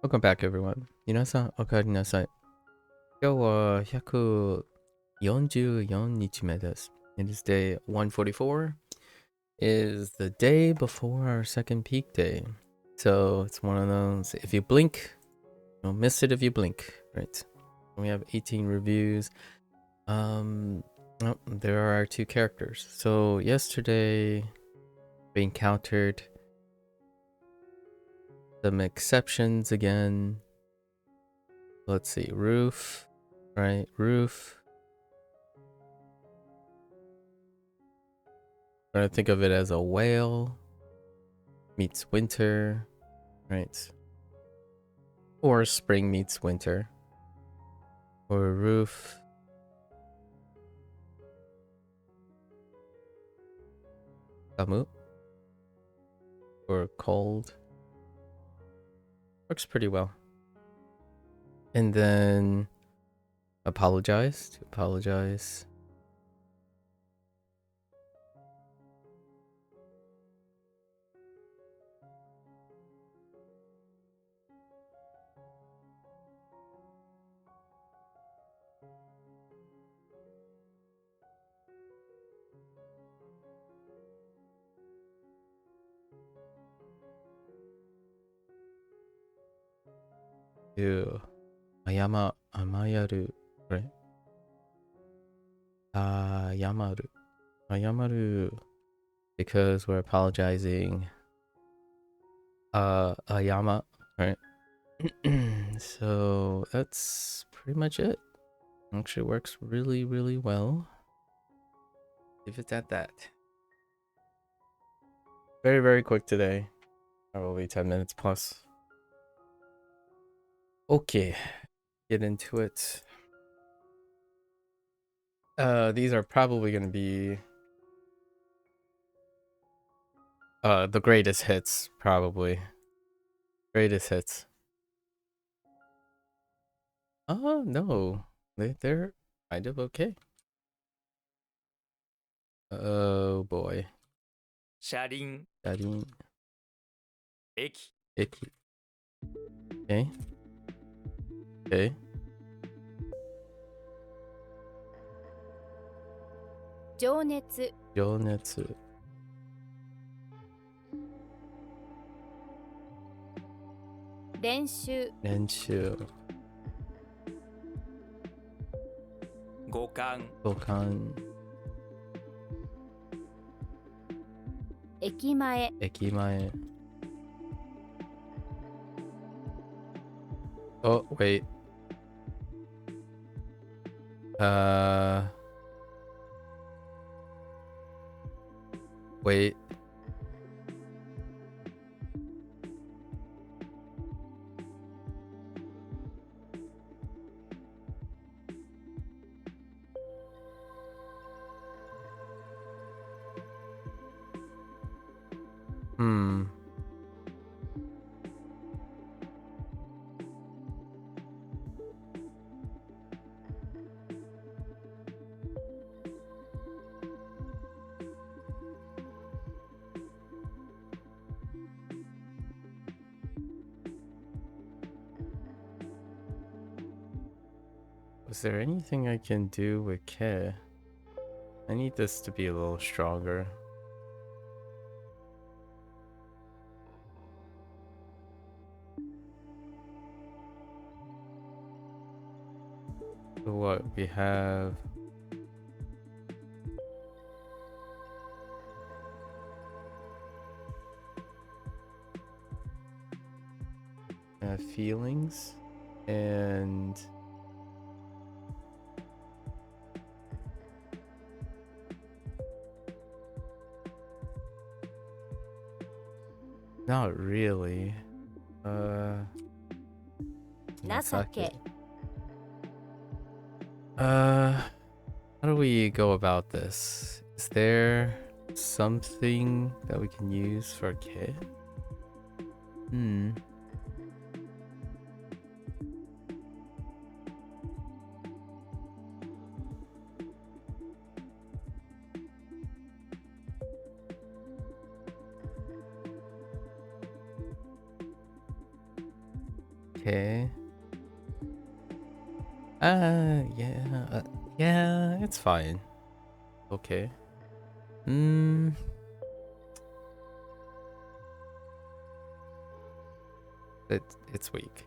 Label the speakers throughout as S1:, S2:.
S1: Welcome back, everyone. 皆さん、おかえりなさい。今日は144日目です。It is day 144. Is the day before our second peak day. So it's one of those, if you blink, you'll miss it if you blink, right? We have 18 reviews. There are our two characters. So yesterday, we encountered some exceptions again. Let's see, roof, right? Roof. I'm gonna think of it as a whale meets winter, right? Or spring meets winter. Or a roof. Kamu. Or cold. Works pretty well. And then apologize. Apologize. Ew. Amayaru. Right? Yamaru. Ayamaru. Because we're apologizing. Ayama. Right? So that's pretty much it. Actually works really, really well. If it's at that. Very, very quick today. Probably 10 minutes plus. Okay. Get into it. These are probably gonna be the greatest hits, probably. Greatest hits. No. They're kind of okay. Oh boy.
S2: 車輪
S1: Daddy.
S2: 駅
S1: Icky. Okay. Okay.
S3: 情熱
S1: Yonetsu.
S3: 練習
S1: Nenshu.
S2: 五感
S1: Bokan.
S3: 駅前
S1: Ekimae. Oh, wait. Wait. Hmm. Was there anything I can do with Ke? I need this to be a little stronger. So what we have? Feelings and not really.
S3: 情け
S1: How do we go about this? Is there something that we can use for Ke? Okay. Yeah. Yeah, it's fine. Okay. It's weak.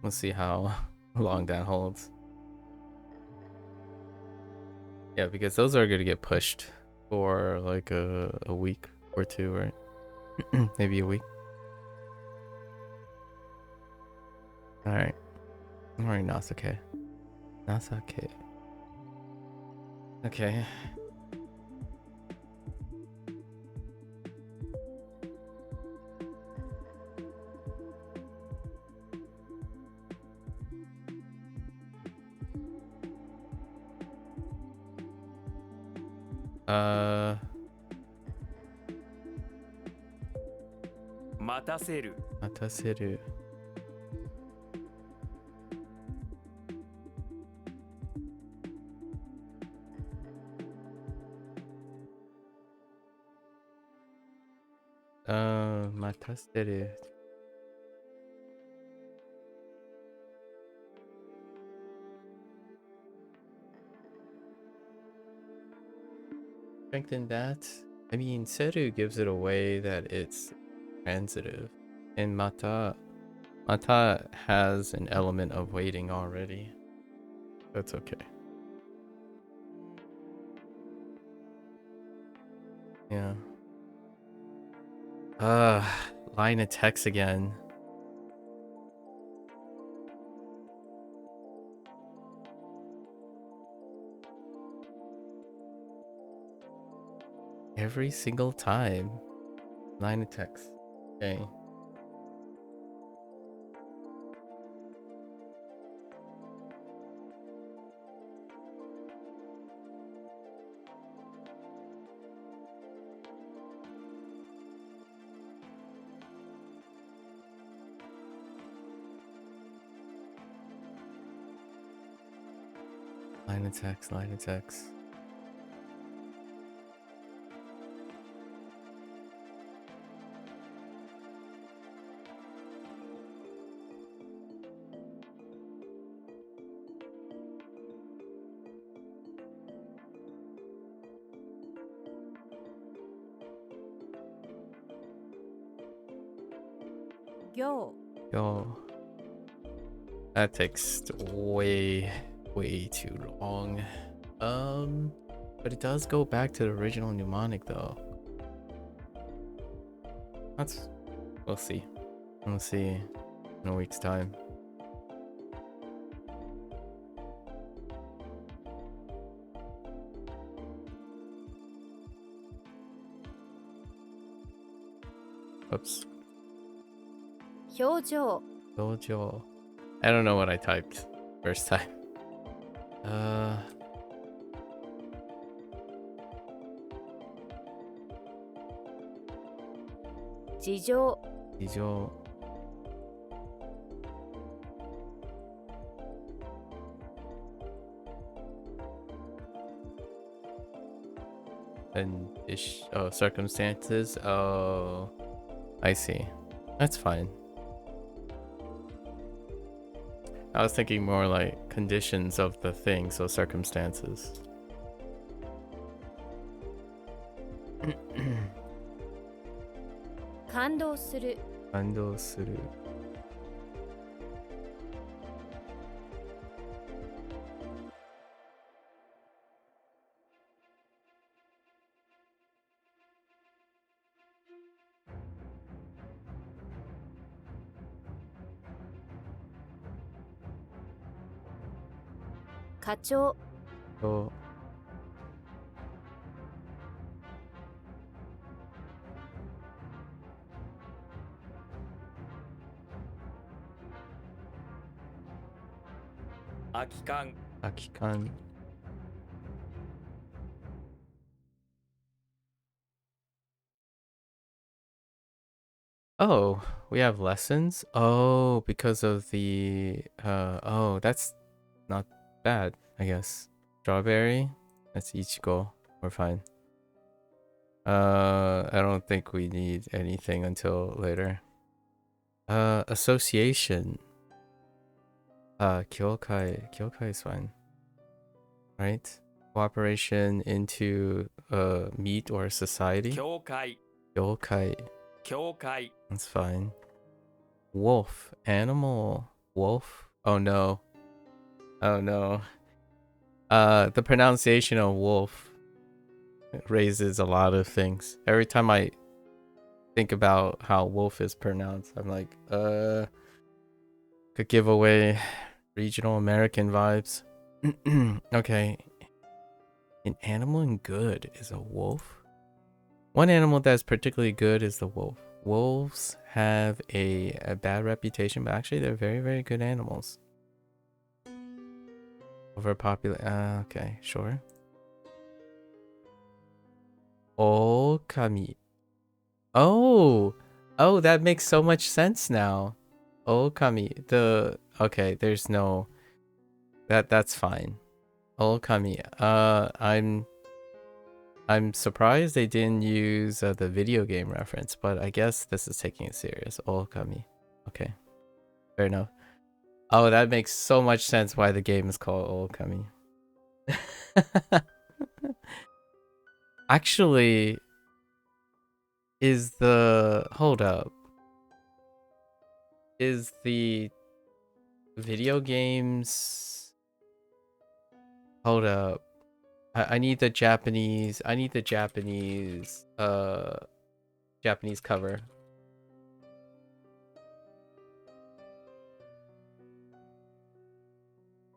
S1: We'll see how long that holds. Yeah, because those are gonna get pushed for like a week or two, right? Maybe a week. Alright. Alright, Nasake. Nasake. Okay. Uh,
S2: 待たせる
S1: Ataseru. Mataseru. Strengthen that. I mean, Seru gives it away that it's transitive. And Mata has an element of waiting already. That's okay. Yeah. Line of text again. Every single time. Line of text. Okay. Line of text, line of text.
S3: Yo.
S1: Yo. That takes way too long. But it does go back to the original mnemonic though. We'll see. We'll see in a week's time. Oops.
S3: 表情
S1: Dojo. I don't know what I typed first time.
S3: "事情
S1: Dijo. And circumstances. Oh, I see. That's fine. I was thinking more like conditions of the thing, so circumstances.
S3: 感動する
S1: 感動する.
S3: "課長
S1: So,
S2: "空き缶
S1: Akikan. Oh, we have lessons? Oh, because of the oh, that's not bad, I guess. Strawberry? That's Ichigo. We're fine. I don't think we need anything until later. Association. Kyokai is fine. Right? Cooperation into meet or society.
S2: 教会
S1: Kyokai.
S2: 教会
S1: That's fine. Wolf. Animal. Wolf. Oh no. Oh no. The pronunciation of wolf raises a lot of things. Every time I think about how wolf is pronounced, I'm like, could give away regional American vibes. Okay. An animal in good is a wolf? One animal that's particularly good is the wolf. Wolves have a bad reputation, but actually they're very, very good animals. Overpopulated. Okay, sure. Okami. Oh, that makes so much sense now. Okami. Okay, there's no. That's fine. Okami. I'm surprised they didn't use the video game reference, but I guess this is taking it serious. Okami. Okay, fair enough. Oh, that makes so much sense why the game is called Okami. Actually, hold up. Is the video games, hold up. I need the Japanese Japanese cover.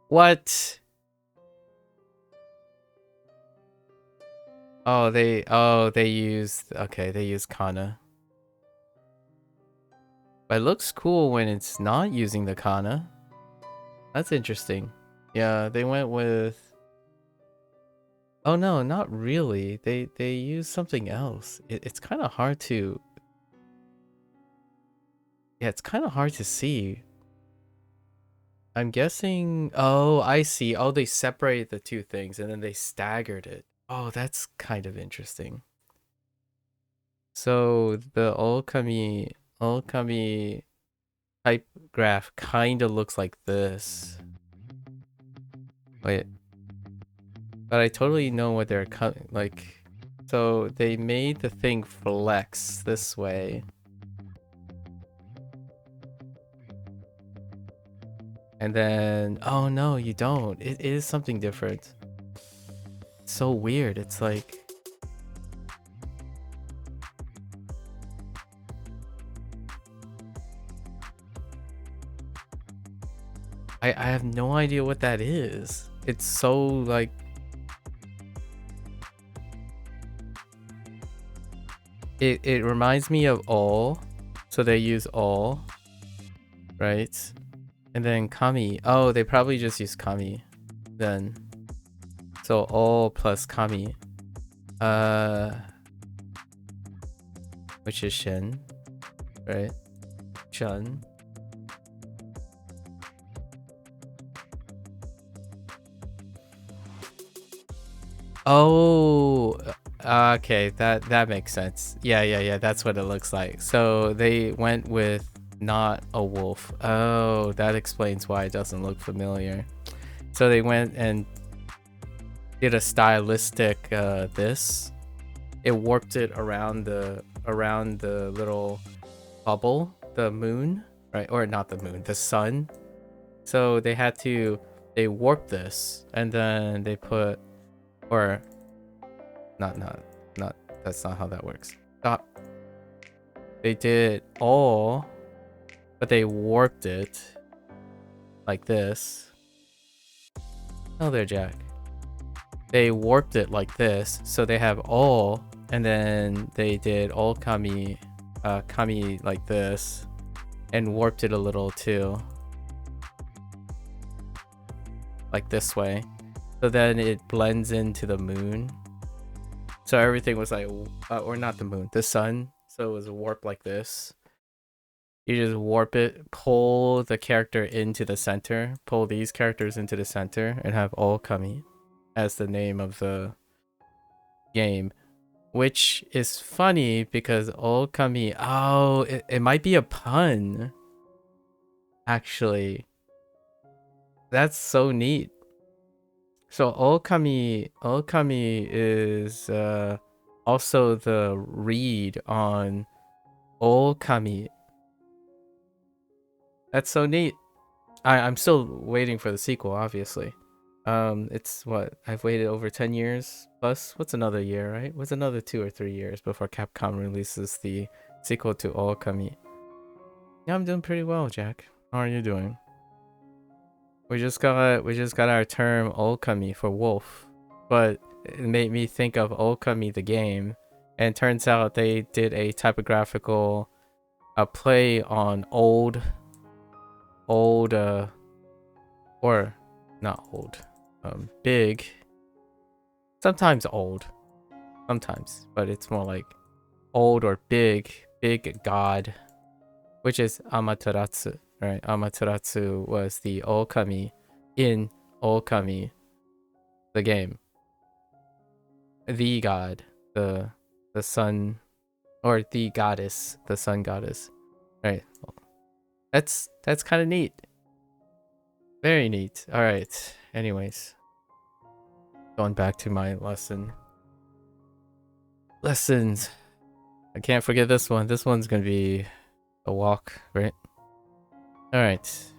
S1: What? They use kana. But it looks cool when it's not using the kana. That's interesting. Yeah, they went with. Oh no, not really. They use something else. It's kind of hard to. Yeah, it's kind of hard to see. I'm guessing. Oh, I see. Oh, they separated the two things and then they staggered it. Oh, that's kind of interesting. So the Okami type graph kind of looks like this. Wait, but I totally know what they're like. So they made the thing flex this way. And then, oh no, you don't. It is something different. It's so weird. It's like. I have no idea what that is. It's so like. It reminds me of all. So they use all. Right? And then kami. Oh, they probably just use kami. Then. So all plus kami. Which is shin. Right? Shun. Oh, okay, that makes sense. Yeah, that's what it looks like. So they went with not a wolf. Oh, that explains why it doesn't look familiar. So they went and did a stylistic this. It warped it around the little bubble, the moon, right? Or not the moon, the sun. So they warped this and then they put. Or not that's not how that works. Stop. They did all, but they warped it like this. Oh there, Jack. They warped it like this, so they have all, and then they did all kami like this and warped it a little too. Like this way. So then it blends into the moon. So everything was like, or not the moon, the sun. So it was warped like this. You just warp it, pull the character into the center, pull these characters into the center, and have all kami as the name of the game. Which is funny because all kami, it might be a pun. Actually. That's so neat. So Okami is also the read on Okami. That's so neat. I'm still waiting for the sequel, obviously. It's what, I've waited over 10 years plus. What's another year, right? What's another 2 or 3 years before Capcom releases the sequel to Okami? Yeah, I'm doing pretty well, Jack. How are you doing? We just got our term Okami for wolf, but it made me think of Okami the game, and turns out they did a typographical play on old or not old, big, sometimes old, sometimes, but it's more like old or big god, which is Amaterasu. Right, Amaterasu was the Okami in Okami, the game. The god, the sun, or the goddess, the sun goddess. Right, that's kind of neat. Very neat. All right. Anyways, going back to my lessons. I can't forget this one. This one's gonna be a walk, right? All right.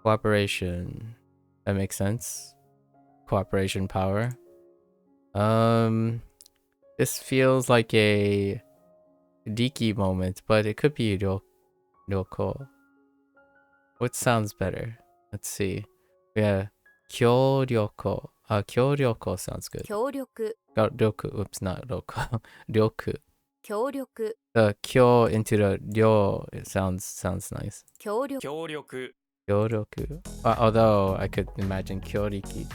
S1: Cooperation. That makes sense. Cooperation power. This feels like a Diki moment, but it could be Ryoko. What sounds better? Let's see. Yeah. Kyoryoku. Kyoryoku sounds good.
S3: 協力
S1: Ryoku. Oops, not Roku. Ryoku.
S3: 協力
S1: The kyo into the ryo, it sounds nice.
S3: 協力
S2: 協力
S1: Kyoryoku. Although I could imagine kyoriki.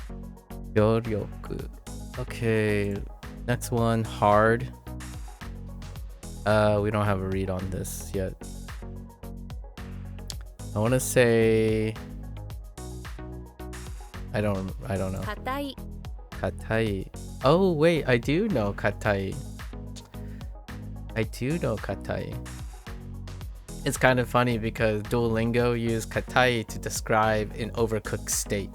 S1: Kyoryoku. Okay, next one, hard. We don't have a read on this yet. I want to say I don't know.
S3: 硬い
S1: Katai. Oh wait, I do know katai. It's kind of funny because Duolingo used katai to describe an overcooked steak.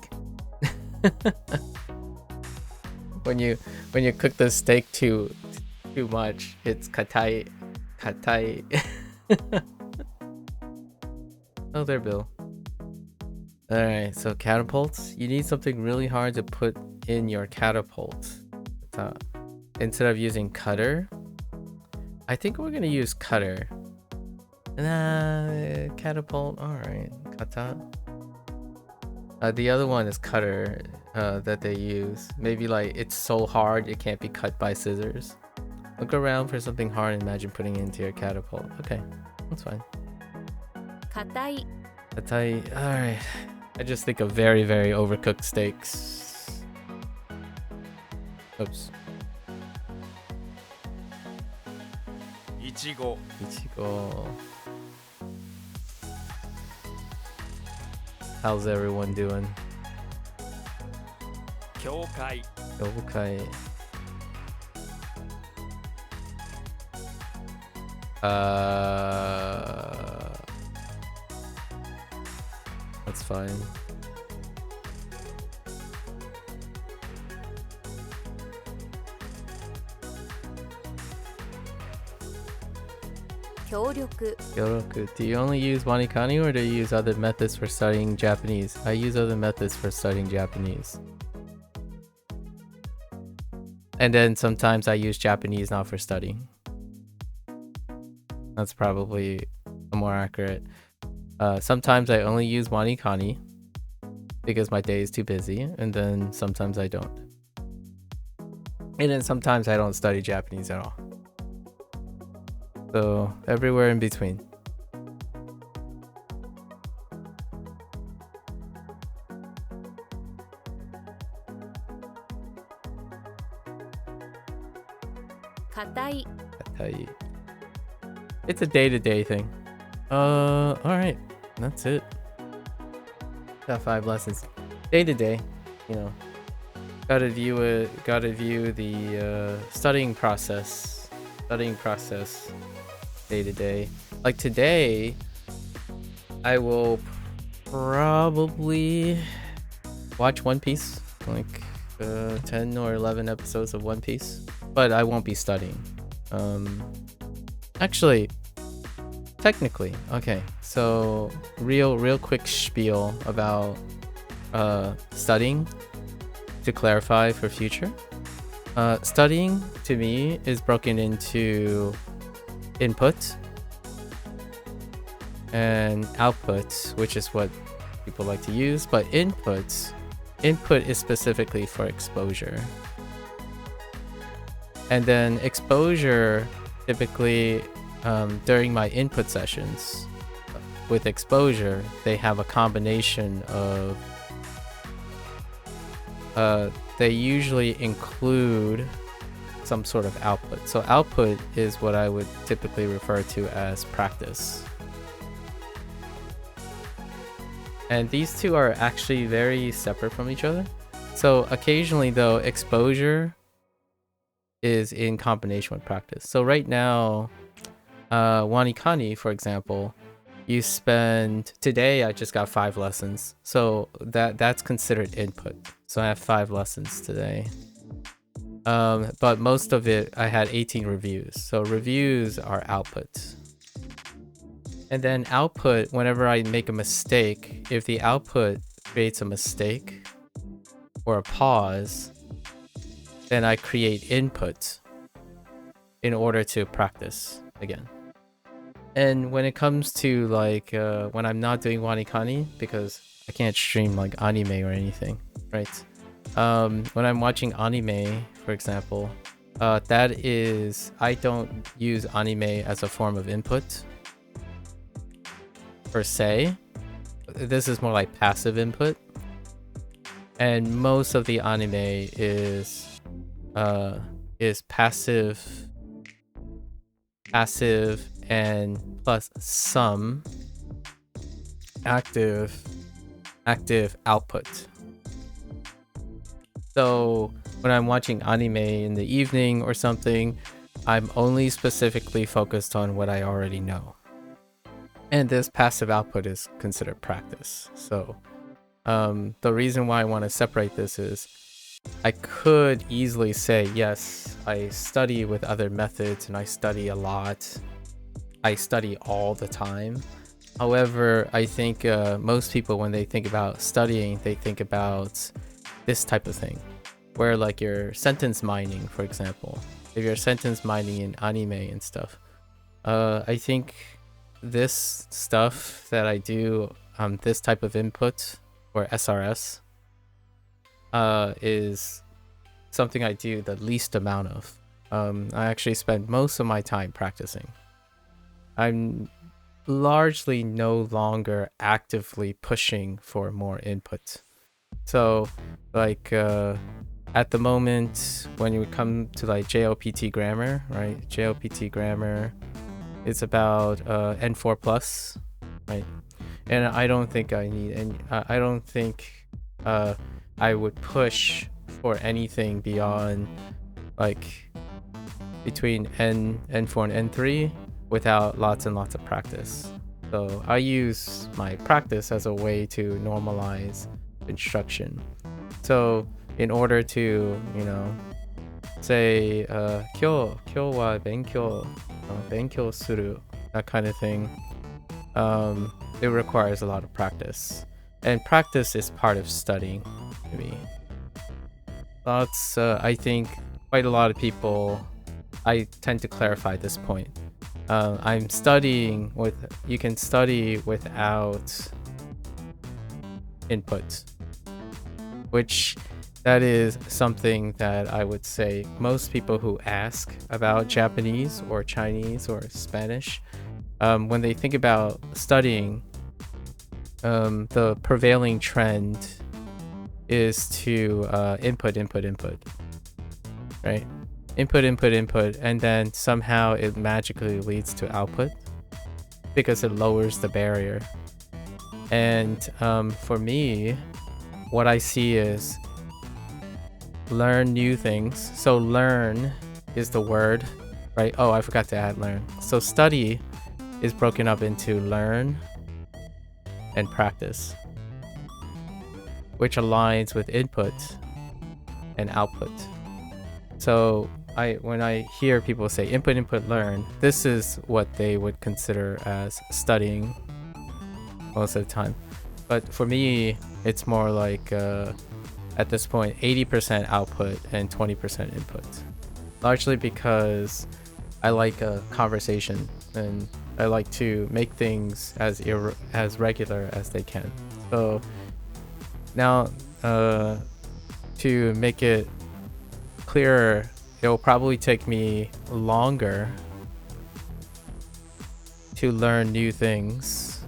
S1: when you cook the steak too much, it's katai. Oh, there, Bill. Alright, so catapults. You need something really hard to put in your catapult. Instead of using cutter, I think we're gonna use cutter. Catapult. Alright, kata. The other one is cutter that they use. Maybe like it's so hard it can't be cut by scissors. Look around for something hard and imagine putting it into your catapult. Okay, that's fine.
S3: 硬い
S1: Alright. I just think of very, very overcooked steaks. Oops.
S2: いちご
S1: Ichigo. How's everyone doing?
S2: 教会
S1: Okay. That's fine. Yoroku. Do you only use WaniKani or do you use other methods for studying Japanese? I use other methods for studying Japanese. And then sometimes I use Japanese not for studying. That's probably more accurate. Sometimes I only use WaniKani because my day is too busy, and then sometimes I don't. And then sometimes I don't study Japanese at all. So everywhere in between.
S3: Katai.
S1: It's a day-to-day thing. Alright. That's it. Got 5 lessons. Day-to-day, you know. Gotta view the studying process. Day-to-day. Like today, I will probably watch One Piece, like 10 or 11 episodes of One Piece, but I won't be studying. Actually, technically, okay. So real quick spiel about studying to clarify for future. Studying to me is broken into input and output, which is what people like to use, but input is specifically for exposure. And then exposure, typically during my input sessions with exposure, they have a combination of they usually include some sort of output. So output is what I would typically refer to as practice. And these two are actually very separate from each other. So occasionally though, exposure is in combination with practice. So right now, WaniKani, for example, you spend, today I just got 5 lessons. So that's considered input. So I have 5 lessons today. But most of it, I had 18 reviews. So reviews are output. And then output, whenever I make a mistake, if the output creates a mistake or a pause, then I create input in order to practice again. And when it comes to like when I'm not doing WaniKani, because I can't stream like anime or anything, right? When I'm watching anime, for example, that is, I don't use anime as a form of input per se. This is more like passive input, and most of the anime is passive and plus some active output. So when I'm watching anime in the evening or something, I'm only specifically focused on what I already know. And this passive output is considered practice. So the reason why I want to separate this is I could easily say, yes, I study with other methods and I study a lot. I study all the time. However, I think most people, when they think about studying, they think about this type of thing, where like you're sentence mining, for example. If you're sentence mining in anime and stuff, I think this stuff that I do, this type of input or SRS, is something I do the least amount of. I actually spend most of my time practicing. I'm largely no longer actively pushing for more input. So like at the moment, when you come to like JLPT grammar, right? JLPT grammar, it's about N4 plus, right? And I don't think I need any, I don't think I would push for anything beyond like between N4 and N3 without lots and lots of practice. So I use my practice as a way to normalize instruction. So in order to, you know, say 今日は勉強する, that kind of thing, it requires a lot of practice, and practice is part of studying to me. That's I think quite a lot of people, I tend to clarify this point. I'm studying with, you can study without input, which that is something that I would say most people who ask about Japanese or Chinese or Spanish, when they think about studying, the prevailing trend is to input, right? Input, and then somehow it magically leads to output because it lowers the barrier. And for me, what I see is learn new things. So learn is the word, right? Oh, I forgot to add learn. So study is broken up into learn and practice, which aligns with input and output. So when I hear people say input, input, learn, this is what they would consider as studying most of the time. But for me, it's more like at this point 80% output and 20% input, largely because I like a conversation and I like to make things as regular as they can. So now to make it clearer, it will probably take me longer to learn new things,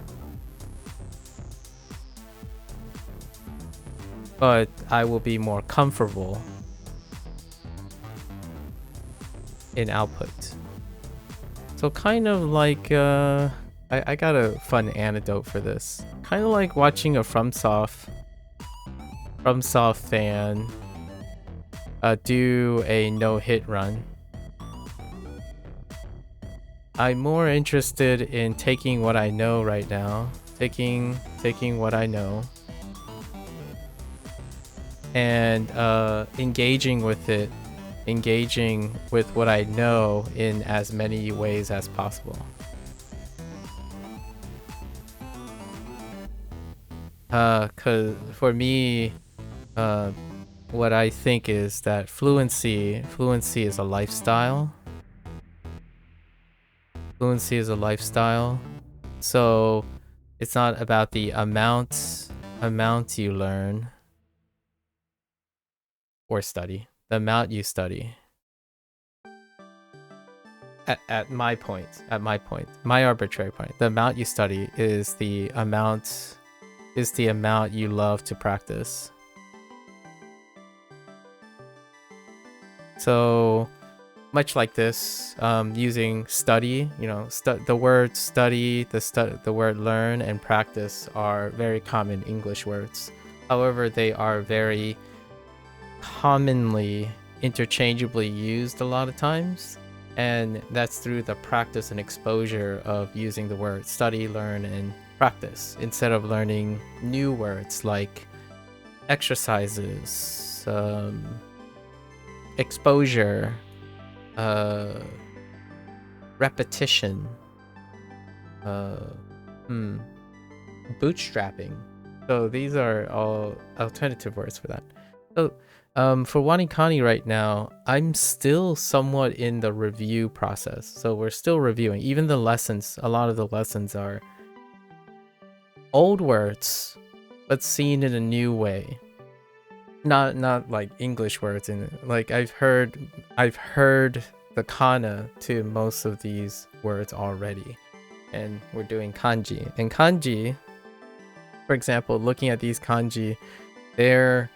S1: but I will be more comfortable in output. So kind of like I got a fun anecdote for this. Kind of like watching a FromSoft fan do a no-hit run. I'm more interested in taking what I know right now, taking what I know, and engaging with it, engaging with what I know in as many ways as possible. Cause for me, what I think is that fluency is a lifestyle. Fluency is a lifestyle. So it's not about the amount you learn or study, the amount you study. At my point, my arbitrary point, the amount you study is the amount you love to practice. So much like this, using study, the word study, the word learn, and practice are very common English words. However, they are very commonly interchangeably used a lot of times, and that's through the practice and exposure of using the word study, learn, and practice instead of learning new words like exercises, exposure, repetition, bootstrapping. So these are all alternative words for that. So for WaniKani right now, I'm still somewhat in the review process. So we're still reviewing. Even the lessons, a lot of the lessons are old words, but seen in a new way. Not like English words in it. Like I've heard the kana to most of these words already. And we're doing kanji. And kanji, for example, looking at these kanji, they're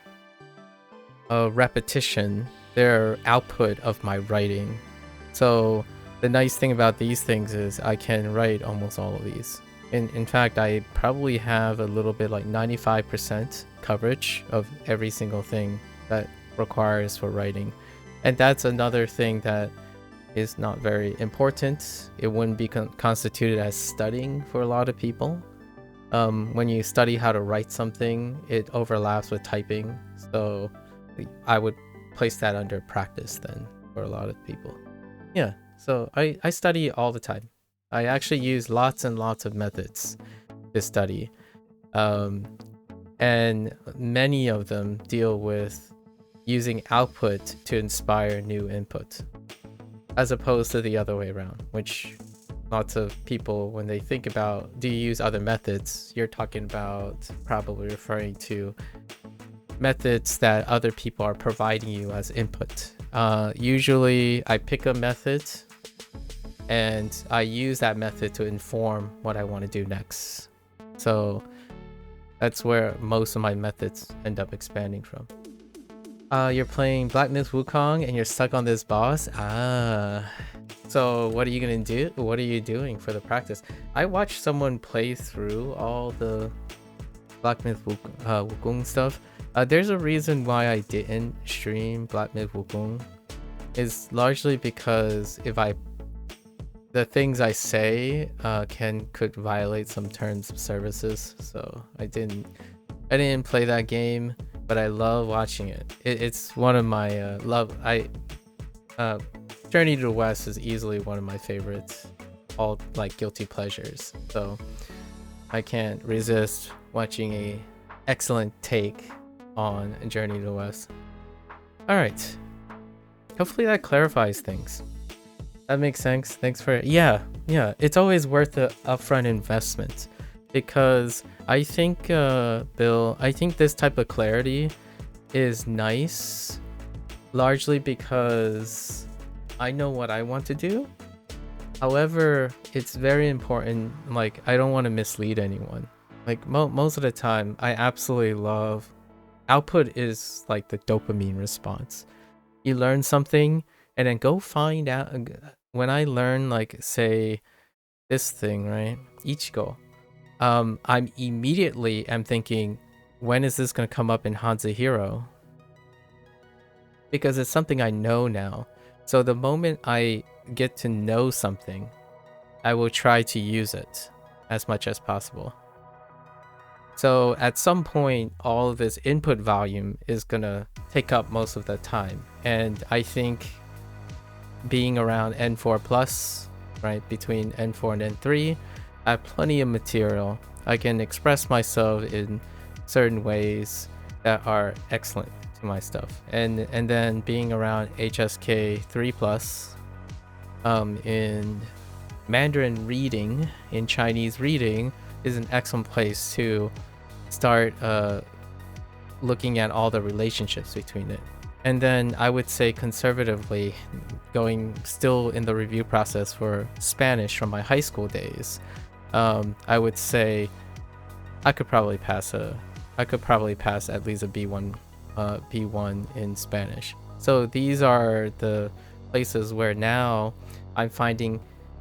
S1: a repetition, they're output of my writing. So the nice thing about these things is I can write almost all of these. In fact, I probably have a little bit like 95% coverage of every single thing that requires for writing. And that's another thing that is not very important. It wouldn't be constituted as studying for a lot of people. When you study how to write something, it overlaps with typing. So I would place that under practice then for a lot of people. Yeah, so I study all the time. I actually use lots and lots of methods to study. And many of them deal with using output to inspire new input, as opposed to the other way around, which lots of people, when they think about, do you use other methods, you're talking about probably referring to methods that other people are providing you as input. Usually I pick a method and I use that method to inform what I want to do next. So that's where most of my methods end up expanding from. You're playing Black Myth Wukong and you're stuck on this boss? So what are you gonna do? What are you doing for the practice? I watched someone play through all the Black Myth Wukong stuff. There's a reason why I didn't stream Black Myth Wukong. Is largely because if I the things I say could violate some terms of services. So I didn't play that game, but I love watching it. It's one of my Journey to the West is easily one of my favorites, all like guilty pleasures. So I can't resist watching a excellent take on Journey to the West. All right, hopefully that clarifies things. That makes sense. Thanks for yeah. It's always worth the upfront investment, because I think Bill, I think this type of clarity is nice, largely because I know what I want to do. However, it's very important, like I don't want to mislead anyone. Like most of the time, I absolutely love output is like the dopamine response. You learn something and then go find out. When I learn, like, say this thing, right, Ichigo, I'm immediately thinking, when is this going to come up in Hanzo Hero? Because it's something I know now. So the moment I get to know something, I will try to use it as much as possible. So at some point, all of this input volume is going to take up most of the time. And I think being around N4 plus, right, between N4 and N3, I have plenty of material. I can express myself in certain ways that are excellent to my stuff. And then being around HSK 3 plus, in Mandarin reading, in Chinese reading, is an excellent place to start looking at all the relationships between it. And then I would say conservatively, going still in the review process for Spanish from my high school days, I would say I could probably pass at least a B1 in Spanish. So these are the places where now I'm finding,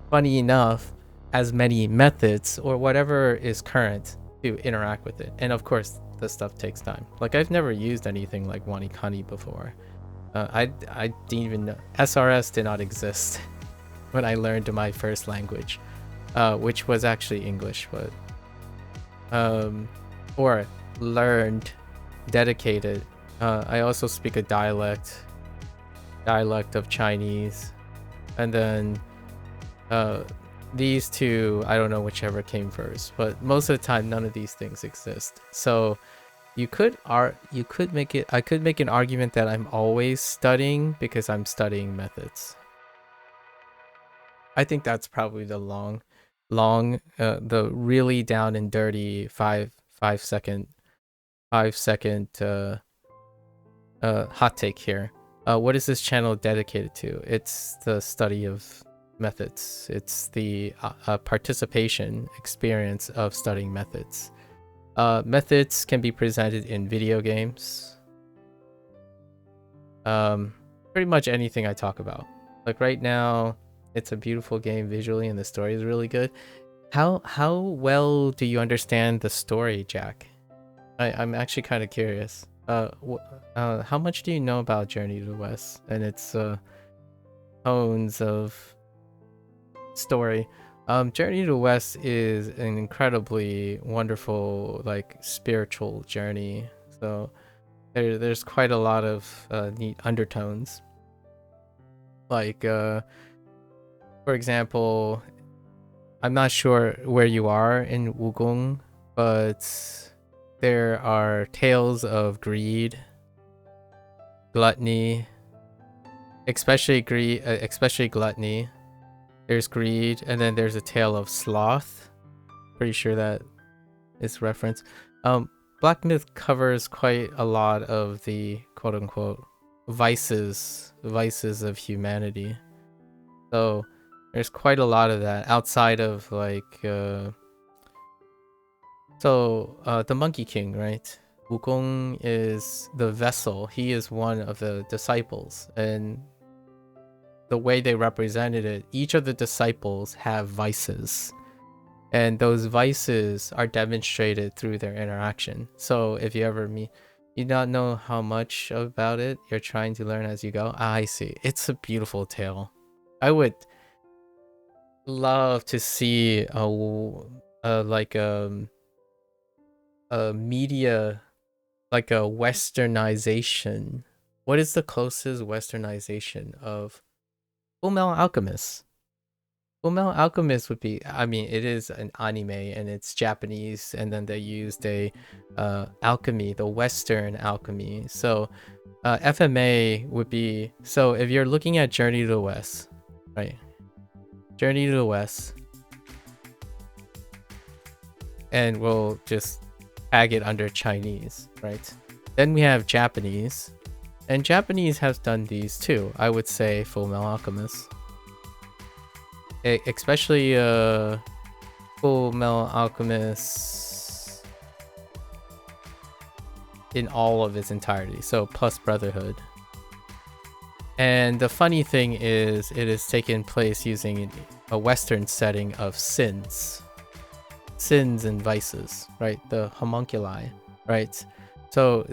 S1: funny enough, as many methods or whatever is current to interact with it. And of course, this stuff takes time. Like, I've never used anything like WaniKani before. I didn't even know SRS did not exist when I learned my first language, which was actually English, but or learned, dedicated. I also speak a dialect of Chinese, and then these two, I don't know whichever came first, but most of the time none of these things exist. So I could make an argument that I'm always studying because I'm studying methods. I think that's probably the the really down and dirty 5 second hot take here. What is this channel dedicated to? It's the study of methods. It's the participation experience of studying methods. Methods can be presented in video games. Pretty much anything I talk about. Like right now, it's a beautiful game visually and the story is really good. How well do you understand the story, Jack? I'm actually kind of curious. How much do you know about Journey to the West and its tones of story? Journey to the West is an incredibly wonderful, like, spiritual journey. So there's quite a lot of neat undertones. Like, for example, I'm not sure where you are in Wukong, but there are tales of greed, gluttony, especially gluttony. There's greed, and then there's a tale of sloth. Pretty sure that is reference. Black Myth covers quite a lot of the quote-unquote vices of humanity. So there's quite a lot of that outside of, like, the Monkey King, right? Wukong is the vessel. He is one of the disciples, and the way they represented it, each of the disciples have vices, and those vices are demonstrated through their interaction. So if you ever meet, you don't know how much about it, you're trying to learn as you go. I see. It's a beautiful tale. I would love to see like a media, like a westernization. What is the closest westernization of Full Metal Alchemist? Full Metal Alchemist would be, I mean, it is an anime and it's Japanese, and then they used a alchemy, the Western alchemy. So FMA would be, so if you're looking at Journey to the West, right? Journey to the West, and we'll just tag it under Chinese, right? Then we have Japanese, and Japanese has done these too. I would say Full Metal Alchemist. Especially Full Metal Alchemist in all of its entirety, so plus Brotherhood. And the funny thing is, it is taken place using a Western setting of sins and vices, right? The homunculi, right? So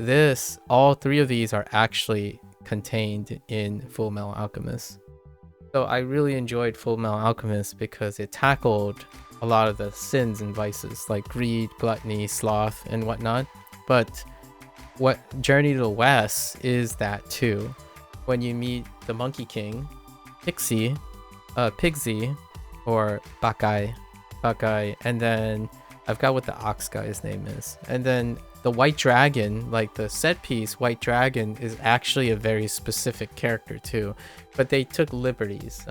S1: all three of these are actually contained in Full Metal Alchemist. So I really enjoyed Full Metal Alchemist because it tackled a lot of the sins and vices like greed, gluttony, sloth, and whatnot. But what Journey to the West is that too. When you meet the Monkey King, Pigsy, or Bakai, and then I've got what the ox guy's name is. And then the White Dragon, like the set piece, White Dragon is actually a very specific character too. But they took liberties.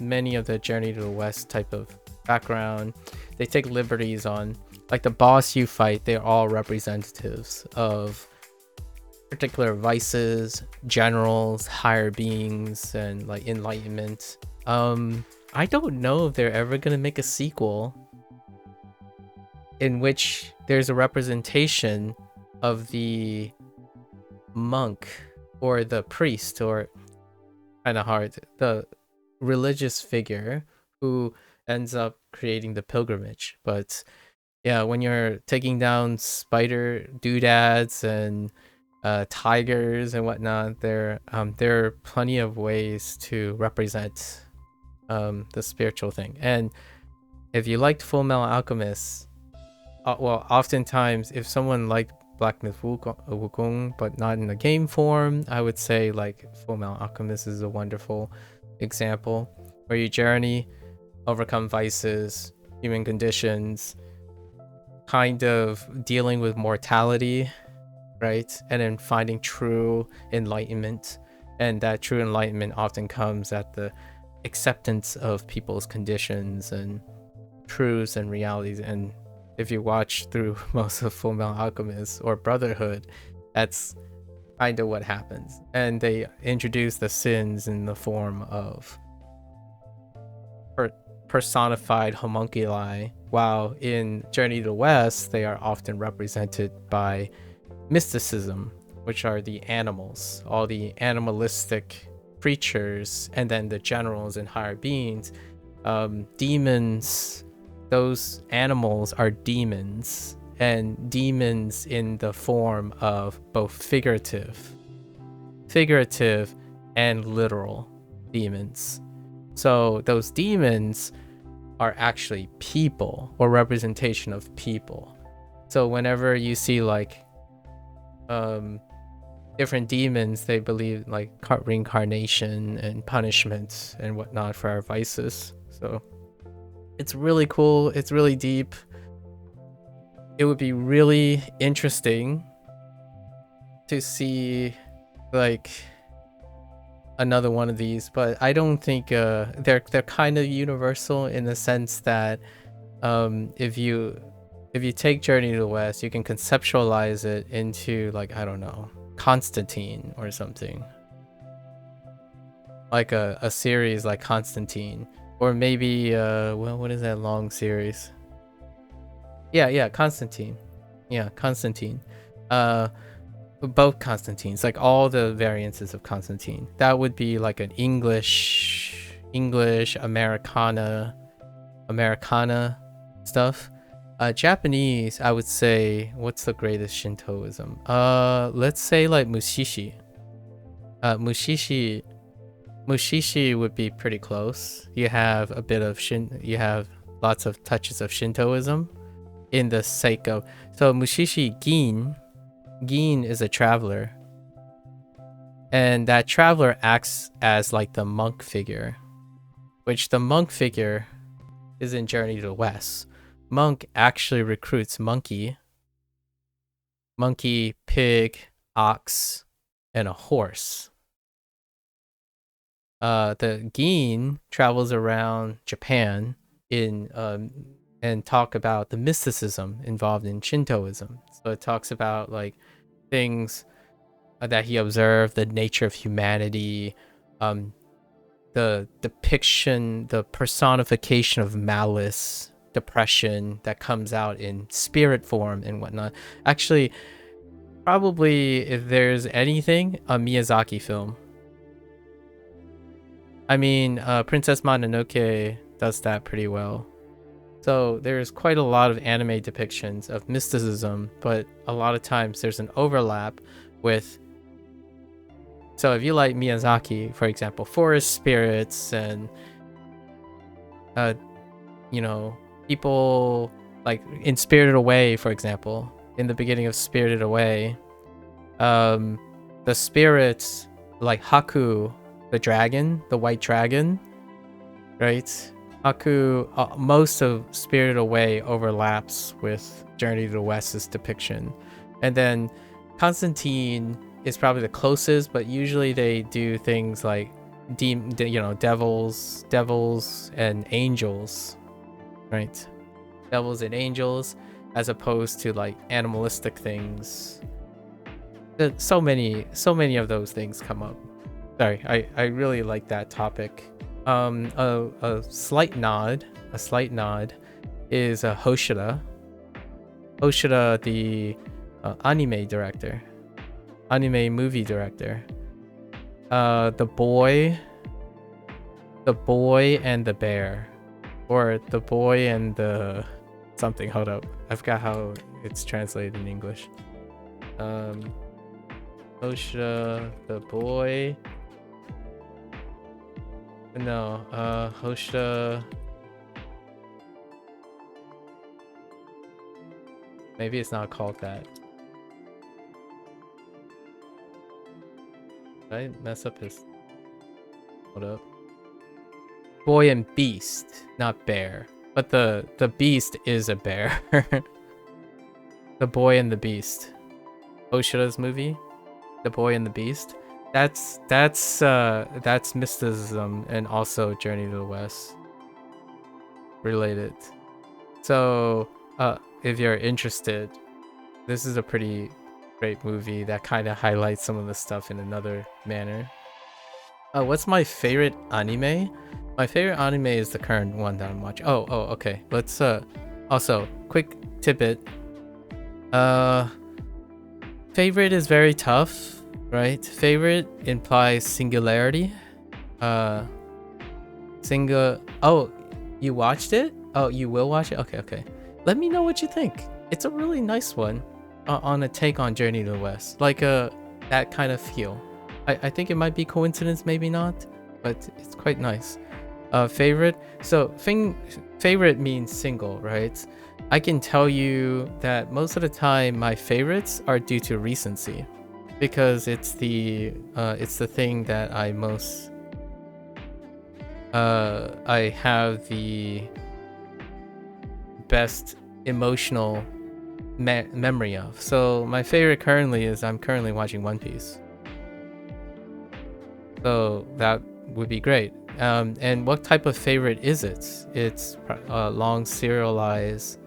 S1: Many of the Journey to the West type of background, they take liberties on, like the boss you fight, they're all representatives of particular vices, generals, higher beings, and like enlightenment. I don't know if they're ever gonna make a sequel in which there's a representation of the monk or the priest, or kind of hard, the religious figure who ends up creating the pilgrimage. But yeah, when you're taking down spider doodads and tigers and whatnot, there are plenty of ways to represent the spiritual thing. And if you liked Full Metal Alchemist, well, oftentimes if someone liked Black Myth Wukong but not in the game form, I would say like Full Metal Alchemist is a wonderful example where you journey, overcome vices, human conditions, kind of dealing with mortality, right? And then finding true enlightenment. And that true enlightenment often comes at the acceptance of people's conditions and truths and realities. And if you watch through most of Full Metal Alchemist or Brotherhood, that's kind of what happens. And they introduce the sins in the form of personified homunculi, while in Journey to the West, they are often represented by mysticism, which are the animals, all the animalistic creatures, and then the generals and higher beings. Demons, those animals are demons, and demons in the form of both figurative and literal demons. So those demons are actually people, or representation of people. So whenever you see like different demons, they believe like reincarnation and punishment and whatnot for our vices. So it's really cool, it's really deep. It would be really interesting to see like another one of these, but I don't think they're kind of universal in the sense that if you take Journey to the West, you can conceptualize it into like, I don't know, Constantine or something, like a series like Constantine, or maybe well, what is that long series? Constantine. Both Constantines, like all the variances of Constantine. That would be like an English Americana stuff. Japanese, I would say, what's the greatest Shintoism? Let's say like Mushishi. Mushishi Mushishi would be pretty close. You have a bit of you have lots of touches of Shintoism in the sake of. So Mushishi Gin is a traveler, and that traveler acts as like the monk figure, which the monk figure is in Journey to the West. Monk actually recruits monkey, pig, ox, and a horse. The Gin travels around Japan and talk about the mysticism involved in Shintoism. So it talks about like things that he observed, the nature of humanity, the depiction, the personification of malice, depression that comes out in spirit form and whatnot. Actually, probably if there's anything, a Miyazaki film. I mean, Princess Mononoke does that pretty well. So there's quite a lot of anime depictions of mysticism, but a lot of times there's an overlap with. So if you like Miyazaki, for example, forest spirits and, people like in Spirited Away, for example, in the beginning of Spirited Away, the spirits like Haku, the dragon, the white dragon, right? Haku, most of Spirited Away overlaps with Journey to the West's depiction. And then Constantine is probably the closest, but usually they do things like devils and angels, right? Devils and angels, as opposed to like animalistic things. So many of those things come up. Sorry, I really like that topic. A slight nod is Hoshida, the anime director, anime movie director. The boy and the bear, or the boy and the something. Hold up, I forgot how it's translated in English. Hoshida, the boy. No, Hoshida. Maybe it's not called that. Did I mess up his? Hold up. Boy and Beast, not bear. But the beast is a bear. The Boy and the Beast. Oshida's movie, The Boy and the Beast. That's mysticism and also Journey to the West related. So if you're interested, this is a pretty great movie that kind of highlights some of the stuff in another manner. What's my favorite anime? My favorite anime is the current one that I'm watching. Oh, okay. Let's also quick tidbit. Favorite is very tough. Right? Favorite implies singularity. Oh, you watched it? Oh, you will watch it? Okay. Let me know what you think. It's a really nice one on a take on Journey to the West. Like that kind of feel. I think it might be coincidence, maybe not, but it's quite nice. Favorite? So favorite means single, right? I can tell you that most of the time my favorites are due to recency. Because it's the thing that I most I have the best emotional memory of. So my favorite currently is I'm currently watching One Piece. So that would be great. And what type of favorite is it? It's a long serialized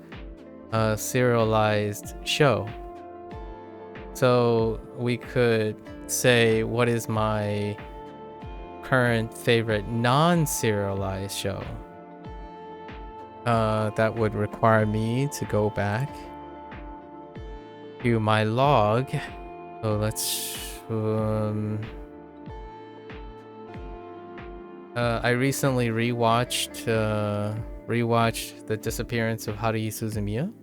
S1: show. So we could say, what is my current favorite non-serialized show? That would require me to go back to my log. So let's I recently rewatched The Disappearance of Haruhi Suzumiya.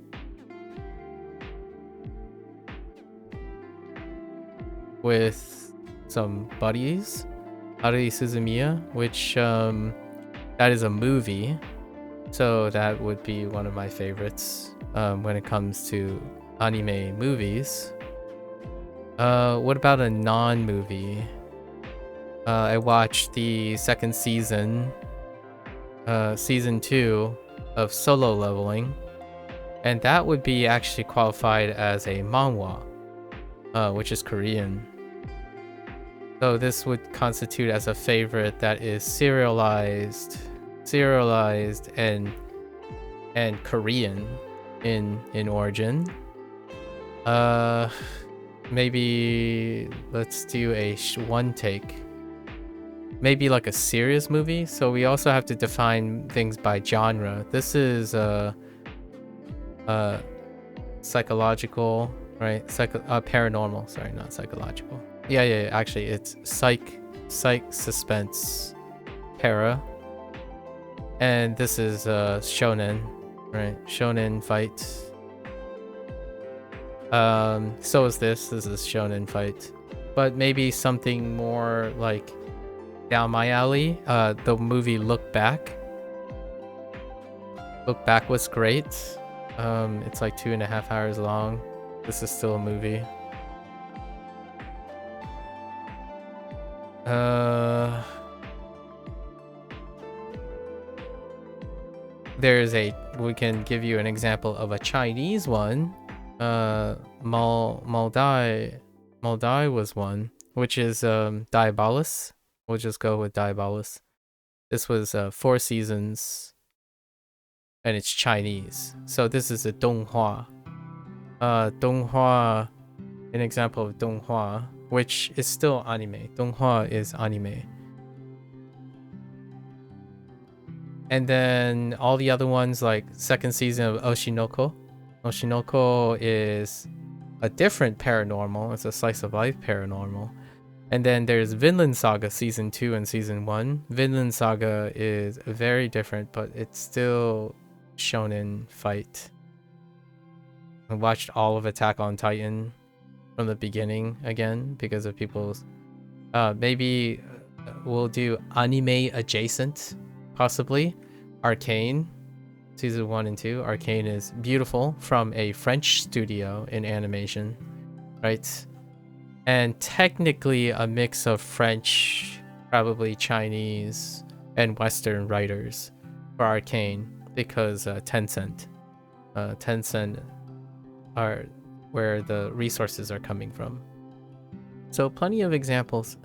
S1: With some buddies. Harui Suzumiya, which that is a movie. So that would be one of my favorites when it comes to anime movies. What about a non-movie? I watched the second season, season 2 of Solo Leveling, and that would be actually qualified as a manhwa, which is Korean. So this would constitute as a favorite that is serialized and Korean in origin. Maybe let's do a one take. Maybe like a serious movie. So we also have to define things by genre. This is psychological, right? Paranormal. Sorry, not psychological. Yeah. Actually, it's psych suspense, para. And this is shonen, right? Shonen fight. So is this. This is shonen fight, but maybe something more like down my alley. The movie Look Back. Look Back was great. It's like 2.5 hours long. This is still a movie. We can give you an example of a Chinese one. Moldai was one, which is Diabolus. We'll just go with Diabolus. This was 4 seasons, and it's Chinese. So this is a donghua. Donghua, an example of donghua, which is still anime. Donghua is anime. And then all the other ones, like second season of Oshinoko. Oshinoko is a different paranormal. It's a slice of life paranormal. And then there's Vinland Saga season 2 and season 1. Vinland Saga is very different, but it's still shonen fight. I watched all of Attack on Titan from the beginning again because of people's... maybe we'll do anime adjacent, possibly. Arcane, season 1 and 2. Arcane is beautiful, from a French studio in animation, right? And technically a mix of French, probably Chinese, and Western writers for Arcane, because Tencent are where the resources are coming from. So plenty of examples.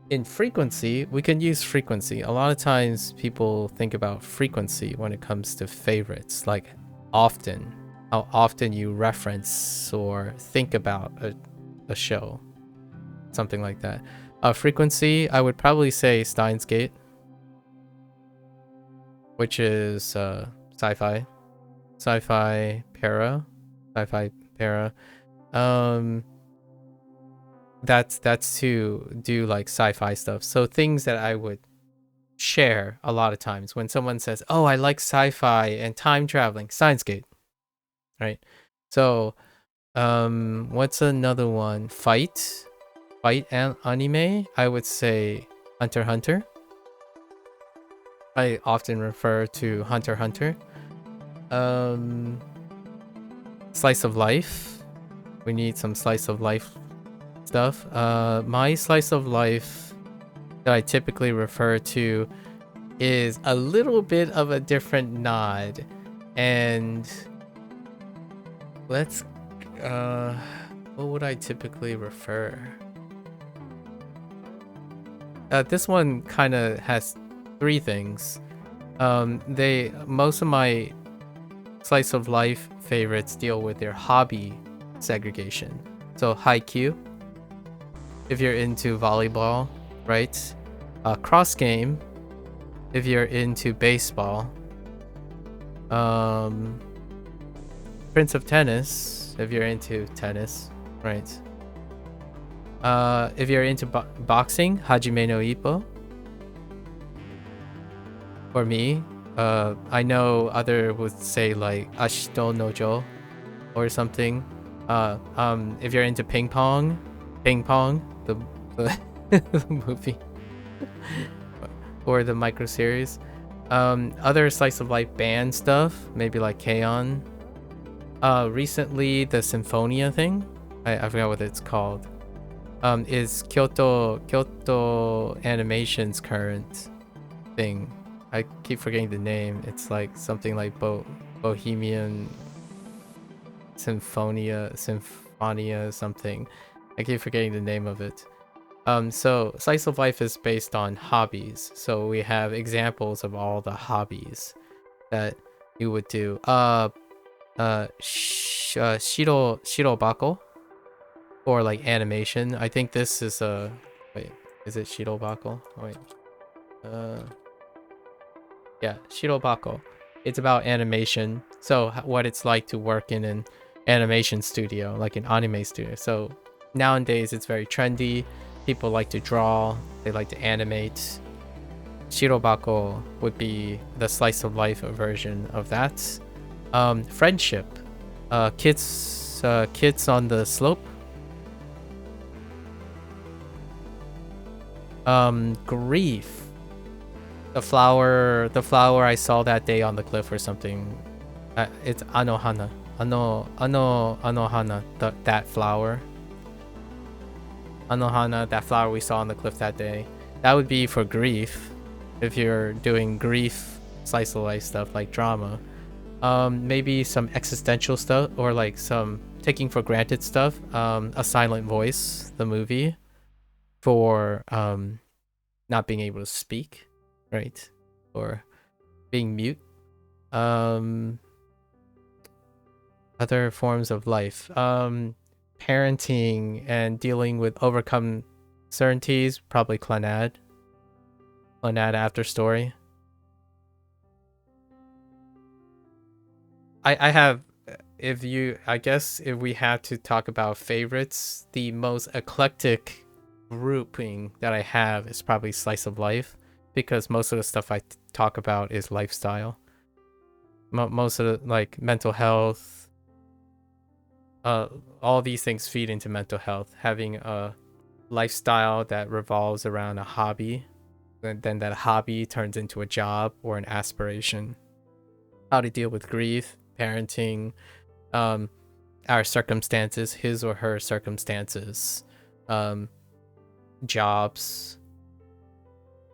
S1: In frequency, we can use frequency. A lot of times people think about frequency when it comes to favorites, like often, how often you reference or think about a show, something like that. Frequency, I would probably say Steins Gate, which is sci-fi para. That's to do like sci-fi stuff. So things that I would share a lot of times when someone says, "Oh, I like sci-fi and time traveling," Steins Gate, right? So what's another one? Fight and anime, I would say Hunter x Hunter. I often refer to Hunter x Hunter. Slice of life, we need some slice of life stuff. My slice of life that I typically refer to is a little bit of a different nod, and let's what would I typically refer? This one kind of has 3 things. Most of my slice of life favorites deal with their hobby segregation. So Haikyuu, if you're into volleyball, right? Cross game, if you're into baseball. Prince of Tennis, if you're into tennis, right? If you're into boxing, Hajime no Ippo. For me, I know other would say like Ashito no Jo or something. If you're into ping pong, the the movie or the micro series. Other slice of life band stuff, maybe like K-On. Recently the Symphonia thing, I forgot what it's called. Is Kyoto Animation's current thing. I keep forgetting the name. It's like something like Bohemian Symphonia something. I keep forgetting the name of it. So slice of life is based on hobbies. So we have examples of all the hobbies that you would do. Shirobako, or like animation. I think this is a wait. Is it Shirobako? Oh, wait. Yeah, Shirobako. It's about animation. So what it's like to work in an animation studio, like an anime studio. So nowadays it's very trendy. People like to draw. They like to animate. Shirobako would be the slice of life version of that. Friendship. Kids on the slope. Grief. The flower I saw that day on the cliff or something. It's Anohana. Anohana. That flower. Anohana, that flower we saw on the cliff that day. That would be for grief. If you're doing grief slice of life stuff like drama. Maybe some existential stuff, or like some taking for granted stuff. A Silent Voice, the movie, for not being able to speak, right? Or being mute. Other forms of life. Parenting and dealing with overcome certainties, probably Clannad after story. I have, I guess if we had to talk about favorites, the most eclectic grouping that I have is probably slice of life, because most of the stuff I talk about is lifestyle. Most of the, like, mental health, all these things feed into mental health. Having a lifestyle that revolves around a hobby, and then that hobby turns into a job or an aspiration. How to deal with grief, parenting, our circumstances, his or her circumstances, jobs.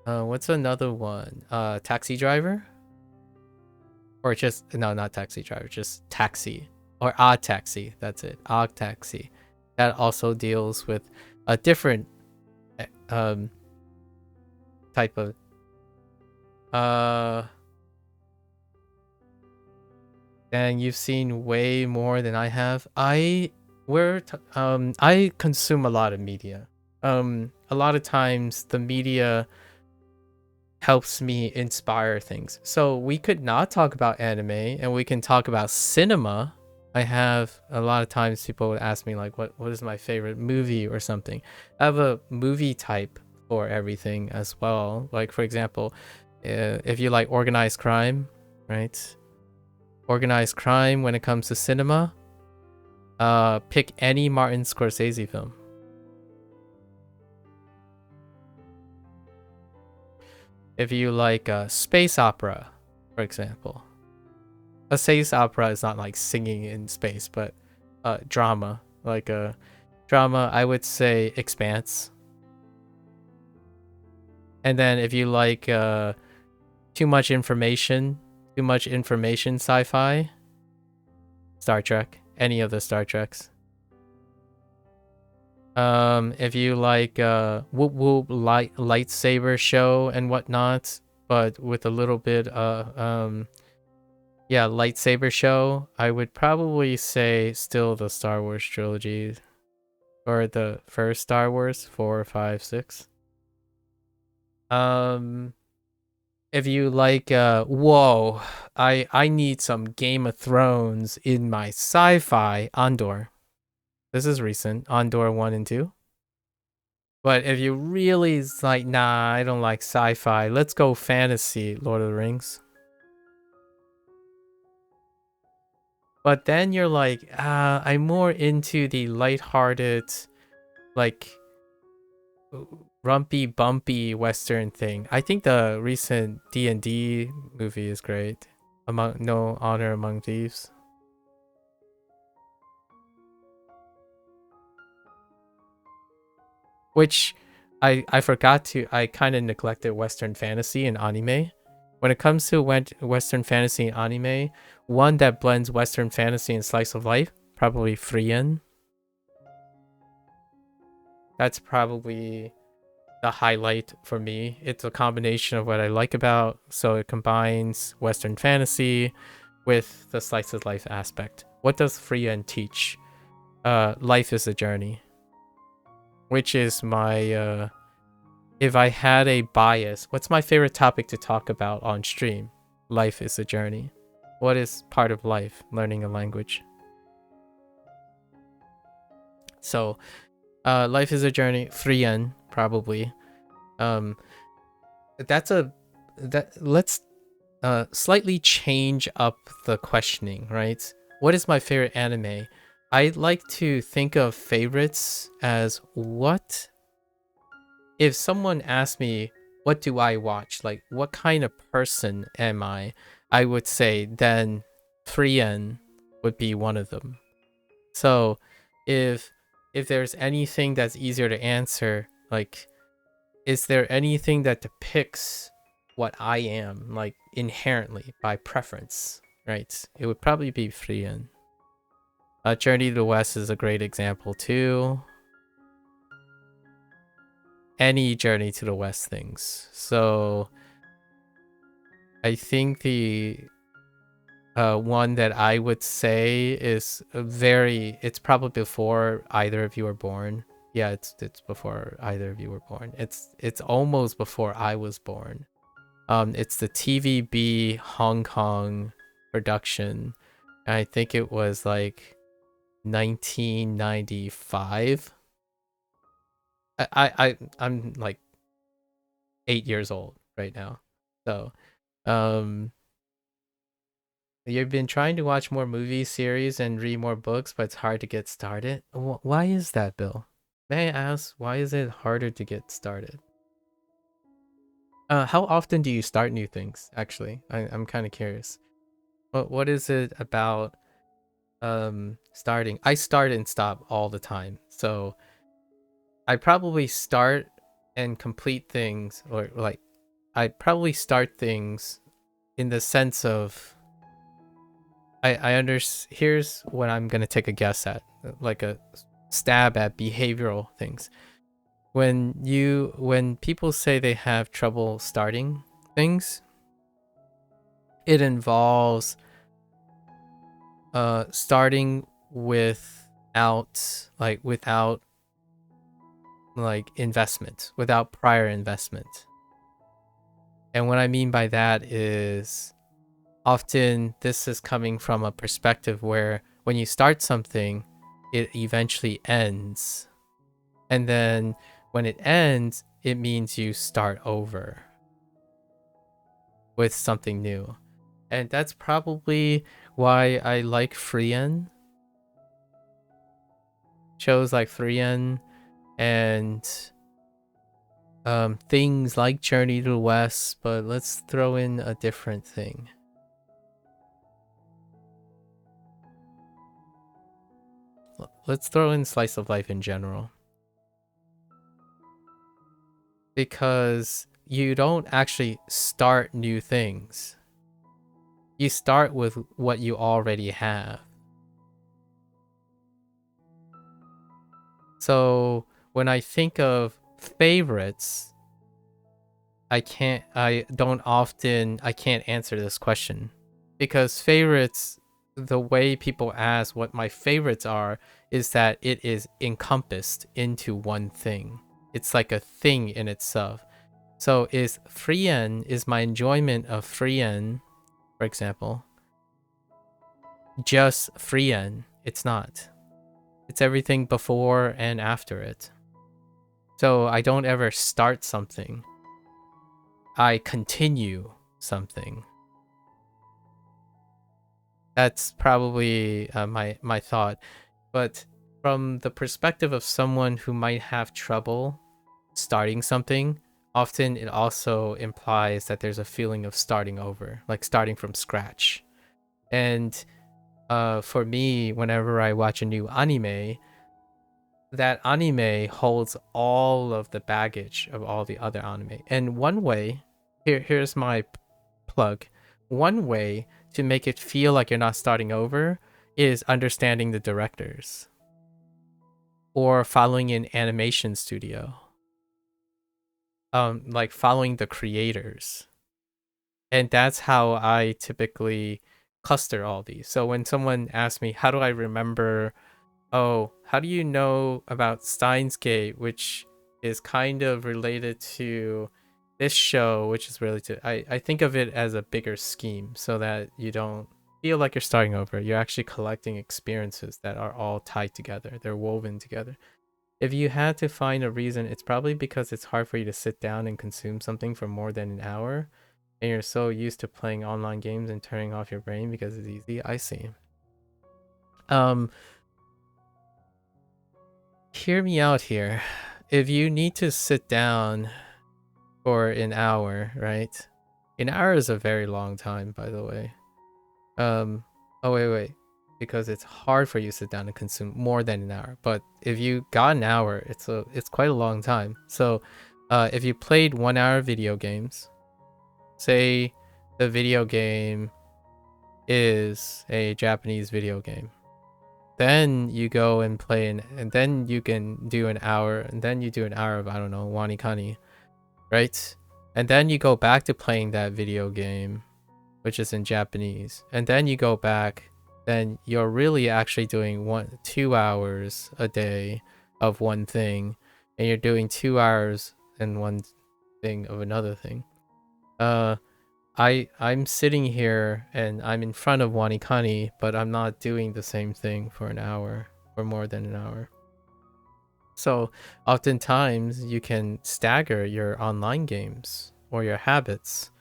S1: What's another one? Taxi driver? Or just, no, not taxi driver, just taxi. Or odd taxi, that's it, odd taxi. That also deals with a different type of and you've seen way more than I have. I consume a lot of media. A lot of times the media helps me inspire things. So we could not talk about anime, and we can talk about cinema. I have a lot of times people would ask me like, what is my favorite movie or something. I have a movie type for everything as well. Like, for example, if you like organized crime, right? Organized crime when it comes to cinema, pick any Martin Scorsese film. If you like space opera, for example. A space opera is not like singing in space, but drama. Like a drama, I would say Expanse. And then if you like too much information sci-fi, Star Trek, any of the Star Treks. If you like whoop whoop lightsaber show and whatnot, but with a little bit lightsaber show, I would probably say still the Star Wars trilogy, or the first Star Wars, 4, 5, 6. If you like whoa, I need some Game of Thrones in my sci-fi, Andor. This is recent, Andor 1 and 2. But if you really like, nah, I don't like sci-fi, let's go fantasy, Lord of the Rings. But then you're like, I'm more into the lighthearted, like rumpy bumpy Western thing. I think the recent D&D movie is great. Among No Honor Among Thieves. Which I forgot to. I kind of neglected Western fantasy and anime. When it comes to Western fantasy and anime, one that blends Western fantasy and slice of life, probably Frien. That's probably the highlight for me. It's a combination of what I like about, so it combines Western fantasy with the slice of life aspect. What does Frien teach? Life is a journey. Which is my if I had a bias, what's my favorite topic to talk about on stream? Life is a journey. What is part of life? Learning a language. So, life is a journey. Frien, probably. Let's slightly change up the questioning, right? What is my favorite anime? I like to think of favorites as what if someone asked me, what do I watch? Like, what kind of person am I? I would say then Frien would be one of them. So if there's anything that's easier to answer, like, is there anything that depicts what I am, like, inherently by preference, right? It would probably be Frien. Journey to the West is a great example too. Any Journey to the West things. So I think the one that I would say is it's probably before either of you were born. Yeah, it's before either of you were born. It's almost before I was born. It's the TVB Hong Kong production. I think it was like 1995. I'm like 8 years old right now. So, you've been trying to watch more movie series and read more books, but it's hard to get started. Why is that, Bill? May I ask, why is it harder to get started? How often do you start new things, actually? I'm kind of curious. What is it about starting? I start and stop all the time. So I probably start and complete things, or like I probably start things in the sense of I understand. Here's what I'm gonna take a guess at, like a stab at behavioral things. When people say they have trouble starting things, it involves starting without investment, without prior investment. And what I mean by that is often this is coming from a perspective where when you start something, it eventually ends. And then when it ends, it means you start over with something new. And that's probably why I like Frien. Shows like Frien and things like Journey to the West, but let's throw in a different thing. Let's throw in slice of life in general. Because you don't actually start new things. You start with what you already have. So when I think of favorites, I can't answer this question. Because favorites, the way people ask what my favorites are, is that it is encompassed into one thing. It's like a thing in itself. So is my enjoyment of Frien, for example, just Frien? It's not. It's everything before and after it. So I don't ever start something. I continue something. That's probably my thought. But from the perspective of someone who might have trouble starting something, often it also implies that there's a feeling of starting over, like starting from scratch. And for me, whenever I watch a new anime, that anime holds all of the baggage of all the other anime. And one way, here's my plug. One way to make it feel like you're not starting over is understanding the directors or following an animation studio. Like following the creators. And that's how I typically cluster all these. So when someone asks me, how do I remember, oh, how do you know about Steins Gate, which is kind of related to this show, which is related to, I think of it as a bigger scheme so that you don't feel like you're starting over. You're actually collecting experiences that are all tied together. They're woven together. If you had to find a reason, it's probably because it's hard for you to sit down and consume something for more than an hour. And you're so used to playing online games and turning off your brain because it's easy. I see. Hear me out here. If you need to sit down for an hour, right? An hour is a very long time, by the way. Oh wait. Because it's hard for you to sit down and consume more than an hour. But if you got an hour, it's quite a long time. So if you played 1 hour video games, say the video game is a Japanese video game, then you go and play and then you can do an hour, and then you do an hour of, I don't know, WaniKani, right? And then you go back to playing that video game, which is in Japanese, and then you go back, then you're really actually doing 2 hours a day of one thing, and you're doing 2 hours and one thing of another thing. I'm sitting here and I'm in front of WaniKani, but I'm not doing the same thing for an hour or more than an hour. So oftentimes you can stagger your online games or your habits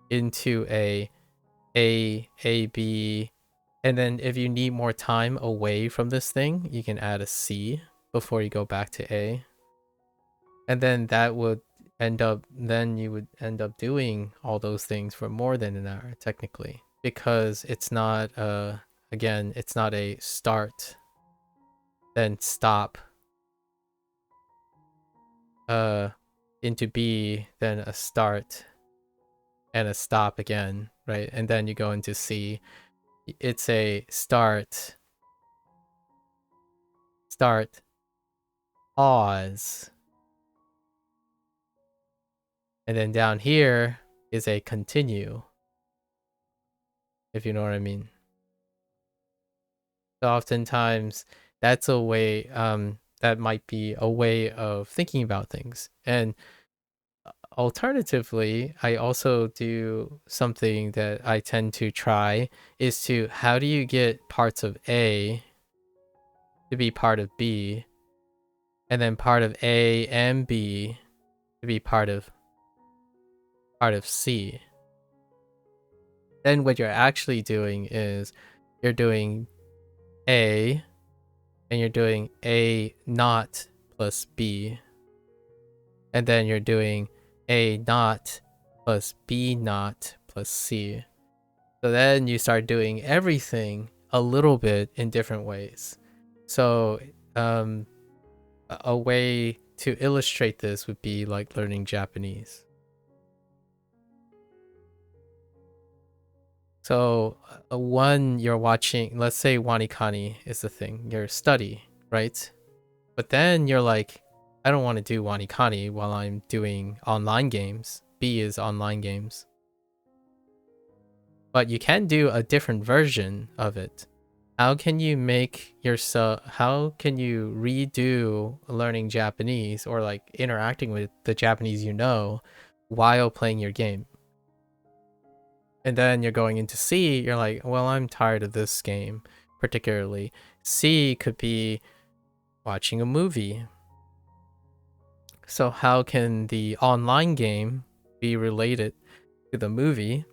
S1: into a B, and then if you need more time away from this thing, you can add a C before you go back to A. And then that would you would end up doing all those things for more than an hour technically, because it's not again, it's not a start then stop into B, then a start and a stop again, right? And then you go into C. It's a start, pause, and then down here is a continue, if you know what I mean. So oftentimes that's a way, that might be a way of thinking about things. And alternatively, I also do something that I tend to try, is to, how do you get parts of A to be part of B, and then part of A and B to be part of C. Then what you're actually doing is you're doing A, and you're doing A naught plus B, and then you're doing A naught plus B naught plus C. So then you start doing everything a little bit in different ways. So a way to illustrate this would be like learning Japanese. So one, you're watching, let's say WaniKani is the thing, your study, right? But then you're like, I don't want to do WaniKani while I'm doing online games. B is online games. But you can do a different version of it. How can you redo learning Japanese or like interacting with the Japanese you know while playing your game? And then you're going into C, you're like, well, I'm tired of this game, particularly. C could be watching a movie. So how can the online game be related to the movie?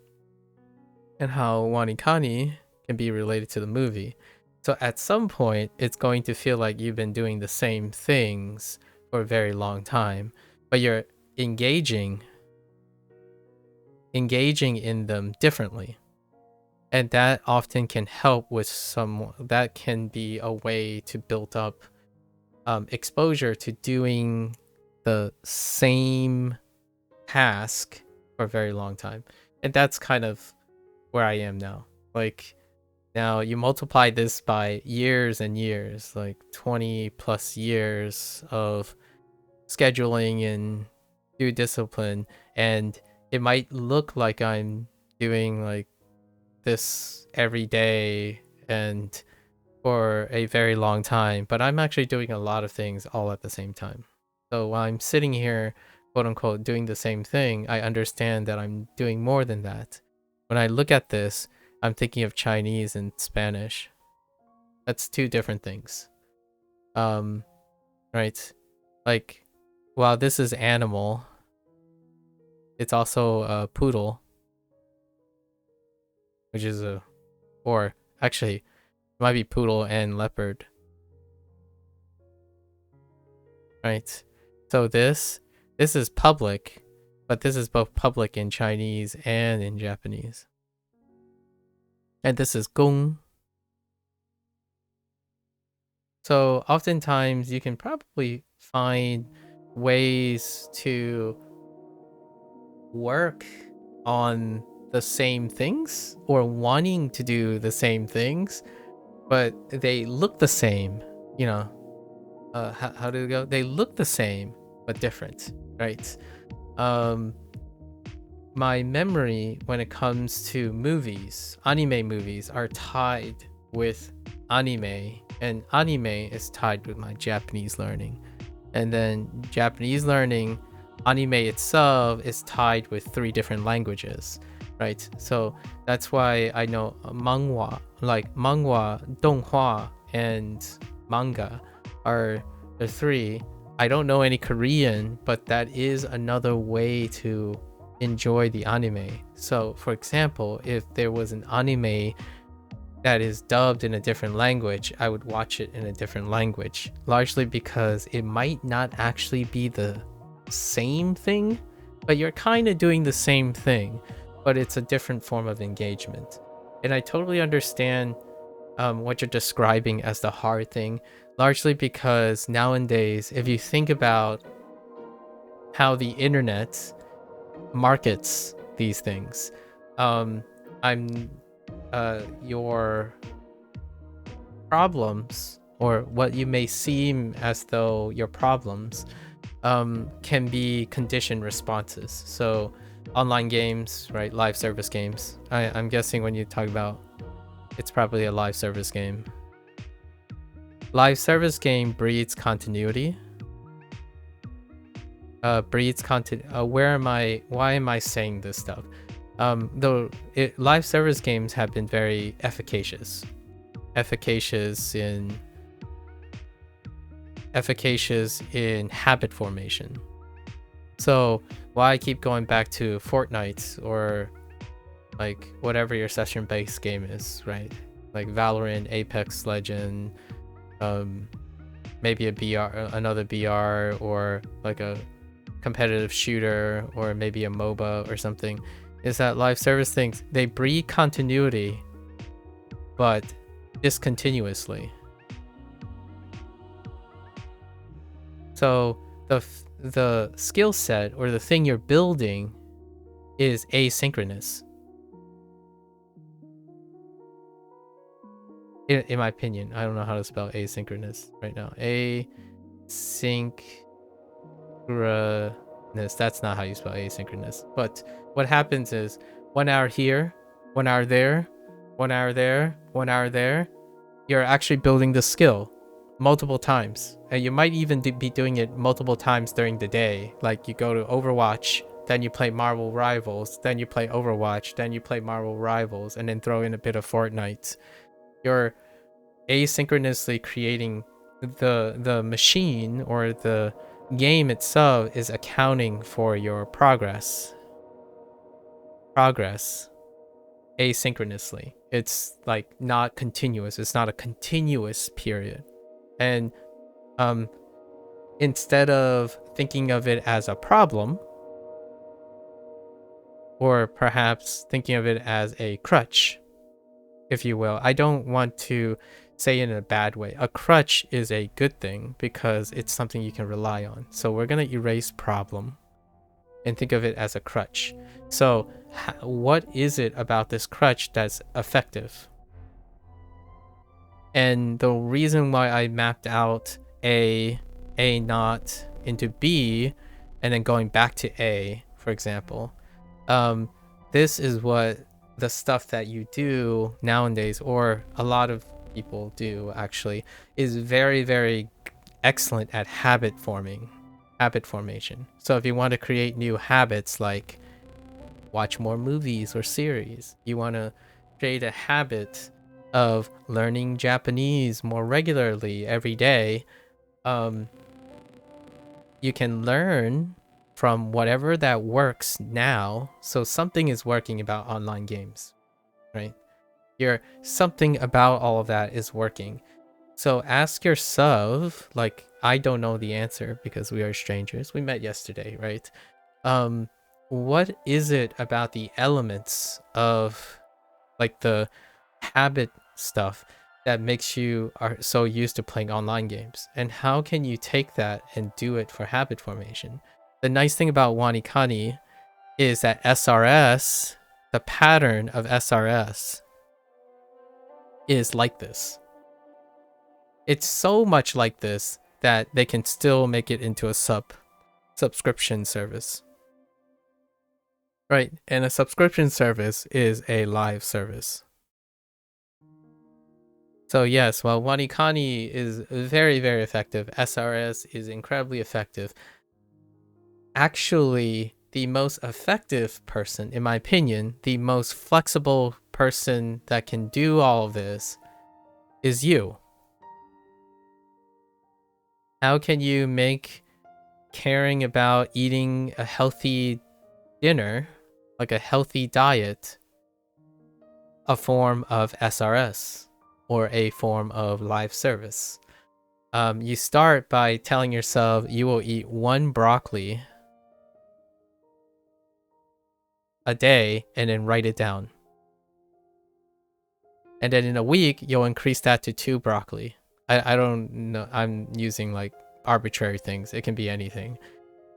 S1: And how WaniKani can be related to the movie? So at some point, it's going to feel like you've been doing the same things for a very long time. but you're engaging in them differently. And that often can help with that can be a way to build up exposure to doing the same task for a very long time. And that's kind of where I am now. Like, now you multiply this by years and years, like 20 plus years of scheduling and due discipline, and it might look like I'm doing like this every day and for a very long time, but I'm actually doing a lot of things all at the same time. So while I'm sitting here, quote unquote, doing the same thing, I understand that I'm doing more than that. When I look at this, I'm thinking of Chinese and Spanish. That's two different things. Right? Like, while this is animal, it's also a poodle, which is or actually, it might be poodle and leopard. Right? So this is public, but this is both public in Chinese and in Japanese. And this is gong. So oftentimes you can probably find ways to work on the same things or wanting to do the same things, but they look the same, you know. How do they go? They look the same but different, right? My memory when it comes to movies, anime movies, are tied with anime, and anime is tied with my Japanese learning. And then Japanese learning, anime itself is tied with 3 different languages, right? So that's why I know manhwa, like manhwa, donghua, and manga are the 3. I don't know any Korean, but that is another way to enjoy the anime. So for example, if there was an anime that is dubbed in a different language, I would watch it in a different language, largely because it might not actually be the same thing, but you're kind of doing the same thing, but it's a different form of engagement. And I totally understand what you're describing as the hard thing, largely because nowadays, if you think about how the internet markets these things, your problems, or what you may seem as though your problems, can be conditioned responses. So online games, right? Live service games. I'm guessing when you talk about, it's probably a live service game. Live service game breeds continuity. Why am I saying this stuff? Live service games have been very efficacious in habit formation. So why I keep going back to Fortnite, or like whatever your session-based game is, right? Like Valorant, Apex Legend, maybe another BR, or like a competitive shooter, or maybe a MOBA or something, is that live service things, they breed continuity, but discontinuously. So the skill set, or the thing you're building, is asynchronous. In my opinion, I don't know how to spell asynchronous right now. Asynchronous. That's not how you spell asynchronous. But what happens is 1 hour here, 1 hour there, 1 hour there, 1 hour there. You're actually building the skill multiple times, and you might even be doing it multiple times during the day. Like you go to Overwatch, then you play Marvel Rivals, then you play Overwatch, then you play Marvel Rivals, and then throw in a bit of Fortnite. You're asynchronously creating the machine, or the game itself is accounting for your progress asynchronously. It's like not continuous. It's not a continuous period. And instead of thinking of it as a problem, or perhaps thinking of it as a crutch, if you will. I don't want to say it in a bad way. A crutch is a good thing because it's something you can rely on. So we're going to erase problem and think of it as a crutch. So what is it about this crutch that's effective? And the reason why I mapped out A naught into B, and then going back to A, for example, this is what the stuff that you do nowadays, or a lot of people do actually, is very, very excellent at habit formation. So if you want to create new habits, like watch more movies or series, you want to create a habit of learning Japanese more regularly every day, you can learn from whatever that works now. So something is working about online games, right? Something about all of that is working. So ask yourself, like, I don't know the answer because we are strangers. We met yesterday, right? What is it about the elements of like the habit stuff that makes you are so used to playing online games? And how can you take that and do it for habit formation? The nice thing about WaniKani is that SRS, the pattern of SRS, is like this. It's so much like this that they can still make it into a subscription service. Right, and a subscription service is a live service. So yes, while WaniKani is very, very effective, SRS is incredibly effective. Actually, the most effective person, in my opinion, the most flexible person that can do all of this is you. How can you make caring about eating a healthy dinner, like a healthy diet, a form of SRS or a form of live service? You start by telling yourself you will eat 1 broccoli a day and then write it down. And then in a week, you'll increase that to 2 broccoli. I don't know. I'm using like arbitrary things. It can be anything.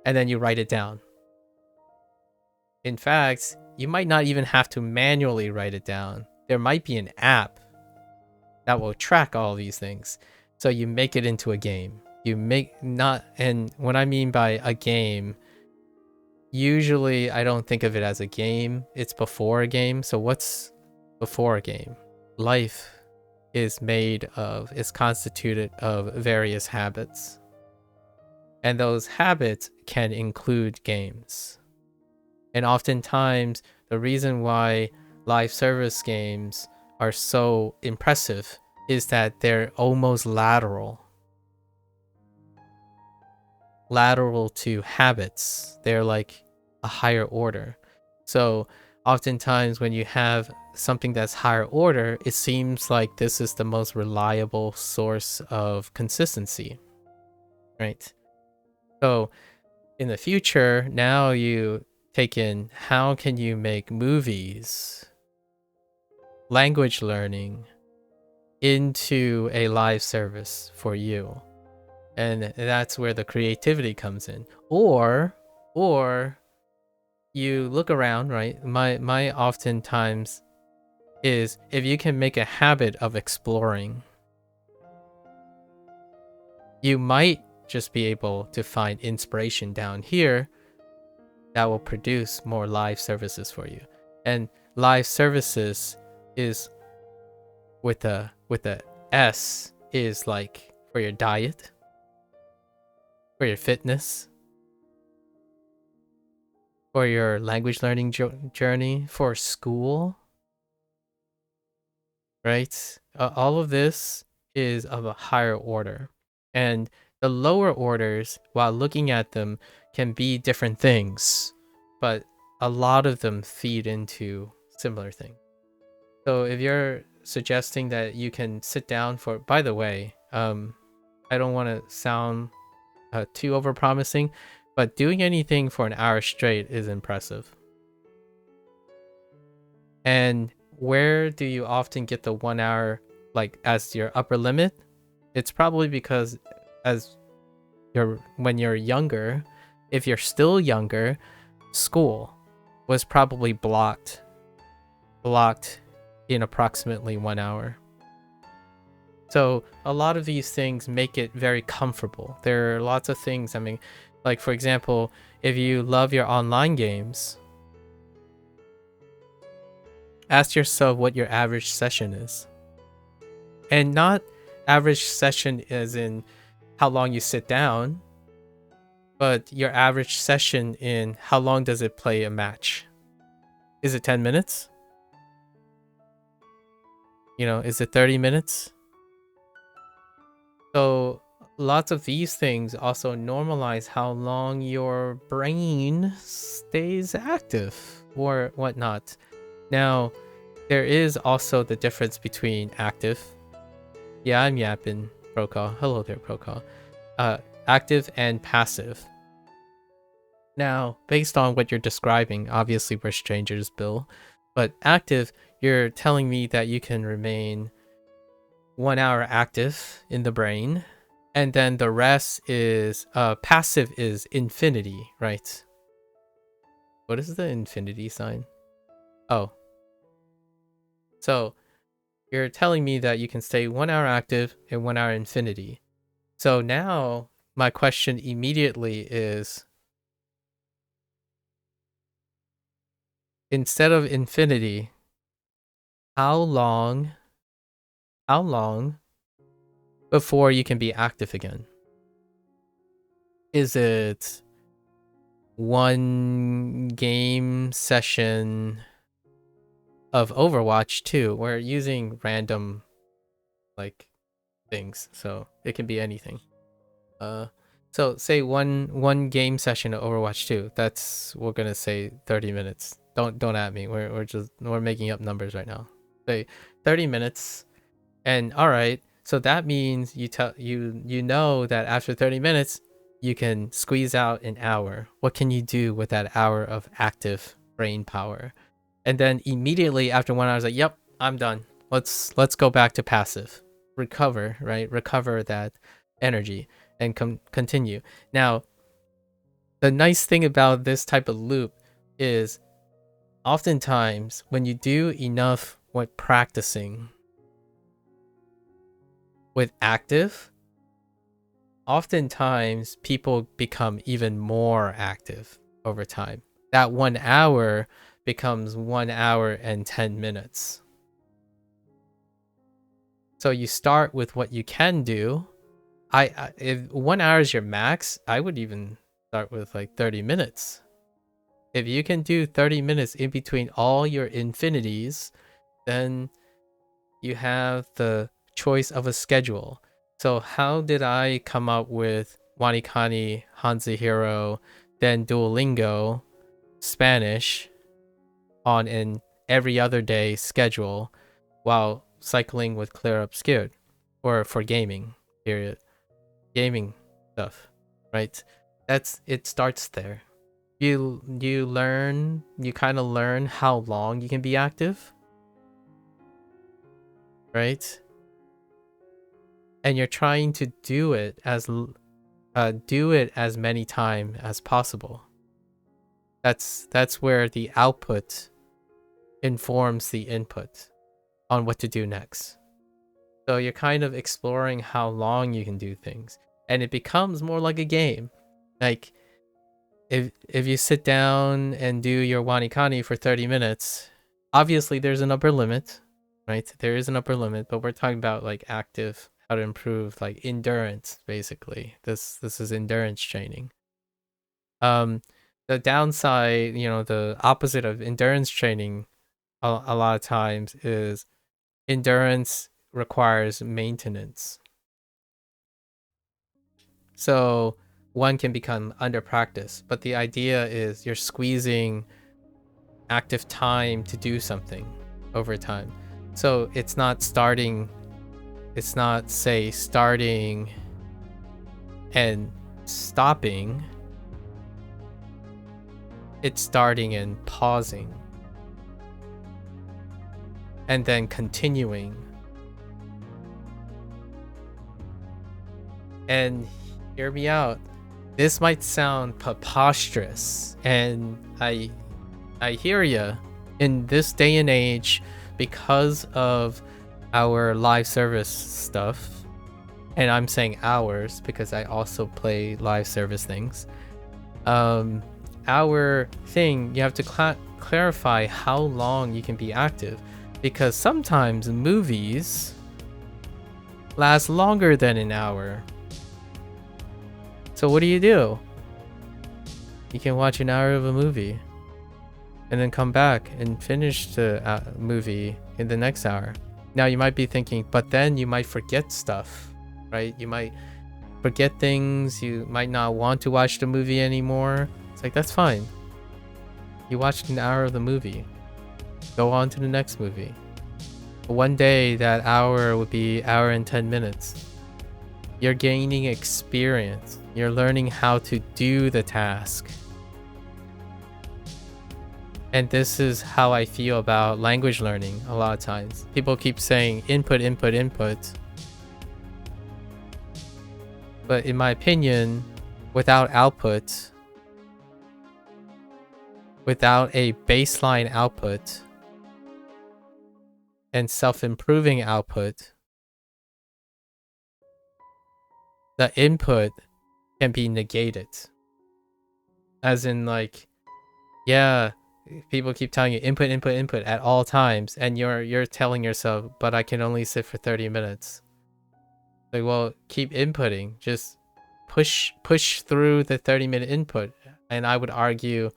S1: And then you write it down. In fact, you might not even have to manually write it down. There might be an app that will track all these things. So you make it into a game. And what I mean by a game, usually I don't think of it as a game. It's before a game. So what's before a game? Life is constituted of various habits. And those habits can include games. And oftentimes, the reason why live service games are so impressive is that they're almost lateral to habits. They're like a higher order. So oftentimes when you have something that's higher order, it seems like this is the most reliable source of consistency, right? So in the future, now you take in how can you make movies, language learning into a live service for you. And that's where the creativity comes in. Or you look around, right? My oftentimes is if you can make a habit of exploring, you might just be able to find inspiration down here that will produce more live services for you. And live services is with the S is like for your diet, for your fitness, for your language learning journey, for school, right? All of this is of a higher order. And the lower orders, while looking at them, can be different things, but a lot of them feed into similar things. So if you're suggesting that you can sit down for, by the way, I don't want to sound too overpromising, but doing anything for an hour straight is impressive. And where do you often get the 1 hour like as your upper limit? It's probably because when you're younger, if you're still younger, school was probably blocked in approximately 1 hour. So a lot of these things make it very comfortable. There are lots of things, I mean, like for example, if you love your online games, ask yourself what your average session is. And not average session as in how long you sit down, but your average session in how long does it play a match? Is it 10 minutes? You know, is it 30 minutes? So lots of these things also normalize how long your brain stays active or whatnot. Now, there is also the difference between active. Yeah, I'm yapping, Procall. Hello there, Procall. Active and passive. Now, based on what you're describing, obviously we're strangers, Bill, but active, you're telling me that you can remain 1 hour active in the brain, and then the rest is passive is infinity, right? What is the infinity sign? Oh. So you're telling me that you can stay 1 hour active and 1 hour infinity. So now my question immediately is, instead of infinity, how long before you can be active again? Is it one game session of Overwatch 2? We're using random like things, so it can be anything. So say one game session of Overwatch 2. That's, we're gonna say 30 minutes. Don't at me. We're making up numbers right now. Say 30 minutes, and all right. So that means you know that after 30 minutes you can squeeze out an hour. What can you do with that hour of active brain power? And then immediately after 1 hour, I was like, "Yep, I'm done. Let's go back to passive, recover, right? Recover that energy and continue." Now, the nice thing about this type of loop is, oftentimes when you do enough with practicing with active, oftentimes people become even more active over time. That 1 hour becomes 1 hour and 10 minutes. So you start with what you can do. If 1 hour is your max, I would even start with like 30 minutes. If you can do 30 minutes in between all your infinities, then you have the choice of a schedule. So how did I come up with WaniKani, Hanzahiro, then Duolingo, Spanish on an every other day schedule while cycling with Clear Obscured, or for gaming, period. Gaming stuff, right? It starts there. You kind of learn how long you can be active, right? And you're trying to do it as many times as possible. That's where the output informs the input on what to do next. So you're kind of exploring how long you can do things, and it becomes more like a game. Like if you sit down and do your WaniKani for 30 minutes, obviously there's an upper limit, right? There is an upper limit, but we're talking about like active, how to improve like endurance, basically. This is endurance training. The downside, the opposite of endurance training a lot of times is endurance requires maintenance. So one can become under practice, but the idea is you're squeezing active time to do something over time. So it's not starting and stopping, it's starting and pausing, and then continuing. And hear me out. This might sound preposterous, and I hear ya. In this day and age, because of our live service stuff, and I'm saying ours because I also play live service things. Our thing, you have to clarify how long you can be active, because sometimes movies last longer than an hour. So what do? You can watch an hour of a movie and then come back and finish the movie in the next hour. Now you might be thinking, but then you might forget stuff, right? You might forget things. You might not want to watch the movie anymore. It's like, that's fine. You watched an hour of the movie. Go on to the next movie. One day that hour would be hour and 10 minutes. You're gaining experience. You're learning how to do the task. And this is how I feel about language learning a lot of times. People keep saying input, input, input. But in my opinion, without output, without a baseline output and self-improving output, the input can be negated. As in, like, yeah, people keep telling you input, input, input at all times, and you're telling yourself, but I can only sit for 30 minutes. Like, well, keep inputting. Just push through the 30-minute input. And I would argue,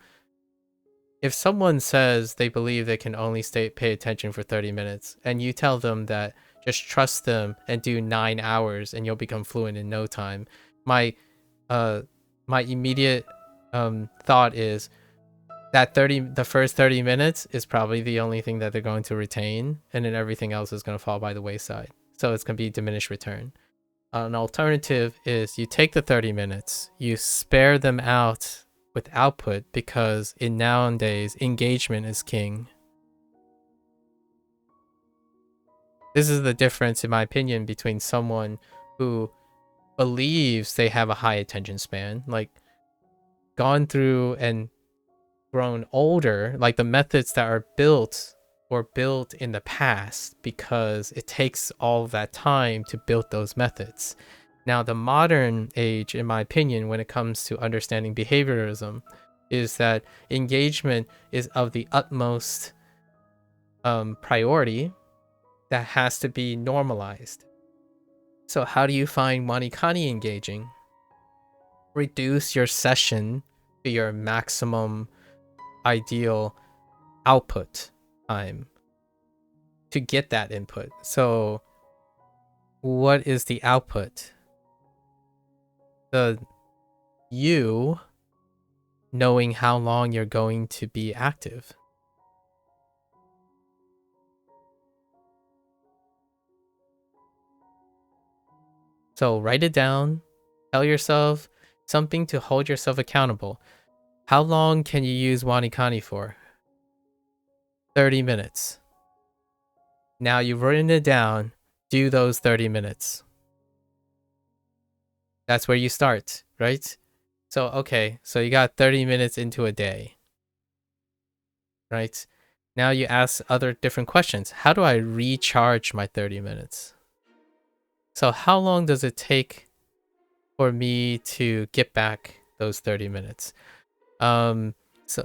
S1: if someone says they believe they can only pay attention for 30 minutes, and you tell them that just trust them and do 9 hours and you'll become fluent in no time, my immediate thought is that the first 30 minutes is probably the only thing that they're going to retain, and then everything else is going to fall by the wayside. So it's going to be diminished return. An alternative is you take the 30 minutes, you spare them out with output, because in nowadays engagement is king. This is the difference, in my opinion, between someone who believes they have a high attention span, like gone through and grown older, like the methods that are built in the past, because it takes all of that time to build those methods. Now, the modern age, in my opinion, when it comes to understanding behaviorism, is that engagement is of the utmost priority that has to be normalized. So how do you find WaniKani engaging? Reduce your session to your maximum ideal output time to get that input. So what is the output? You knowing how long you're going to be active. So write it down. Tell yourself something to hold yourself accountable. How long can you use WaniKani for? 30 minutes. Now you've written it down. Do those 30 minutes. That's where you start, right? So, okay, so you got 30 minutes into a day, right? Now you ask other different questions. How do I recharge my 30 minutes? So how long does it take for me to get back those 30 minutes? So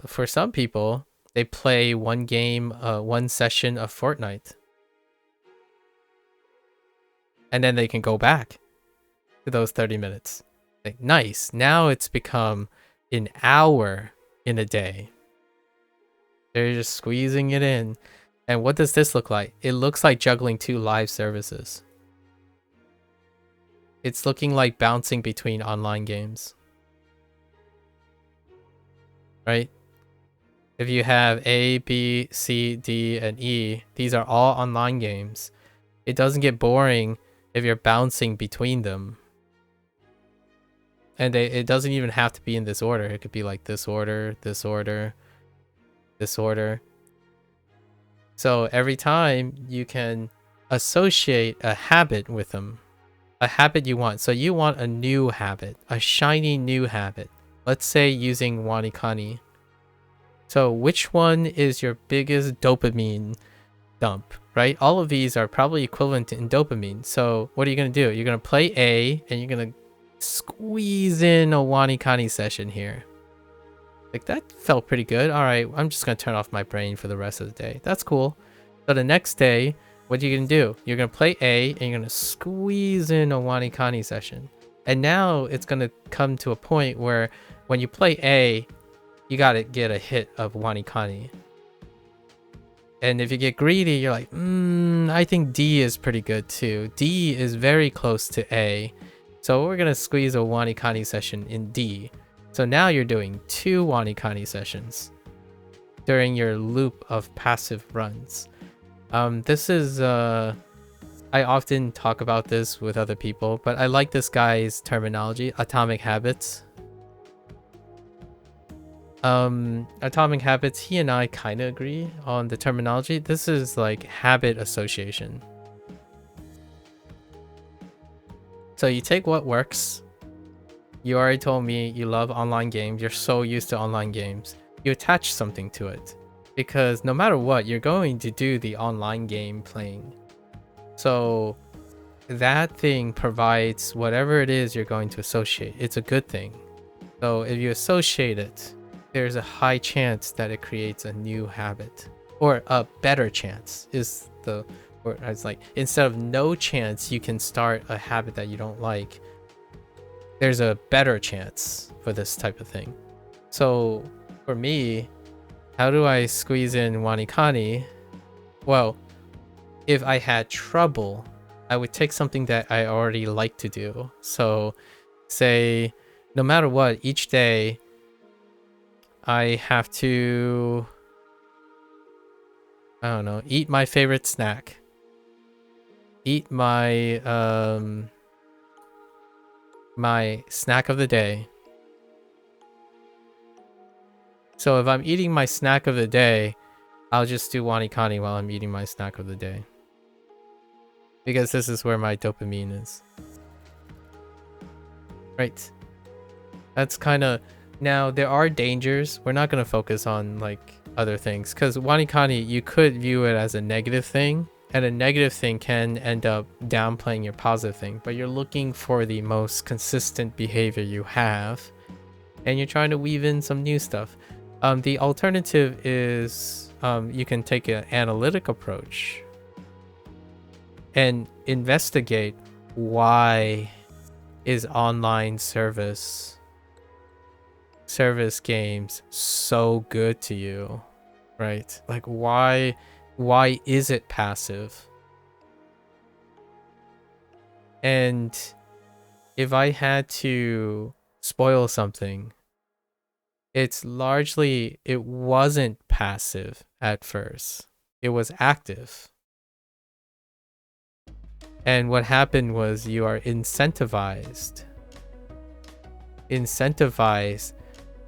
S1: for some people, they play one game, one session of Fortnite, and then they can go back to those 30 minutes. Like, nice. Now it's become an hour in a day. They're just squeezing it in. And what does this look like? It looks like juggling 2 live services. It's looking like bouncing between online games. Right? If you have A, B, C, D, and E, these are all online games. It doesn't get boring if you're bouncing between them. And it doesn't even have to be in this order. It could be like this order, this order, this order. So every time you can associate a habit with them, a habit you want. So you want a new habit, a shiny new habit. Let's say using WaniKani. So which one is your biggest dopamine dump, right? All of these are probably equivalent in dopamine. So what are you going to do? You're going to play A and you're going to squeeze in a WaniKani session here. Like, that felt pretty good. All right, I'm just going to turn off my brain for the rest of the day. That's cool. So the next day, what are you going to do? You're going to play A and you're going to squeeze in a WaniKani session. And now it's going to come to a point where when you play A, you got to get a hit of WaniKani. And if you get greedy, you're like, I think D is pretty good too. D is very close to A. So we're going to squeeze a WaniKani session in D. So now you're doing 2 WaniKani sessions during your loop of passive runs. This is, I often talk about this with other people, but I like this guy's terminology, atomic habits. Atomic habits, he and I kind of agree on the terminology. This is like habit association. So you take what works. You already told me you love online games. You're so used to online games. You attach something to it because no matter what, you're going to do the online game playing. So that thing provides whatever it is you're going to associate. It's a good thing. So if you associate it, there's a high chance that it creates a new habit, or a better chance is the word. It's like, instead of no chance you can start a habit that you don't like, there's a better chance for this type of thing. So for me, how do I squeeze in WaniKani? Well, if I had trouble, I would take something that I already like to do. So say, no matter what, each day I have to, I don't know, eat my favorite snack. Eat my my snack of the day. So if I'm eating my snack of the day, I'll just do WaniKani while I'm eating my snack of the day. Because this is where my dopamine is. Right. That's kind of... Now, there are dangers. We're not going to focus on like other things. Because WaniKani, you could view it as a negative thing. And a negative thing can end up downplaying your positive thing. But you're looking for the most consistent behavior you have. And you're trying to weave in some new stuff. The alternative is you can take an analytic approach. And investigate why is online service games so good to you, right? Like, why is it passive? And if I had to spoil something, it's largely, it wasn't passive at first. It was active. And what happened was you are incentivized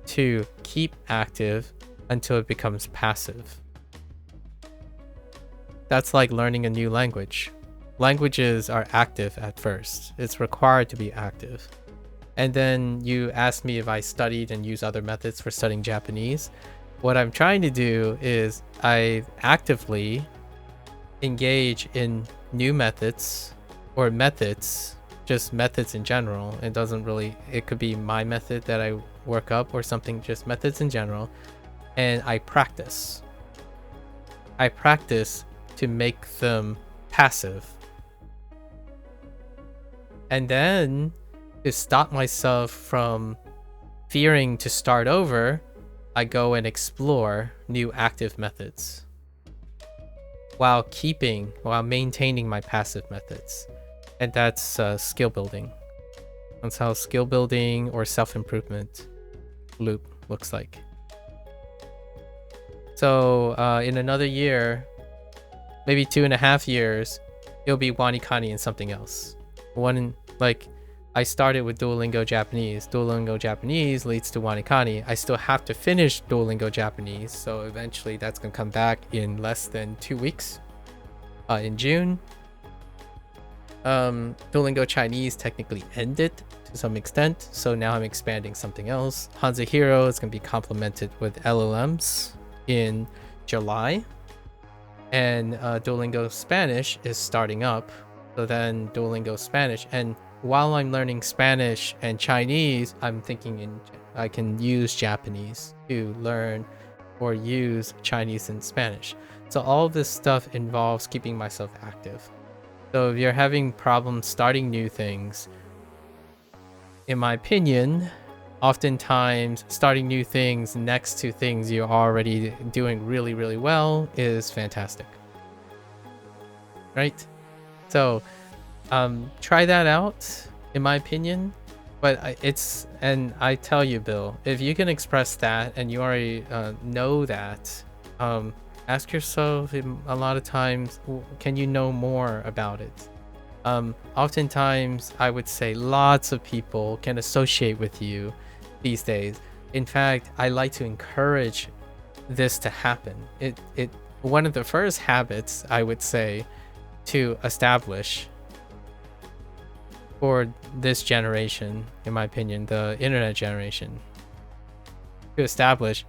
S1: to keep active until it becomes passive. That's like learning a new language. Languages are active at first. It's required to be active. And then you asked me if I studied and use other methods for studying Japanese. What I'm trying to do is I actively engage in new methods, or methods, just methods in general. It doesn't really, it could be my method that I work up or something, just methods in general. And I practice to make them passive. And then to stop myself from fearing to start over, I go and explore new active methods while maintaining my passive methods. And that's skill building. That's how skill building or self-improvement loop looks like. So in another year, maybe 2.5 years, it'll be WaniKani and something else. I started with Duolingo Japanese. Duolingo Japanese leads to WaniKani. I still have to finish Duolingo Japanese, so eventually that's gonna come back in less than 2 weeks, in June. Duolingo Chinese technically ended to some extent, so now I'm expanding something else. Hanzi Hero is gonna be complemented with LLMs in July, and Duolingo Spanish is starting up. So then Duolingo Spanish, and while I'm learning Spanish and Chinese, I'm thinking I can use Japanese to learn or use Chinese and Spanish. So all this stuff involves keeping myself active. So if you're having problems starting new things, in my opinion, oftentimes starting new things next to things you're already doing really, really well is fantastic. Right? So try that out, in my opinion. But I tell you, Bill, if you can express that and you already know that, ask yourself a lot of times, can you know more about it? Oftentimes, I would say lots of people can associate with you these days. In fact, I like to encourage this to happen. One of the first habits, I would say, to establish for this generation, in my opinion, the internet generation, to establish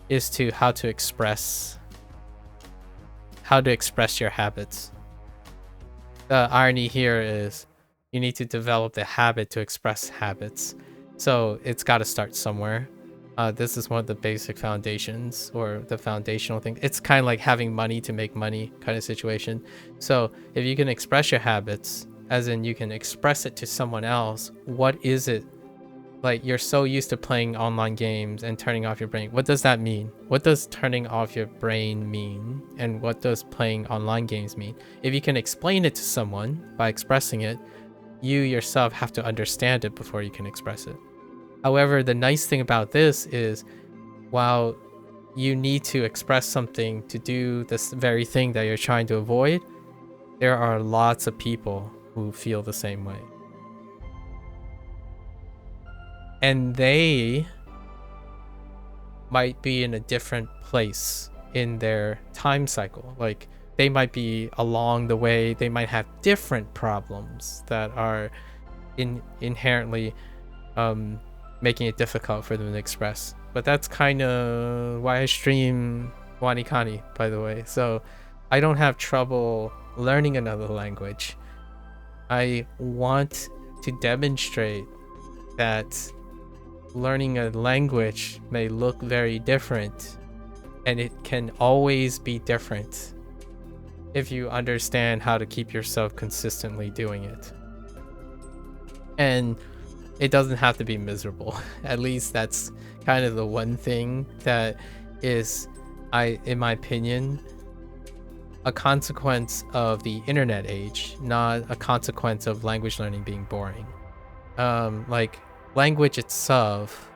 S1: is to how to express your habits. The irony here is you need to develop the habit to express habits. So it's got to start somewhere. This is one of the basic foundations, or the foundational thing. It's kind of like having money to make money kind of situation. So if you can express your habits, as in you can express it to someone else, what is it? Like, you're so used to playing online games and turning off your brain. What does that mean? What does turning off your brain mean? And what does playing online games mean? If you can explain it to someone by expressing it, you yourself have to understand it before you can express it. However, the nice thing about this is, while you need to express something to do this very thing that you're trying to avoid, there are lots of people who feel the same way. And they might be in a different place in their time cycle. Like, they might be along the way, they might have different problems that are inherently making it difficult for them to express. But that's kind of why I stream WaniKani, by the way. So I don't have trouble learning another language. I want to demonstrate that learning a language may look very different, and it can always be different if you understand how to keep yourself consistently doing it. And it doesn't have to be miserable. At least that's kind of the one thing that is, in my opinion, a consequence of the internet age, not a consequence of language learning being boring. Like, language itself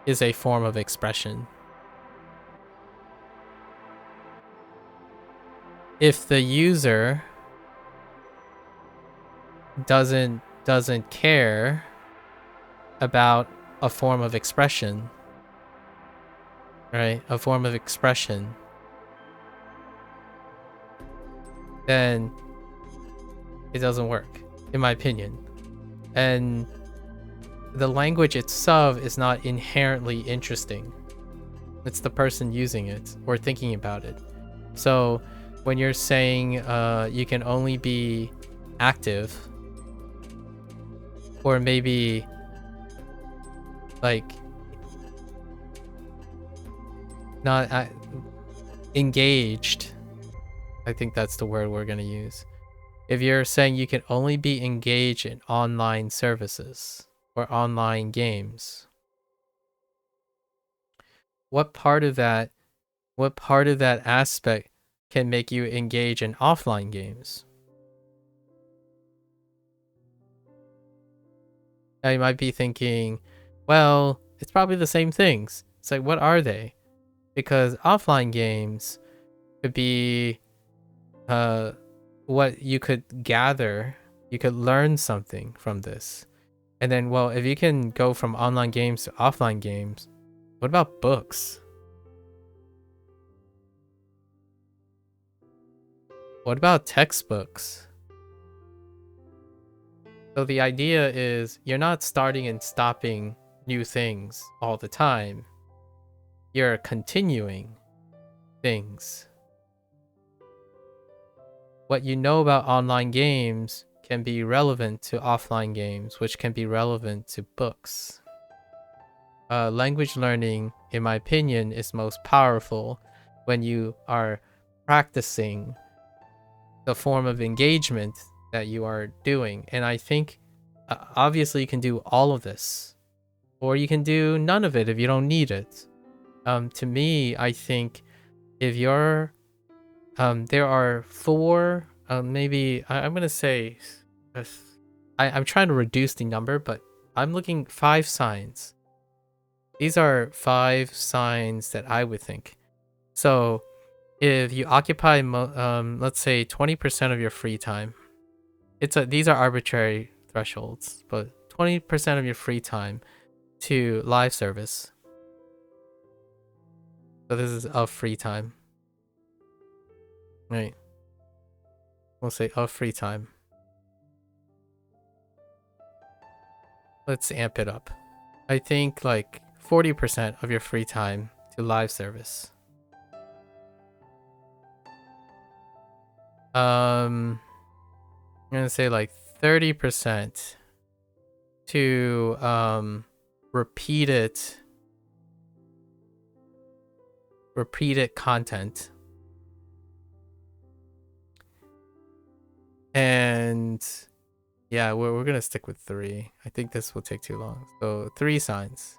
S1: is a form of expression. If the user doesn't care about a form of expression, right? A form of expression, then it doesn't work, in my opinion. And the language itself is not inherently interesting. It's the person using it or thinking about it. So when you're saying you can only be active, or maybe like not engaged, I think that's the word we're going to use. If you're saying you can only be engaged in online services or online games, what part of that aspect can make you engage in offline games? Now you might be thinking, well, it's probably the same things. It's like, what are they? Because offline games could be what you could gather, you could learn something from this. And then, well, if you can go from online games to offline games, what about books? What about textbooks? So the idea is you're not starting and stopping new things all the time. You're continuing things. What you know about online games can be relevant to offline games, which can be relevant to books. Language learning, in my opinion, is most powerful when you are practicing the form of engagement that you are doing. And I think obviously you can do all of this, or you can do none of it if you don't need it. To me, I think if you're there are four, maybe I'm gonna say, I'm trying to reduce the number, but I'm looking 5 signs. These are 5 signs that I would think. So if you occupy, let's say 20% of your free time, these are arbitrary thresholds, but 20% of your free time to live service. So this is of free time. Right. We'll say of free time. Let's amp it up. I think like 40% of your free time to live service. I'm gonna say like 30% to repeated content. And yeah, we're gonna stick with 3. I think this will take too long. So 3 signs.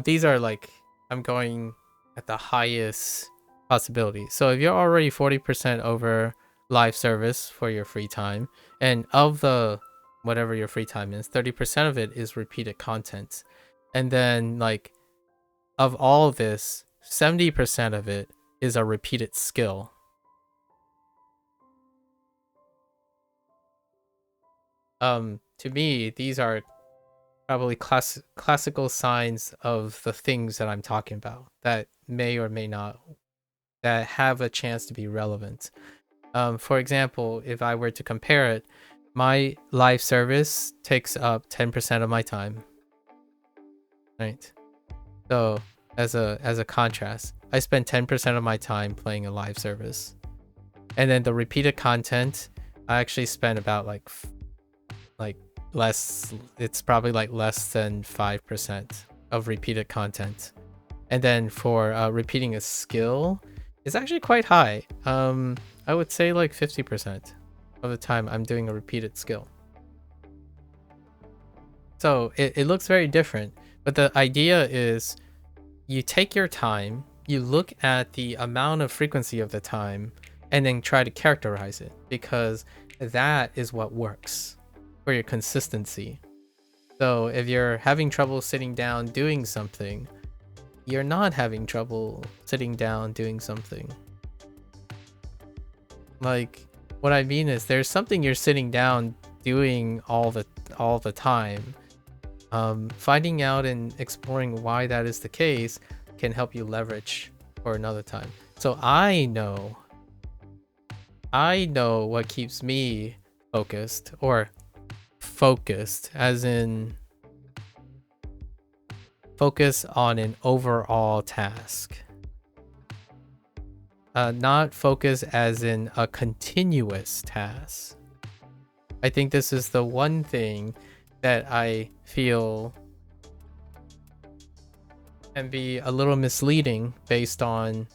S1: These are like, I'm going at the highest possibility. So if you're already 40% over live service for your free time, and of the whatever your free time is, 30% of it is repeated content. And then like of all of this, 70% of it is a repeated skill. To me, these are probably classical signs of the things that I'm talking about that may or may not, that have a chance to be relevant. For example, if I were to compare it, my live service takes up 10% of my time, right? So as a contrast, I spend 10% of my time playing a live service, and then the repeated content, I actually spend about like less. It's probably like less than 5% of repeated content. And then for repeating a skill, it's actually quite high. I would say like 50% of the time I'm doing a repeated skill. So it looks very different, but the idea is you take your time, you look at the amount of frequency of the time, and then try to characterize it, because that is what works for your consistency. So if you're having trouble sitting down doing something, you're not having trouble sitting down doing something. Like, what I mean is there's something you're sitting down doing all the time. Finding out and exploring why that is the case can help you leverage for another time. So I know what keeps me focused, or focused as in focus on an overall task. Not focus as in a continuous task. I think this is the one thing that I feel can be a little misleading based on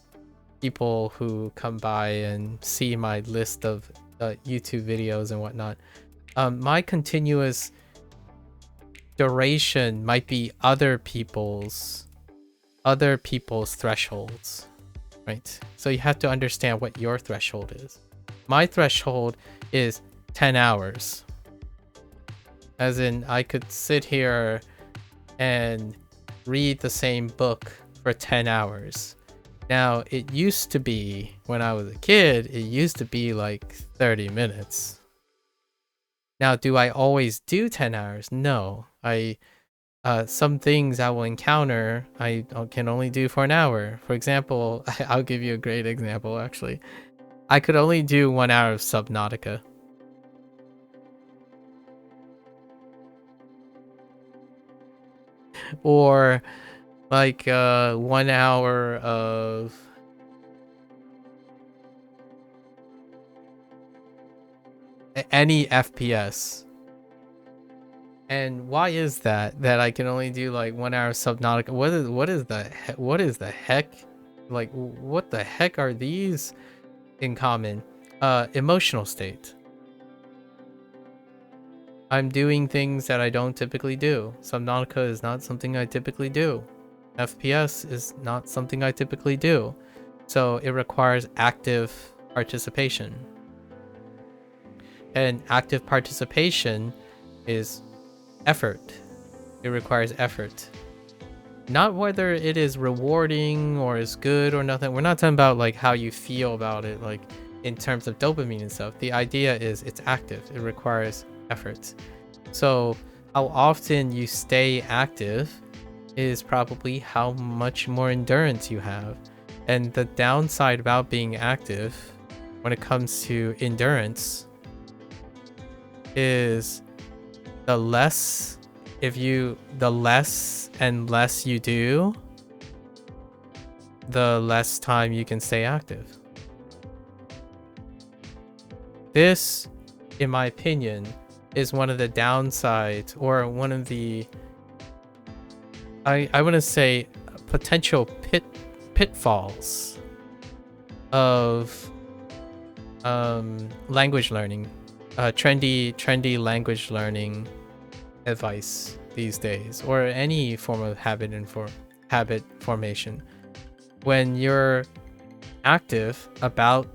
S1: people who come by and see my list of YouTube videos and whatnot. My continuous duration might be other people's thresholds, right? So you have to understand what your threshold is. My threshold is 10 hours. As in, I could sit here and read the same book for 10 hours. Now, it used to be, when I was a kid, it used to be like 30 minutes. Now, do I always do 10 hours? No. Some things I will encounter, I can only do for an hour. For example, I'll give you a great example, actually. I could only do 1 hour of Subnautica. Or like 1 hour of any FPS. And why is that I can only do like 1 hour of Subnautica? What is the heck? Like, what the heck are these in common? Emotional state. I'm doing things that I don't typically do. Subnautica is not something I typically do. FPS is not something I typically do. So it requires active participation. And active participation is effort. It requires effort. Not whether it is rewarding or is good or nothing. We're not talking about like how you feel about it, like in terms of dopamine and stuff. The idea is it's active. It requires effort. So how often you stay active is probably how much more endurance you have. And the downside about being active when it comes to endurance is the less and less you do, the less time you can stay active. This, in my opinion, is one of the downsides, or one of the, I want to say, potential pitfalls of language learning, trendy language learning advice these days, or any form of habit formation. When you're active about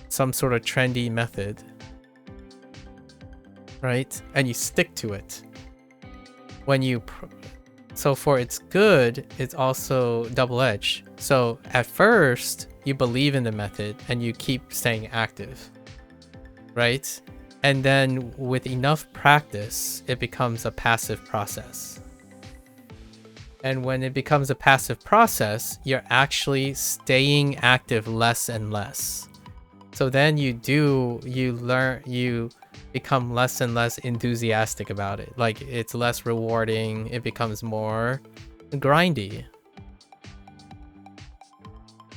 S1: some sort of trendy method, right, and you stick to it, so for its good, it's also double-edged. So at first you believe in the method and you keep staying active, right? And then with enough practice, it becomes a passive process. And when it becomes a passive process, you're actually staying active less and less. So then you become less and less enthusiastic about it. Like, it's less rewarding, it becomes more grindy.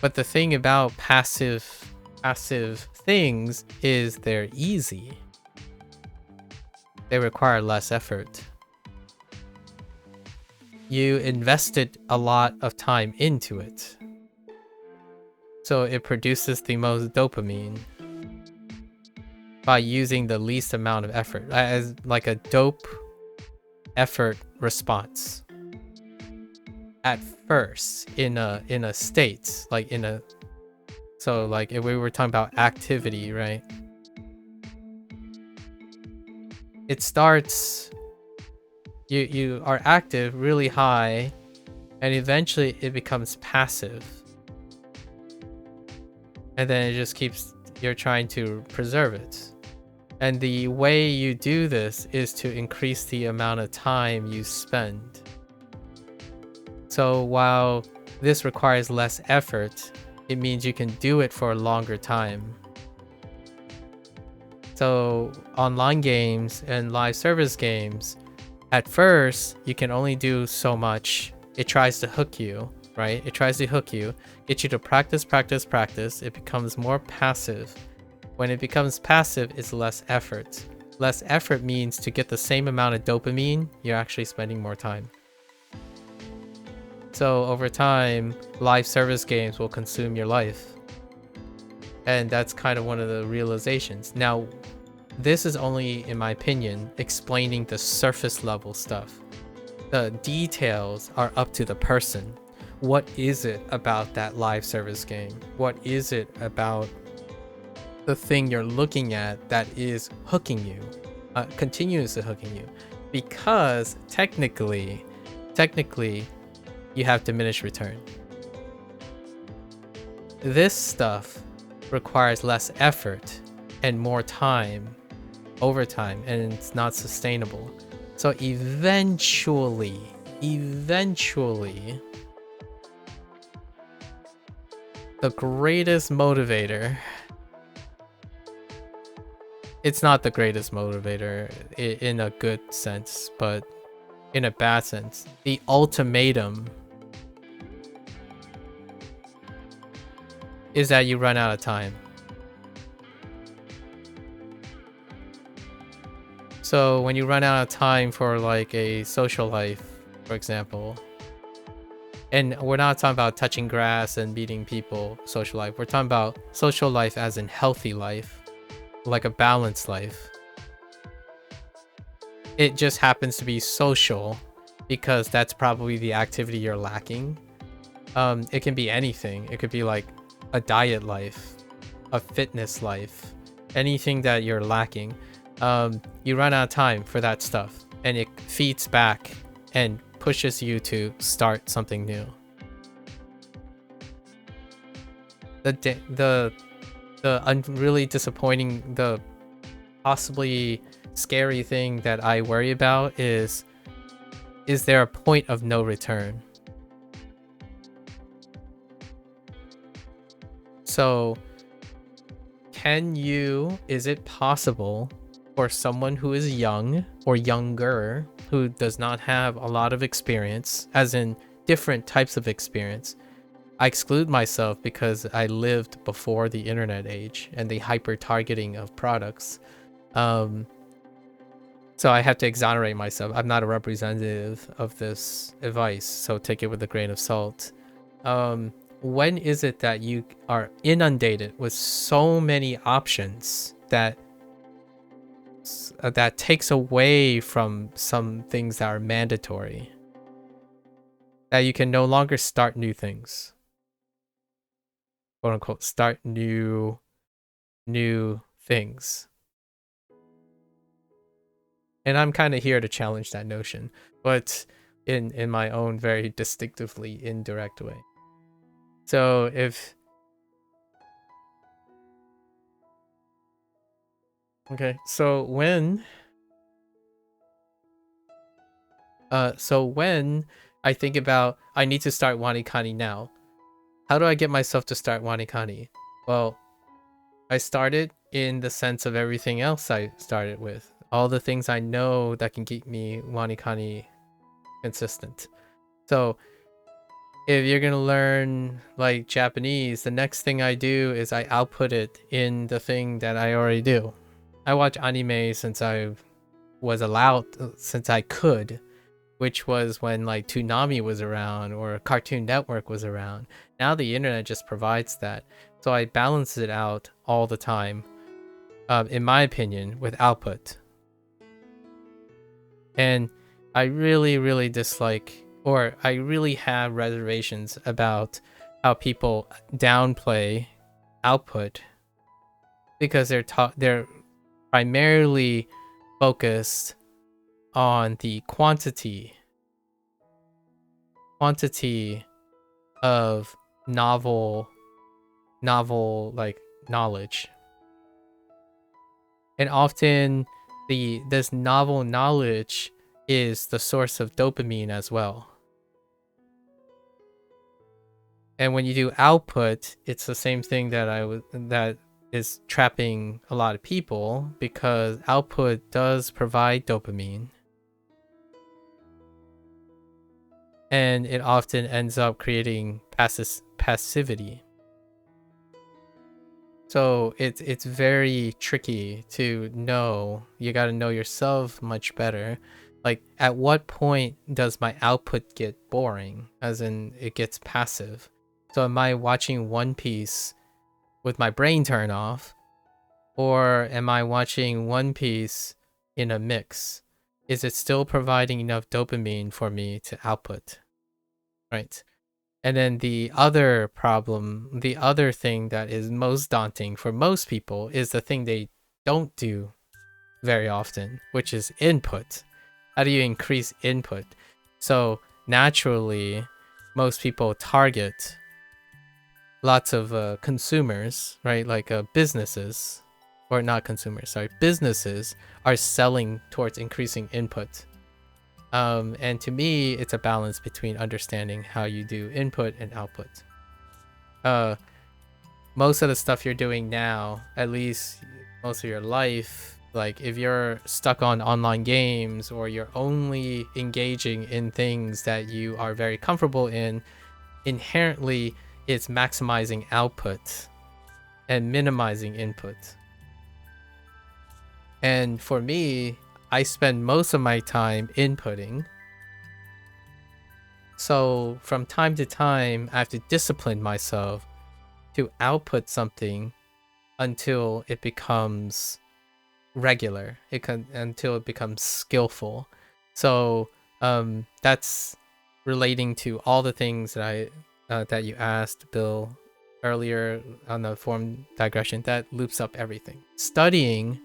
S1: But the thing about passive things is they're easy. They require less effort. You invested a lot of time into it, so it produces the most dopamine by using the least amount of effort, as like a dope effort response at first in a state, like so like if we were talking about activity, right? It starts, you are active really high, and eventually it becomes passive, and then it just keeps, you're trying to preserve it. And the way you do this is to increase the amount of time you spend. So while this requires less effort, it means you can do it for a longer time. So online games and live service games, at first you can only do so much. It tries to hook you, right? It tries to hook you, get you to practice. It becomes more passive. When it becomes passive, it's less effort. Less effort means to get the same amount of dopamine, you're actually spending more time. So over time, live service games will consume your life. And that's kind of one of the realizations. Now, this is only, in my opinion, explaining the surface level stuff. The details are up to the person. What is it about that live service game? What is it about the thing you're looking at that is hooking you, continuously hooking you? Because technically, you have diminished return. This stuff requires less effort and more time over time, and it's not sustainable. So eventually, the greatest motivator, it's not the greatest motivator in a good sense, but in a bad sense, the ultimatum is that you run out of time. So when you run out of time for like a social life, for example, and we're not talking about touching grass and meeting people, social life. We're talking about social life as in healthy life, like a balanced life. It just happens to be social because that's probably the activity you're lacking. It can be anything. It could be like a diet life, a fitness life, anything that you're lacking. You run out of time for that stuff, and it feeds back and pushes you to start something new. The really disappointing, the possibly scary thing that I worry about is there a point of no return? So is it possible for someone who is young or younger, who does not have a lot of experience, as in different types of experience? I exclude myself because I lived before the internet age and the hyper targeting of products. So I have to exonerate myself. I'm not a representative of this advice, so take it with a grain of salt. When is it that you are inundated with so many options that takes away from some things that are mandatory, that you can no longer start new things, quote unquote, start new things? And I'm kind of here to challenge that notion, but in my own very distinctively indirect way. So when I think about I need to start WaniKani now, how do I get myself to start WaniKani? Well, I started in the sense of everything else I started with. All the things I know that can keep me WaniKani consistent. So if you're gonna learn like Japanese, the next thing I do is I output it in the thing that I already do. I watch anime since I was allowed, since I could, which was when like Toonami was around or Cartoon Network was around. Now the internet just provides that. So I balance it out all the time, in my opinion, with output. And I really dislike, or I really have reservations about how people downplay output, because they're primarily focused on the quantity of novel like knowledge, and often this novel knowledge is the source of dopamine as well. And when you do output, it's the same thing that is trapping a lot of people, because output does provide dopamine, and it often ends up creating passivity. So it's very tricky to know. You got to know yourself much better. Like, at what point does my output get boring, as in it gets passive? So am I watching One Piece with my brain turned off, or am I watching One Piece in a mix? Is it still providing enough dopamine for me to output? Right. And then the other problem, the other thing that is most daunting for most people, is the thing they don't do very often, which is input. How do you increase input? So naturally, most people target lots of consumers, right? Like businesses, or not consumers, sorry, businesses are selling towards increasing input. And to me, it's a balance between understanding how you do input and output. Most of the stuff you're doing now, at least most of your life, like if you're stuck on online games or you're only engaging in things that you are very comfortable in, inherently it's maximizing output and minimizing input. And for me, I spend most of my time inputting. So from time to time, I have to discipline myself to output something until it becomes regular, until it becomes skillful. So that's relating to all the things that that you asked, Bill, earlier on the form digression. That loops up everything. Studying,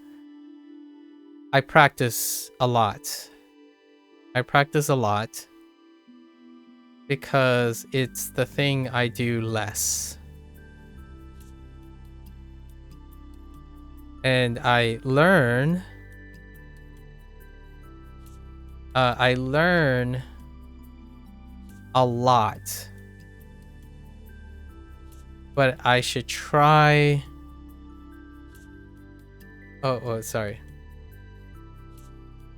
S1: I practice a lot. I practice a lot because it's the thing I do less. And I learn a lot, but I should try. Oh, sorry.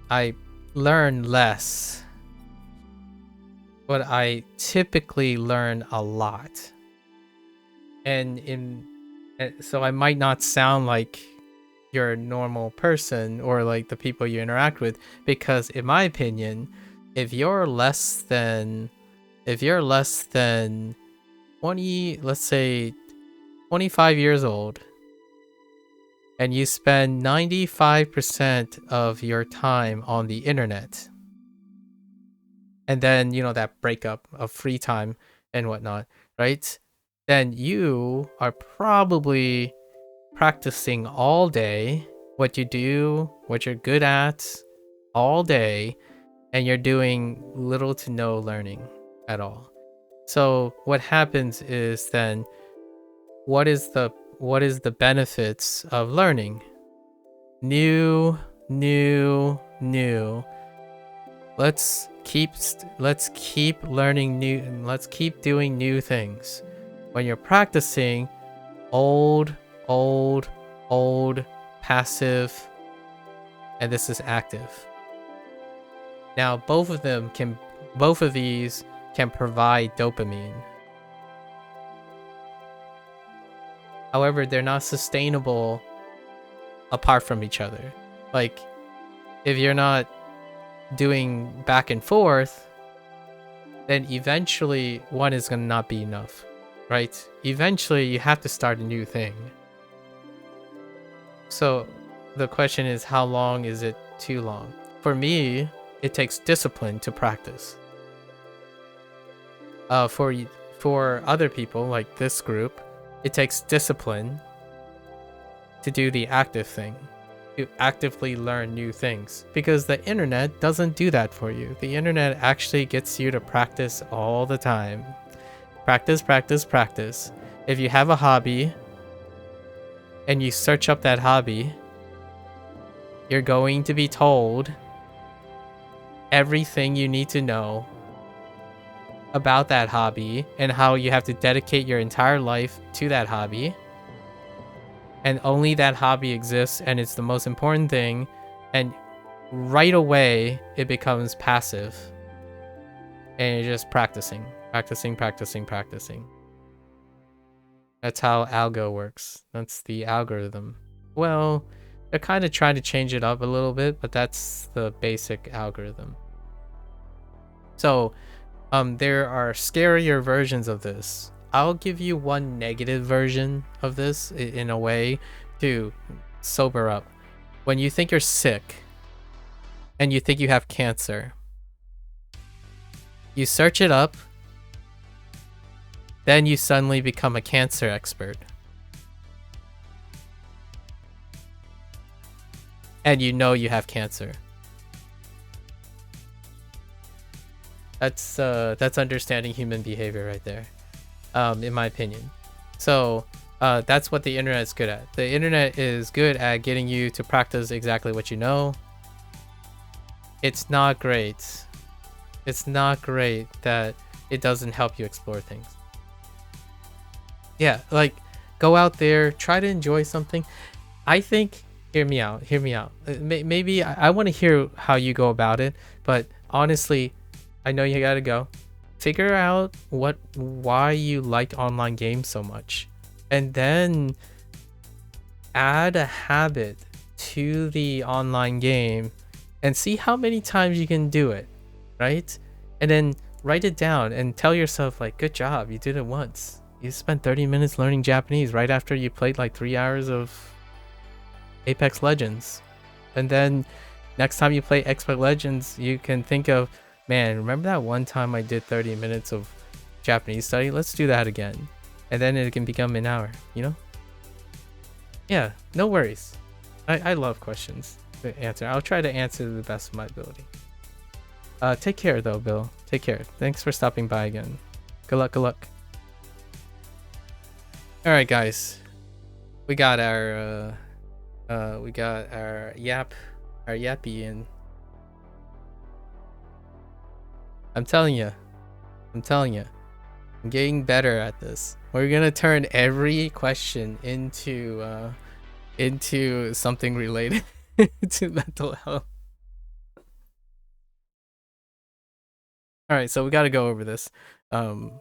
S1: I learn less, but I typically learn a lot. And so I might not sound like you're a normal person or like the people you interact with, because in my opinion, if you're less than 20, let's say 25 years old, and you spend 95% of your time on the internet, and then that breakup of free time and whatnot, right? Then you are probably practicing all day what you do, what you're good at all day, and you're doing little to no learning at all. So what happens is then, what is the benefits of learning? New. Let's keep learning new, and let's keep doing new things. When you're practicing, old, passive, and this is active. Now both of these can provide dopamine. However, they're not sustainable apart from each other. Like, if you're not doing back and forth, then eventually one is going to not be enough, right? Eventually you have to start a new thing. So the question is, how long is it too long? For me, it takes discipline to practice. For other people, like this group, it takes discipline to do the active thing, to actively learn new things, because the internet doesn't do that for you. The internet actually gets you to practice all the time. Practice. If you have a hobby and you search up that hobby, you're going to be told everything you need to know about that hobby and how you have to dedicate your entire life to that hobby. And only that hobby exists, and it's the most important thing. And right away, it becomes passive. And you're just practicing. That's how algo works. That's the algorithm. Well, they're kind of trying to change it up a little bit, but that's the basic algorithm. So, there are scarier versions of this. I'll give you one negative version of this in a way to sober up. When you think you're sick and you think you have cancer, you search it up, then you suddenly become a cancer expert. And you know you have cancer. That's understanding human behavior right there, in my opinion. So that's what the internet is good at. The internet is good at getting you to practice exactly what you know. It's not great. It's not great that it doesn't help you explore things. Yeah, like go out there, try to enjoy something. I think, hear me out. Maybe I want to hear how you go about it, but honestly, I know you gotta go. Figure out why you like online games so much, and then add a habit to the online game and see how many times you can do it, right? And then write it down and tell yourself, like, good job, you did it once. You spent 30 minutes learning Japanese right after you played like 3 hours of Apex Legends. And then next time you play Apex Legends, you can think of, man, remember that one time I did 30 minutes of Japanese study? Let's do that again. And then it can become an hour, you know? Yeah, no worries. I love questions to answer. I'll try to answer to the best of my ability. Take care though, Bill. Take care. Thanks for stopping by again. Good luck, good luck. All right, guys. We got our yappy in. I'm telling you. I'm getting better at this. We're gonna turn every question into something related to mental health. All right, so we got to go over this. And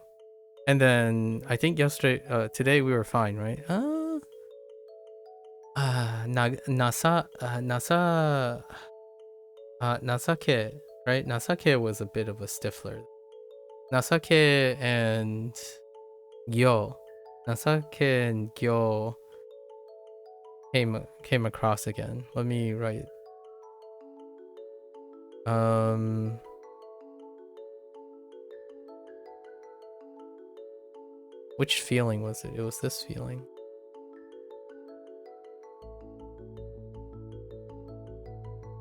S1: then I think today we were fine, right? Nasake, right? Nasake was a bit of a stifler. Nasake and Gyo. Nasake and Gyo came across again. Let me write. Which feeling was it? It was this feeling.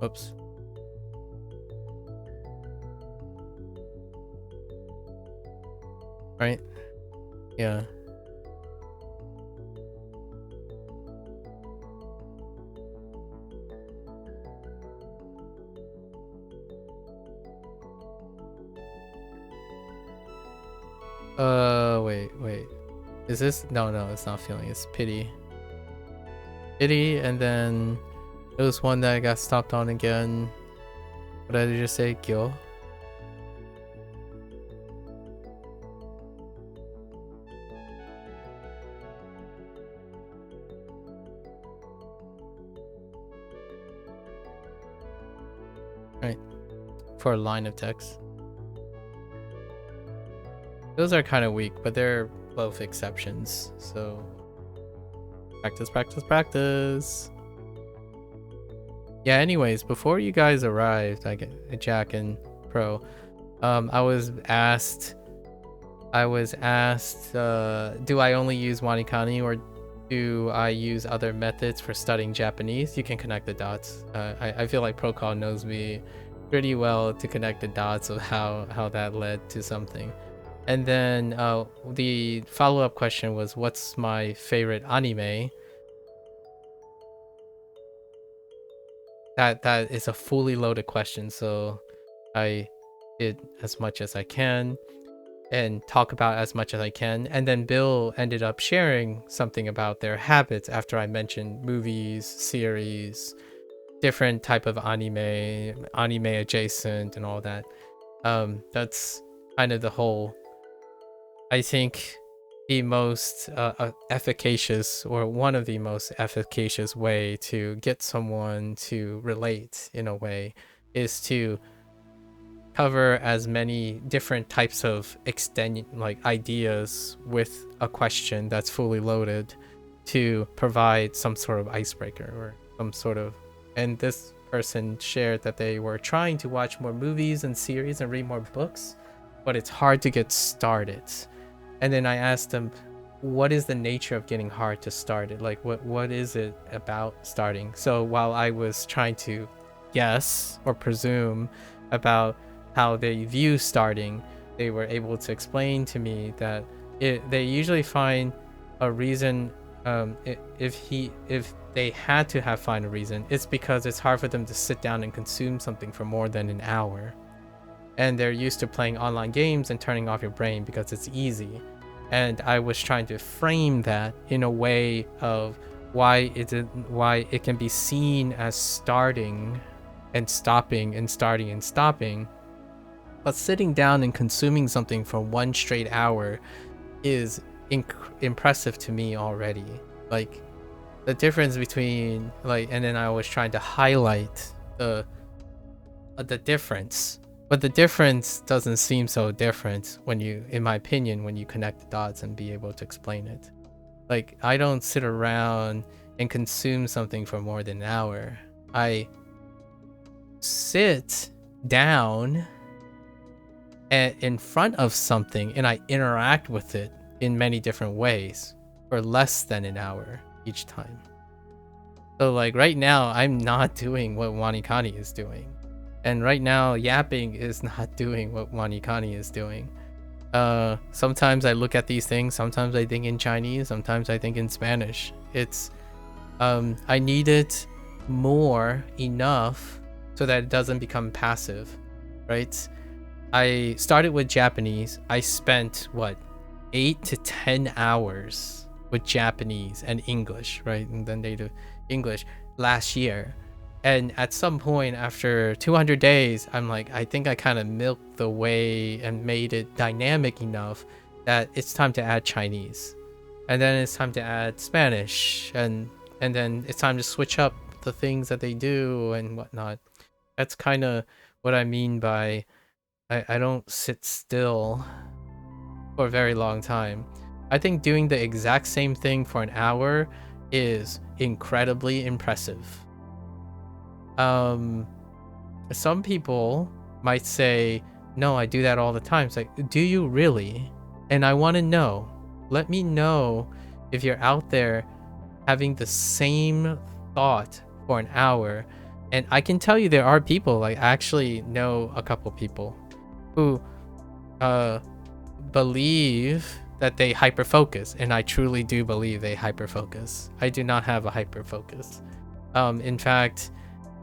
S1: Oops. Right? Yeah. Wait. Is this? No, it's not feeling. It's pity. And then it was one that I got stopped on again. What did I just say? Gyo? Right. For a line of text. Those are kind of weak, but they're both exceptions. So practice. Yeah, anyways, before you guys arrived, Jack and Pro, I was asked, do I only use WaniKani or do I use other methods for studying Japanese? You can connect the dots. I feel like Procol knows me pretty well to connect the dots of how that led to something. And then the follow-up question was, what's my favorite anime? That is a fully loaded question, so I did as much as I can and talk about as much as I can. And then Bill ended up sharing something about their habits after I mentioned movies, series, different type of anime adjacent and all that. That's kind of the whole, I think the most efficacious, or one of the most efficacious way to get someone to relate in a way is to cover as many different types of ideas with a question that's fully loaded to provide some sort of icebreaker or some sort of. And this person shared that they were trying to watch more movies and series and read more books, but it's hard to get started. And then I asked them, what is the nature of getting hard to start it? Like, what is it about starting? So while I was trying to guess or presume about how they view starting, they were able to explain to me that they usually find a reason, if they had to find a reason, it's because it's hard for them to sit down and consume something for more than an hour. And they're used to playing online games and turning off your brain because it's easy. And I was trying to frame that in a way of why it can be seen as starting and stopping and starting and stopping. But sitting down and consuming something for 1 straight hour is impressive to me already. Like the difference between and then I was trying to highlight the difference, but the difference doesn't seem so different when you, in my opinion, when you connect the dots and be able to explain it. Like I don't sit around and consume something for more than an hour. I sit down in front of something and I interact with it in many different ways for less than an hour each time. So like right now, I'm not doing what WaniKani is doing. And right now, yapping is not doing what WaniKani is doing. Sometimes I look at these things, sometimes I think in Chinese, sometimes I think in Spanish. It's, I need it more enough so that it doesn't become passive, right? I started with Japanese. I spent, 8 to 10 hours with Japanese and English, right? And then native English last year. And at some point after 200 days, I'm like, I think I kind of milked the way and made it dynamic enough that it's time to add Chinese. And then it's time to add Spanish. And then it's time to switch up the things that they do and whatnot. That's kind of what I mean by I don't sit still for a very long time. I think doing the exact same thing for an hour is incredibly impressive. Some people might say, no, I do that all the time. It's like, do you really? And I want to know. Let me know if you're out there having the same thought for an hour. And I can tell you there are people, I actually know a couple people who believe that they hyperfocus, and I truly do believe they hyperfocus. I do not have a hyperfocus. In fact,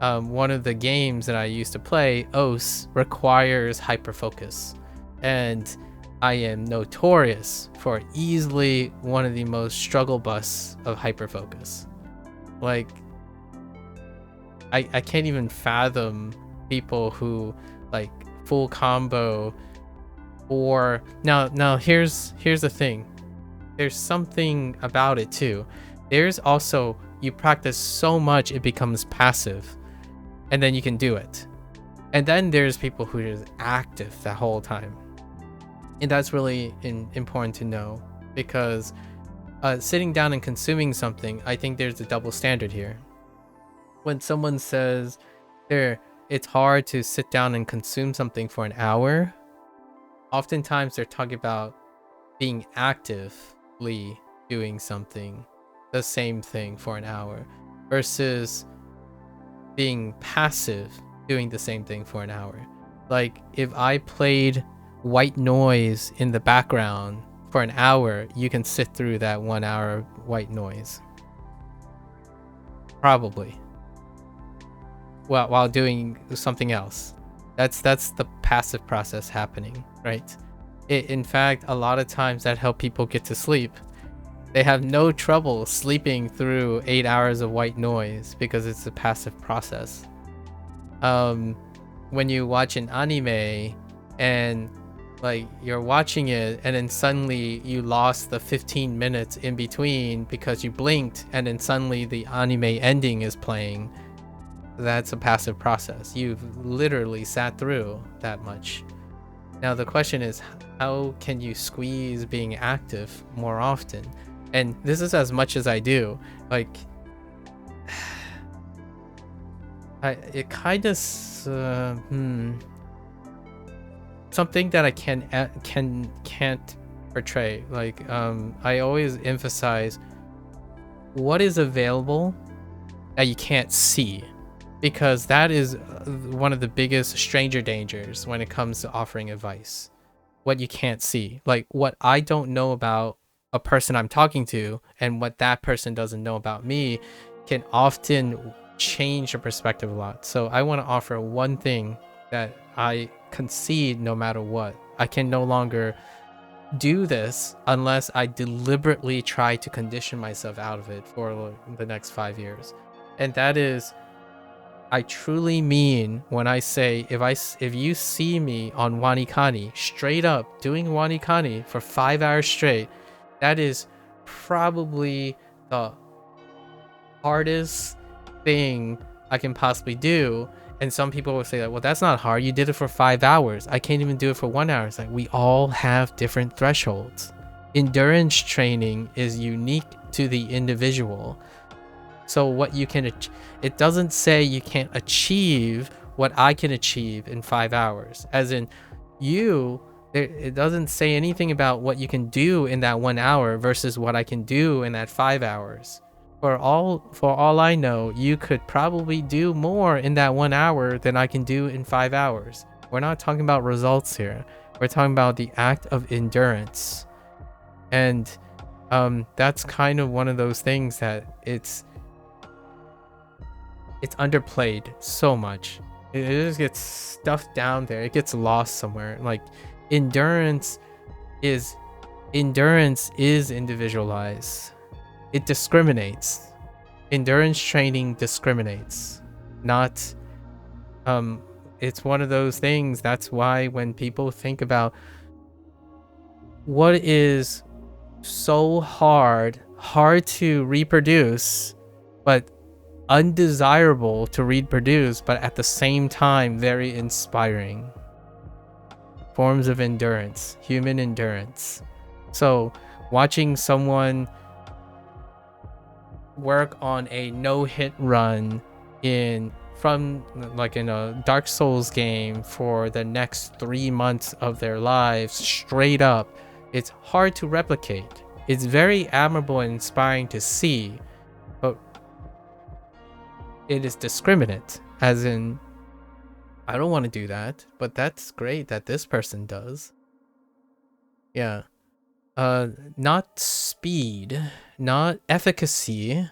S1: one of the games that I used to play, OS, requires hyperfocus, and I am notorious for easily one of the most struggle busts of hyperfocus. Like, I can't even fathom people who full combo. Or now here's the thing. There's something about it too. There's also, you practice so much it becomes passive, and then you can do it. And then there's people who are just active the whole time, and that's really important to know, because sitting down and consuming something, I think there's a double standard here. When someone says it's hard to sit down and consume something for an hour, oftentimes they're talking about being actively doing something, the same thing for an hour, versus being passive doing the same thing for an hour. Like if I played white noise in the background for an hour, you can sit through that 1 hour white noise. Probably. Well, while doing something else. That's the passive process happening, right? In fact, a lot of times that helps people get to sleep. They have no trouble sleeping through 8 hours of white noise because it's a passive process. When you watch an anime and you're watching it and then suddenly you lost the 15 minutes in between because you blinked and then suddenly the anime ending is playing, that's a passive process. You've literally sat through that much. Now the question is, how can you squeeze being active more often? And this is as much as I do. It kind of something that I can't portray. I always emphasize what is available that you can't see, because that is one of the biggest stranger dangers when it comes to offering advice. What you can't see, like what I don't know about a person I'm talking to and what that person doesn't know about me can often change your perspective a lot. So I want to offer one thing that I concede no matter what. I can no longer do this unless I deliberately try to condition myself out of it for the next 5 years. And that is, I truly mean when I say, if you see me on WaniKani straight up doing WaniKani for 5 hours straight, that is probably the hardest thing I can possibly do. And some people will say that, well, that's not hard. You did it for 5 hours. I can't even do it for 1 hour. It's like, we all have different thresholds. Endurance training is unique to the individual. So what you can, it doesn't say you can't achieve what I can achieve in 5 hours. As in, it doesn't say anything about what you can do in that 1 hour versus what I can do in that 5 hours. For all I know, you could probably do more in that 1 hour than I can do in 5 hours. We're not talking about results here. We're talking about the act of endurance. And that's kind of one of those things that it's underplayed so much. It just gets stuffed down there. It gets lost somewhere. Like, endurance is individualized. It discriminates. Endurance training discriminates. Not it's one of those things. That's why when people think about what is so hard to reproduce, but undesirable to reproduce, but at the same time very inspiring forms of endurance, human endurance. So watching someone work on a no-hit run in a Dark Souls game for the next 3 months of their lives straight up, it's hard to replicate. It's very admirable and inspiring to see, but it is discriminate, as in, I don't want to do that, but that's great that this person does. Yeah. Not speed, not efficacy,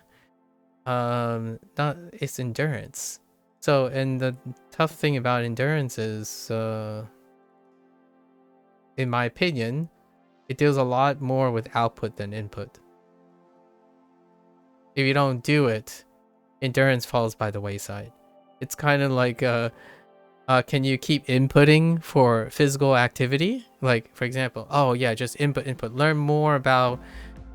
S1: it's endurance. So, and the tough thing about endurance is, in my opinion, it deals a lot more with output than input. If you don't do it, endurance falls by the wayside. It's kind of like, can you keep inputting for physical activity? Like, for example, oh yeah, just input. Learn more about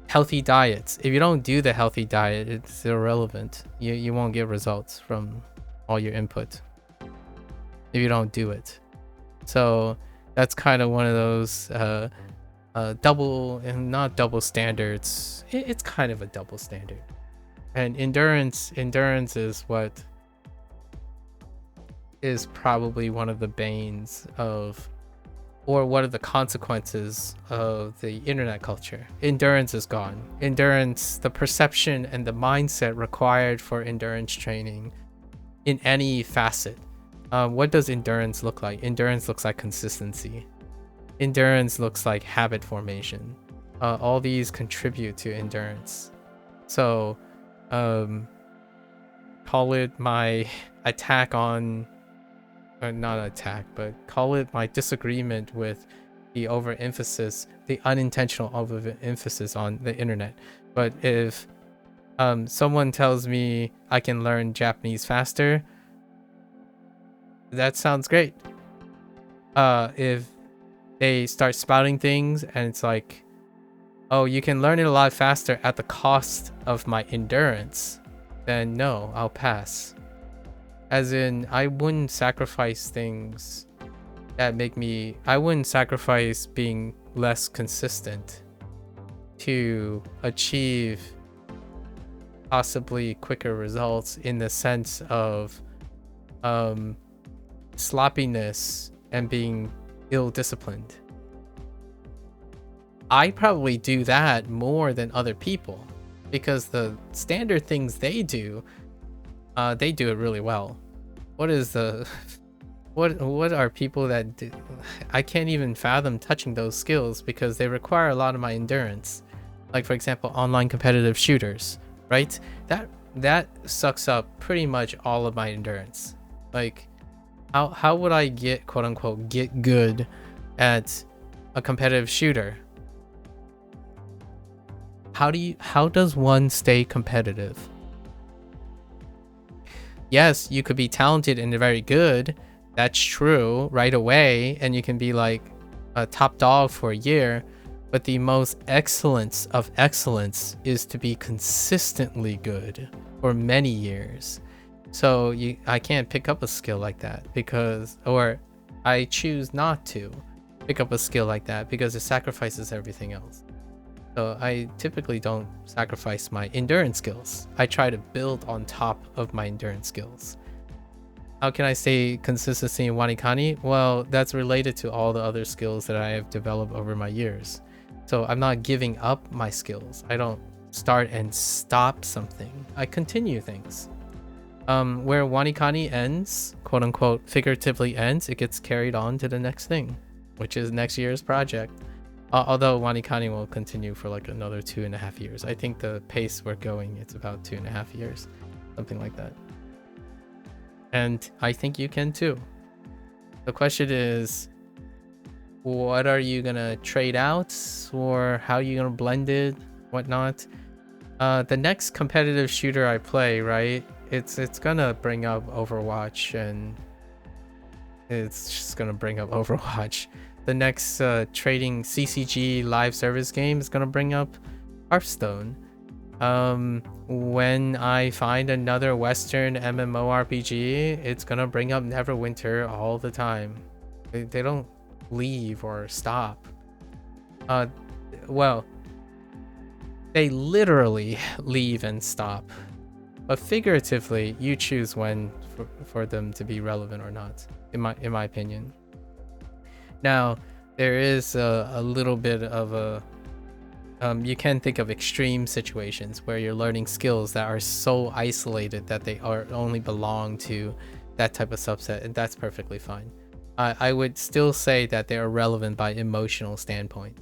S1: healthy diets. If you don't do the healthy diet, it's irrelevant. You won't get results from all your input if you don't do it. So that's kind of one of those double and not double standards. It's kind of a double standard. And endurance is what is probably one of the banes of, or what are the consequences of the internet culture. Endurance is gone. Endurance, the perception and the mindset required for endurance training in any facet. What does endurance look like? Endurance looks like consistency. Endurance looks like habit formation. All these contribute to endurance. So, call it my attack on, or not attack, but call it my disagreement with the overemphasis, the unintentional overemphasis on the internet. But if someone tells me I can learn Japanese faster, that sounds great. If they start spouting things and it's like, oh, you can learn it a lot faster at the cost of my endurance, then no, I'll pass. As in, I wouldn't sacrifice things that make me, I wouldn't sacrifice being less consistent to achieve possibly quicker results in the sense of sloppiness and being ill-disciplined. I probably do that more than other people because the standard things they do it really well. What is the what are people that do? I can't even fathom touching those skills because they require a lot of my endurance. Like for example, online competitive shooters, right? That sucks up pretty much all of my endurance. Like how would I get quote unquote get good at a competitive shooter? How does one stay competitive? Yes, you could be talented and very good. That's true right away, and you can be like a top dog for a year. But the most excellence of excellence is to be consistently good for many years. So I can't pick up a skill like that or I choose not to pick up a skill like that because it sacrifices everything else. So I typically don't sacrifice my endurance skills. I try to build on top of my endurance skills. How can I say consistency in WaniKani? Well, that's related to all the other skills that I have developed over my years. So I'm not giving up my skills. I don't start and stop something. I continue things. Where WaniKani ends, quote unquote, figuratively ends, it gets carried on to the next thing, which is next year's project. Although WaniKani will continue for like another 2.5 years. I think the pace we're going, it's about 2.5 years, something like that. And I think you can too. The question is, what are you gonna trade out, or how are you gonna blend it, whatnot? The next competitive shooter I play, right? It's gonna bring up Overwatch, and it's just gonna bring up Overwatch. The next trading CCG live service game is gonna bring up Hearthstone. When I find another Western MMORPG, it's gonna bring up Neverwinter all the time. They don't leave or stop. Well, they literally leave and stop, but figuratively, you choose when for them to be relevant or not. In my opinion. Now, there is a little bit of a you can think of extreme situations where you're learning skills that are so isolated that they only belong to that type of subset, and that's perfectly fine. I would still say that they are relevant by emotional standpoint.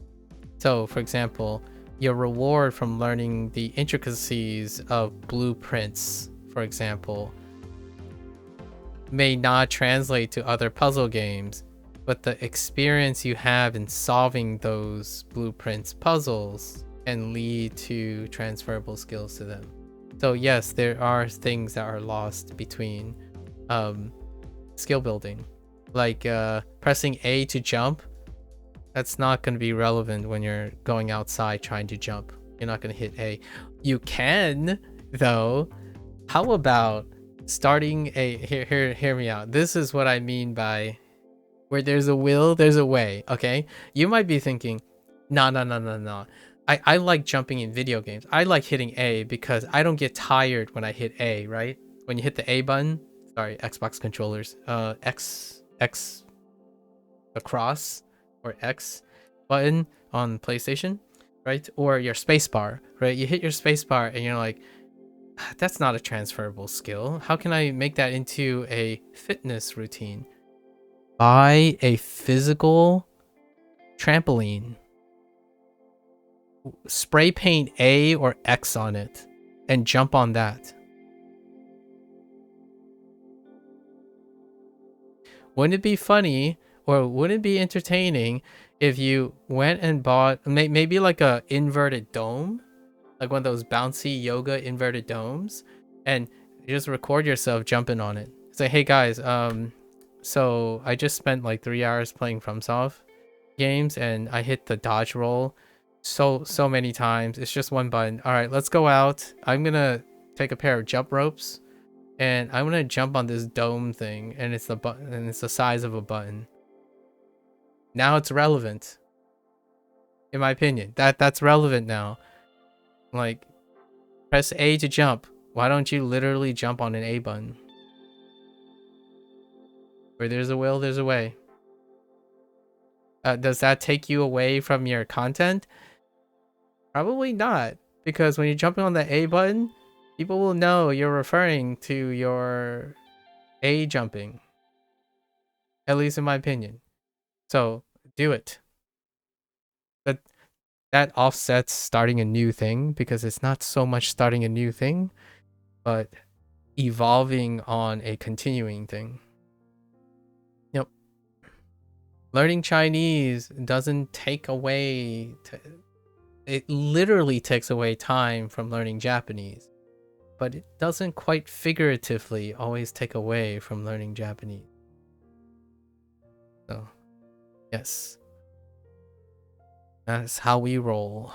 S1: So, for example, your reward from learning the intricacies of blueprints, for example, may not translate to other puzzle games, but the experience you have in solving those blueprints puzzles can lead to transferable skills to them. So yes, there are things that are lost between skill building, like pressing A to jump. That's not going to be relevant when you're going outside trying to jump. You're not going to hit A. You can though. How about starting a hear me out. This is what I mean by where there's a will, there's a way. Okay, you might be thinking, no. I like jumping in video games. I like hitting A because I don't get tired when I hit A, right? When you hit the A button, sorry, Xbox controllers, X across or X button on PlayStation, right? Or your spacebar, right? You hit your spacebar and you're like, that's not a transferable skill. How can I make that into a fitness routine? Buy a physical trampoline. Spray paint A or X on it and jump on that. Wouldn't it be funny or wouldn't it be entertaining if you went and bought maybe like a inverted dome, like one of those bouncy yoga inverted domes, and you just record yourself jumping on it? Say, hey guys, so I just spent like 3 hours playing FromSoft games and I hit the dodge roll so many times. It's just one button. All right, let's go out. I'm gonna take a pair of jump ropes and I'm gonna jump on this dome thing, and it's the button, and it's the size of a button. Now it's relevant, in my opinion. That's relevant now. Like, press A to jump. Why don't you literally jump on an A button? Where there's a will, there's a way. Does that take you away from your content? Probably not, because when you're jumping on the A button, people will know you're referring to your A jumping. At least in my opinion. So do it. But that offsets starting a new thing, because it's not so much starting a new thing, but evolving on a continuing thing. Yep. Learning Chinese doesn't take away... it literally takes away time from learning Japanese, but it doesn't quite figuratively always take away from learning Japanese. So, yes. That's how we roll.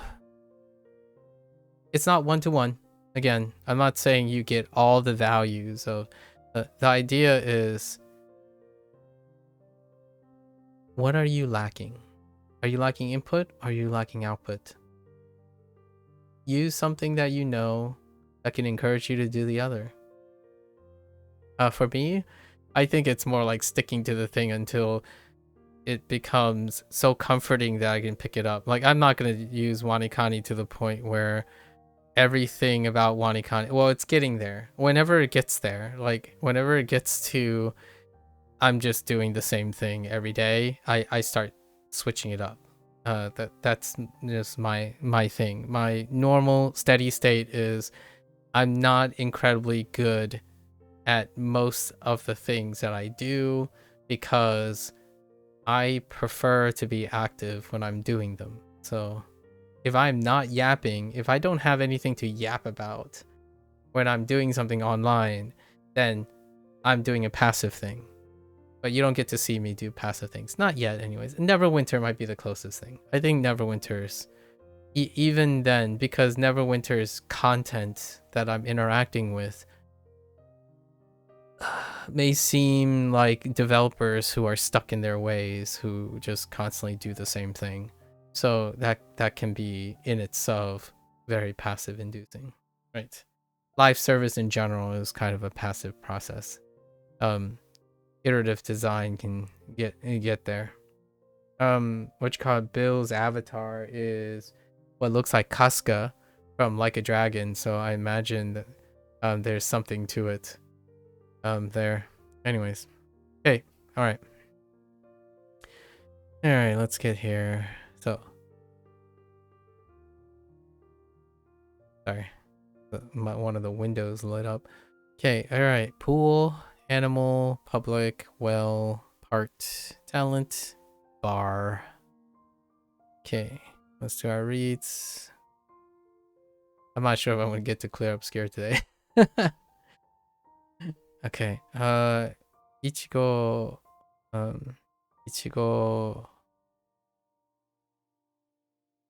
S1: It's not one-to-one. Again, I'm not saying you get all the values of... the idea is, what are you lacking? Are you lacking input? Are you lacking output? Use something that you know that can encourage you to do the other. For me, I think it's more like sticking to the thing until it becomes so comforting that I can pick it up. Like, I'm not going to use WaniKani to the point where everything about WaniKani... well, it's getting there. Whenever it gets there, like, whenever it gets to I'm just doing the same thing every day, I start switching it up. That's just my thing. My normal steady state is I'm not incredibly good at most of the things that I do, because I prefer to be active when I'm doing them. So if I'm not yapping, if I don't have anything to yap about when I'm doing something online, then I'm doing a passive thing. But you don't get to see me do passive things. Not yet, anyways. Neverwinter might be the closest thing. I think Neverwinter's... even then, because Neverwinter's content that I'm interacting with may seem like developers who are stuck in their ways, who just constantly do the same thing. So that can be in itself very passive inducing, right? Live service in general is kind of a passive process. Iterative design can get there. What you call it, Bill's avatar is what looks like Casca from Like a Dragon, so I imagine that there's something to it there. Anyways, okay, all right, let's get here. So, sorry, one of the windows lit up. Okay, all right, pool, animal, public, well, part, talent, bar. Okay, let's do our reads. I'm not sure if I'm gonna get to clear obscure today. Okay, Ichigo, Ichigo.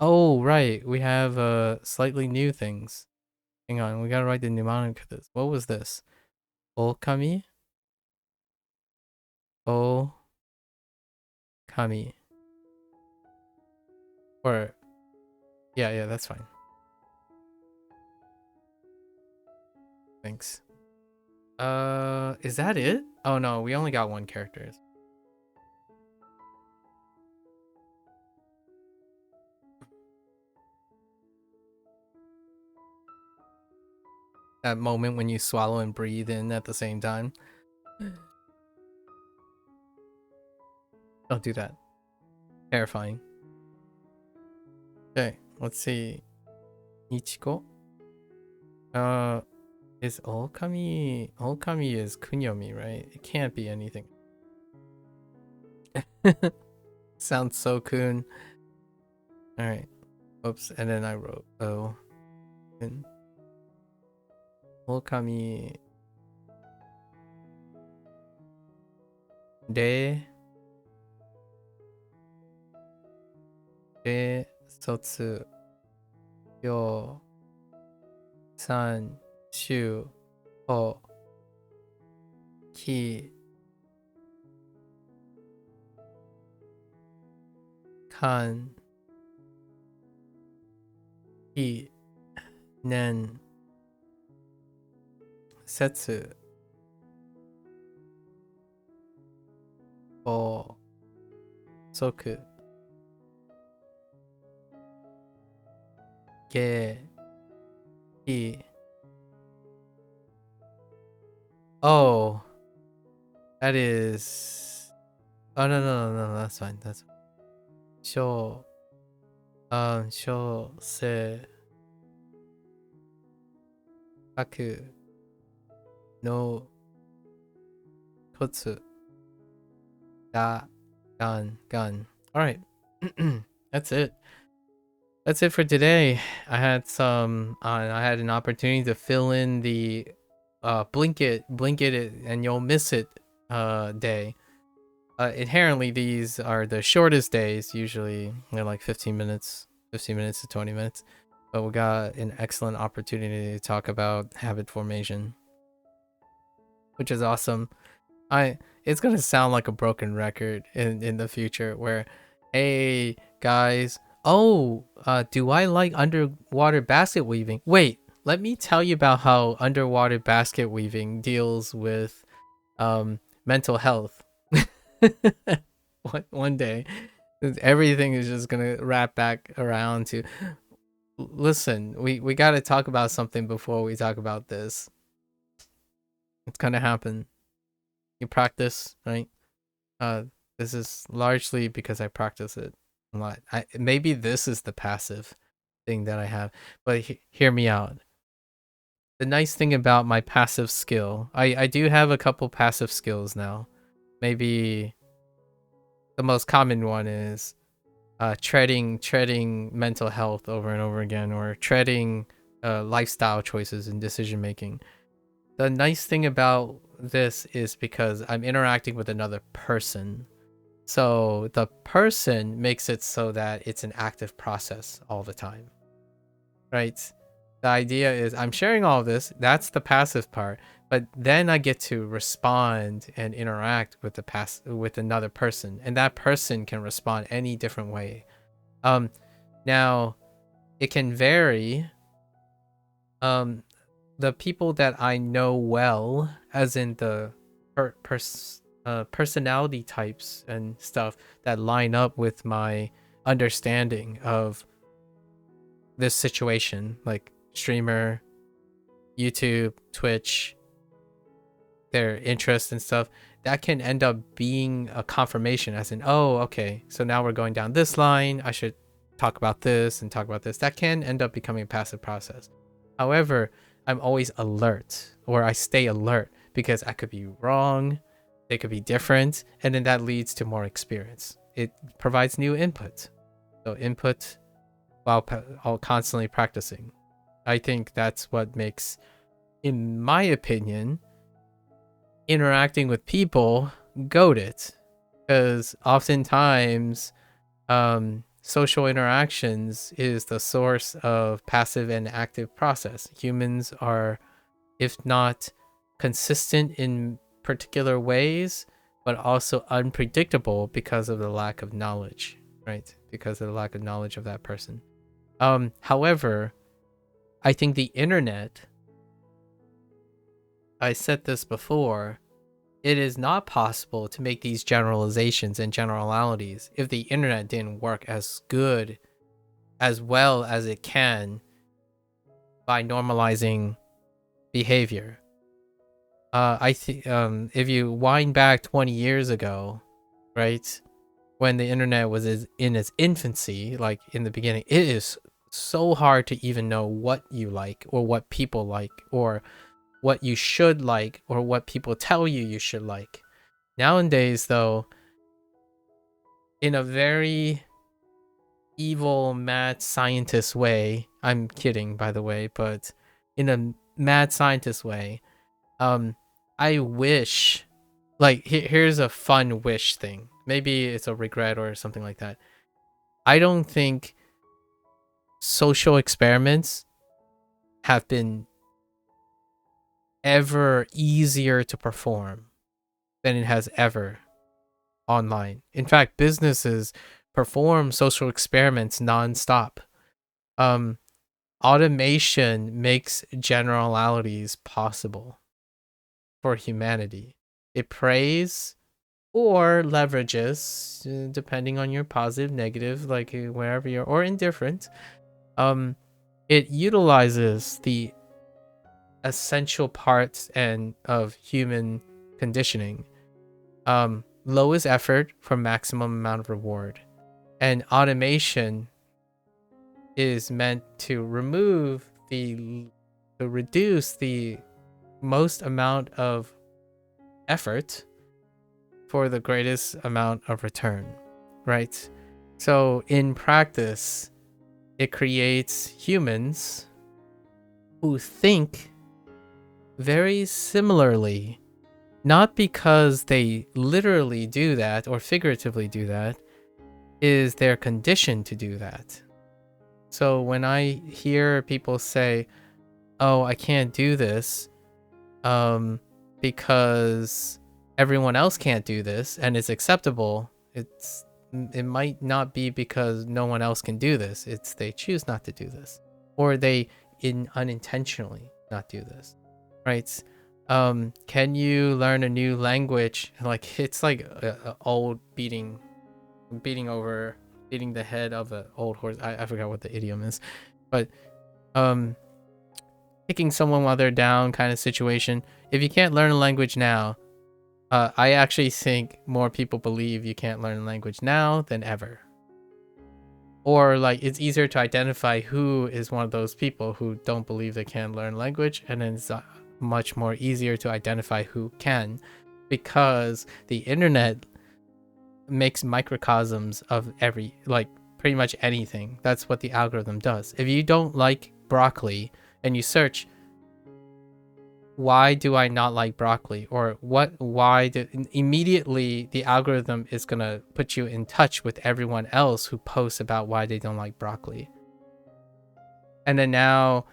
S1: Oh, right, we have slightly new things. Hang on, we gotta write the mnemonic for this. What was this? Okami? Okami. Or, yeah, that's fine. Thanks. Is that it? Oh no, we only got one character. That moment when you swallow and breathe in at the same time. Don't do that. Terrifying. Okay, let's see. Ichiko. Is Okami... Okami is Kunyomi, right? It can't be anything. Sounds so coon. Alright. Oops, and then I wrote O. And Okami... De... Sotsu... Yo... San... Shu... Ho... Ki... Kan... Hi... Nen... Setsu... Bo... Soku... Ge... Hi... Oh... That is... Oh, no, that's fine, that's fine. Sho... 小生のコツ gun. All right. That's it. That's it for today. I had an opportunity to fill in the blink it, and you'll miss it day. Inherently, these are the shortest days. Usually, they're like 15 minutes to 20 minutes. But we got an excellent opportunity to talk about habit formation, which is awesome. It's gonna sound like a broken record in the future where, hey guys, do I like underwater basket weaving? Wait, let me tell you about how underwater basket weaving deals with mental health. One day, everything is just gonna wrap back around to, listen, we gotta talk about something before we talk about this. It's gonna happen. You practice, right? This is largely because I practice it a lot. Maybe this is the passive thing that I have, but hear me out. The nice thing about my passive skill, I do have a couple passive skills now. Maybe the most common one is treading mental health over and over again, or treading lifestyle choices and decision making. The nice thing about this is because I'm interacting with another person. So the person makes it so that it's an active process all the time, right? The idea is I'm sharing all of this. That's the passive part. But then I get to respond and interact with with another person, and that person can respond any different way. Now it can vary. The people that I know well, as in the personality types and stuff that line up with my understanding of this situation, like streamer, YouTube, Twitch, their interests and stuff, that can end up being a confirmation, as in, oh, okay, so now we're going down this line, I should talk about this and talk about this. That can end up becoming a passive process. However, I'm always alert, or I stay alert, because I could be wrong, they could be different, and then that leads to more experience. It provides new input. So input while constantly practicing. I think that's what makes, in my opinion, interacting with people goated. Because oftentimes, social interactions is the source of passive and active process. Humans are, if not consistent in particular ways, but also unpredictable because of the lack of knowledge, right? Because of the lack of knowledge of that person. However, I think the internet, I said this before, it is not possible to make these generalizations and generalities if the internet didn't work as well as it can by normalizing behavior. I think if you wind back 20 years ago, right, when the internet was in its infancy, like in the beginning, it is so hard to even know what you like, or what people like, or what you should like, or what people tell you should like. Nowadays, though, in a very evil, mad scientist way, I'm kidding, by the way, but in a mad scientist way, I wish, like, here's a fun wish thing. Maybe it's a regret or something like that. I don't think social experiments have been ever easier to perform than it has ever online. In fact, businesses perform social experiments nonstop. Automation makes generalities possible for humanity. It prays or leverages, depending on your positive, negative, like wherever you're, or indifferent. It utilizes the essential parts and of human conditioning. Lowest effort for maximum amount of reward. And automation is meant to reduce the most amount of effort for the greatest amount of return, right? So in practice, it creates humans who think very similarly, not because they literally do that or figuratively do that, is they're conditioned to do that. So when I hear people say, oh, I can't do this because everyone else can't do this and it's acceptable, it might not be because no one else can do this. It's they choose not to do this, or they unintentionally not do this, right? Can you learn a new language? Like, it's like a old beating the head of an old horse. I forgot what the idiom is, but kicking someone while they're down kind of situation. If you can't learn a language now, I actually think more people believe you can't learn a language now than ever. Or like, it's easier to identify who is one of those people who don't believe they can learn language, and then it's much more easier to identify who can, because the internet makes microcosms of pretty much anything. That's what the algorithm does. If you don't like broccoli and you search, why do I not like broccoli, or immediately the algorithm is gonna put you in touch with everyone else who posts about why they don't like broccoli. And then now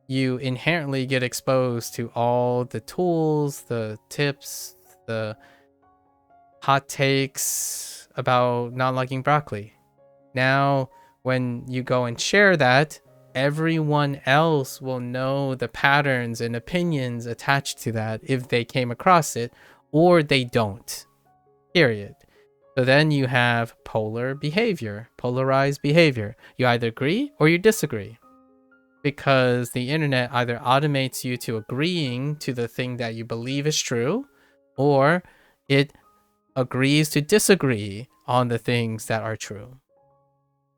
S1: you inherently get exposed to all the tools, the tips, the hot takes about not liking broccoli. Now when you go and share that, everyone else will know the patterns and opinions attached to that if they came across it, or they don't, period. So then you have polarized behavior. You either agree or you disagree, because the internet either automates you to agreeing to the thing that you believe is true, or it agrees to disagree on the things that are true.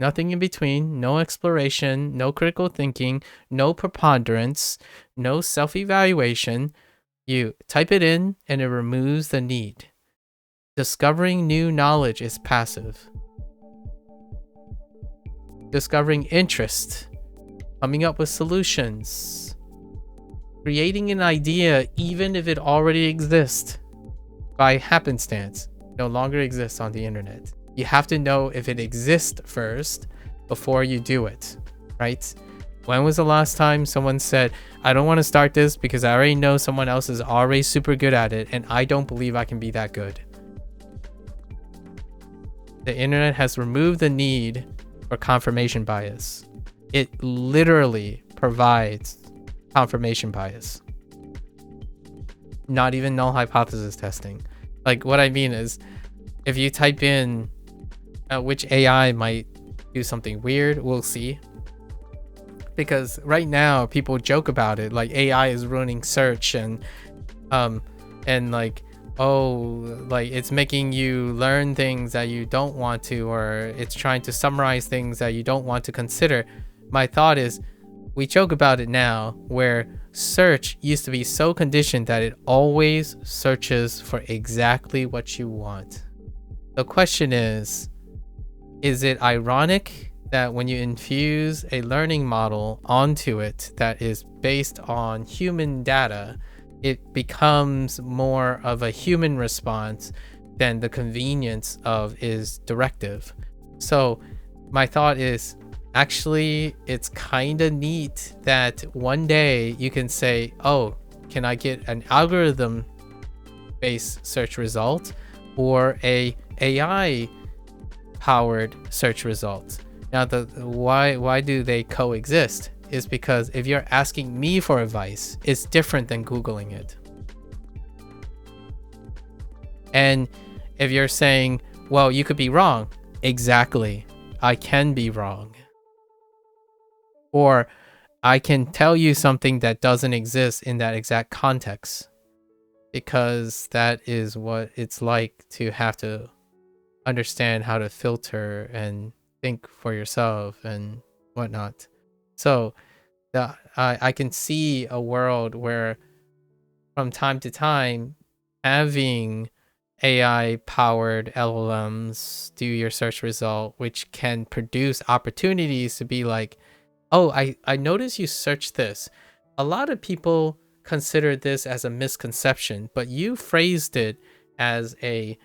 S1: Nothing in between, no exploration, no critical thinking, no preponderance, no self-evaluation. You type it in and it removes the need. Discovering new knowledge is passive. Discovering interest, coming up with solutions, creating an idea even if it already exists by happenstance, no longer exists on the internet. You have to know if it exists first before you do it, right? When was the last time someone said, I don't want to start this because I already know someone else is already super good at it and I don't believe I can be that good? The internet has removed the need for confirmation bias. It literally provides confirmation bias. Not even null hypothesis testing. Like, what I mean is, if you type in which AI might do something weird, we'll see. Because right now people joke about it, like AI is ruining search, and like, oh, like it's making you learn things that you don't want to, or it's trying to summarize things that you don't want to consider. My thought is, we joke about it now, where search used to be so conditioned that it always searches for exactly what you want. The question is it ironic that when you infuse a learning model onto it that is based on human data, it becomes more of a human response than the convenience of is directive? So my thought is, actually, it's kind of neat that one day you can say, oh, can I get an algorithm based search result or a AI powered search results? Now, why do they coexist is because if you're asking me for advice, it's different than Googling it. And if you're saying, well, you could be wrong, exactly, I can be wrong. Or I can tell you something that doesn't exist in that exact context, because that is what it's like to have to understand how to filter and think for yourself and whatnot. So I can see a world where from time to time having AI powered LLMs do your search result, which can produce opportunities to be like, oh, I noticed you searched this. A lot of people consider this as a misconception, but you phrased it as a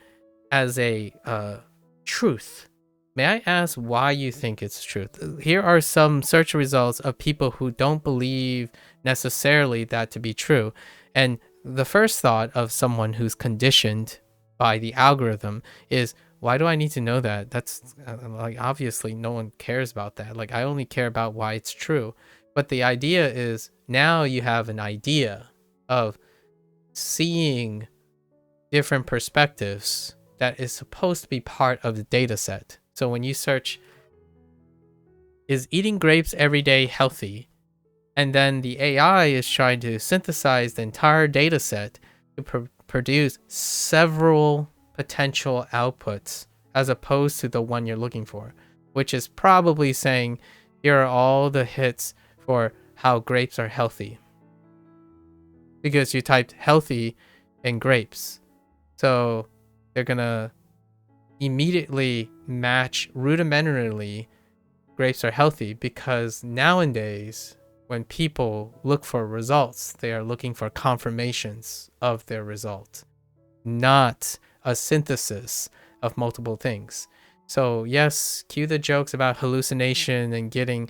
S1: truth. May I ask why you think it's truth? Here are some search results of people who don't believe necessarily that to be true. And the first thought of someone who's conditioned by the algorithm is, why do I need to know that? That's like, obviously no one cares about that. Like, I only care about why it's true. But the idea is now you have an idea of seeing different perspectives that is supposed to be part of the data set. So when you search, is eating grapes every day healthy? And then the AI is trying to synthesize the entire data set to produce several potential outputs as opposed to the one you're looking for, which is probably saying, here are all the hits for how grapes are healthy. Because you typed healthy and grapes. So they're gonna immediately match rudimentarily grapes are healthy, because nowadays when people look for results, they are looking for confirmations of their result, not a synthesis of multiple things. So yes, cue the jokes about hallucination and getting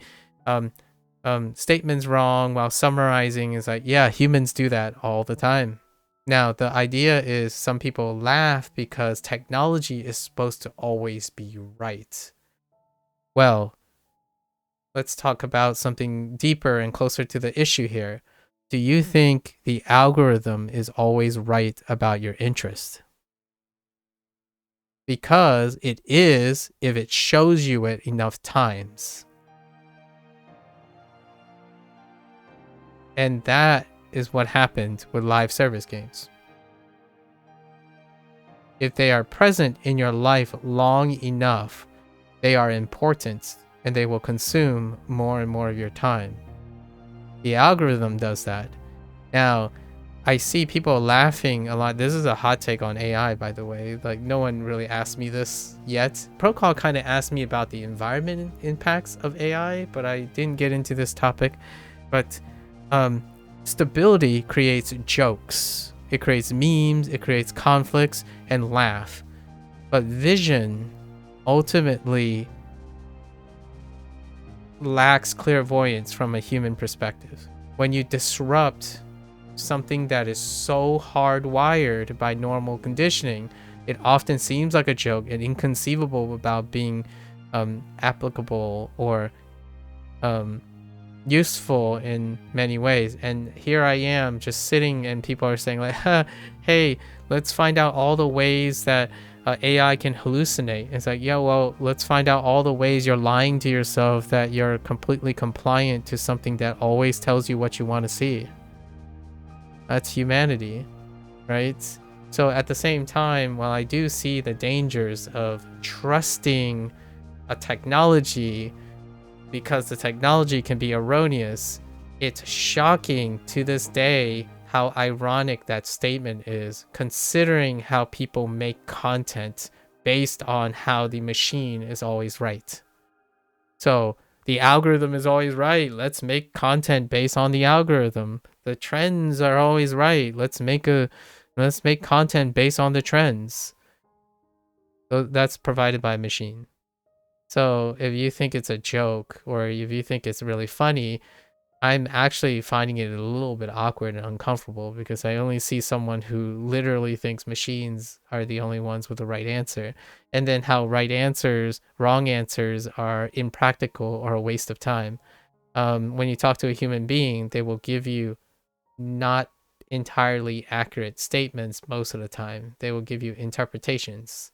S1: statements wrong while summarizing. Is like, yeah, humans do that all the time. Now, the idea is some people laugh because technology is supposed to always be right. Well, let's talk about something deeper and closer to the issue here. Do you think the algorithm is always right about your interest? Because it is if it shows you it enough times. And that is what happened with live service games. If they are present in your life long enough, they are important and they will consume more and more of your time. The algorithm does that. Now, I see people laughing a lot. This is a hot take on AI, by the way. Like, no one really asked me this yet. Protocol kind of asked me about the environment impacts of AI, but I didn't get into this topic. But stability creates jokes. It creates memes, it creates conflicts, and laugh. But vision ultimately lacks clairvoyance from a human perspective. When you disrupt something that is so hardwired by normal conditioning, it often seems like a joke and inconceivable about being applicable or useful in many ways. And here I am just sitting and people are saying like, hey, let's find out all the ways that AI can hallucinate. It's like, yeah, well, let's find out all the ways you're lying to yourself that you're completely compliant to something that always tells you what you want to see. That's humanity, right? So at the same time, while I do see the dangers of trusting a technology because the technology can be erroneous, it's shocking to this day how ironic that statement is, considering how people make content based on how the machine is always right. So the algorithm is always right. Let's make content based on the algorithm. The trends are always right. Let's make content based on the trends. So that's provided by a machine. So if you think it's a joke or if you think it's really funny, I'm actually finding it a little bit awkward and uncomfortable because I only see someone who literally thinks machines are the only ones with the right answer. And then how wrong answers are impractical or a waste of time. When you talk to a human being, they will give you not entirely accurate statements most of the time. They will give you interpretations.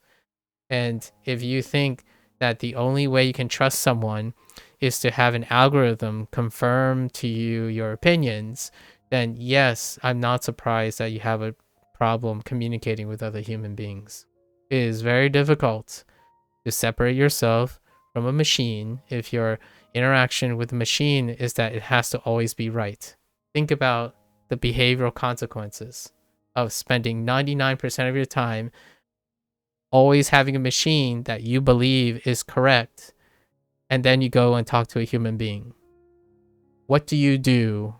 S1: And if you think that the only way you can trust someone is to have an algorithm confirm to you your opinions, then yes, I'm not surprised that you have a problem communicating with other human beings. It is very difficult to separate yourself from a machine if you're
S4: interaction with a machine is that it has to always be right. Think about the behavioral consequences of spending 99% of your time always having a machine that you believe is correct, and then you go and talk to a human being. What do you do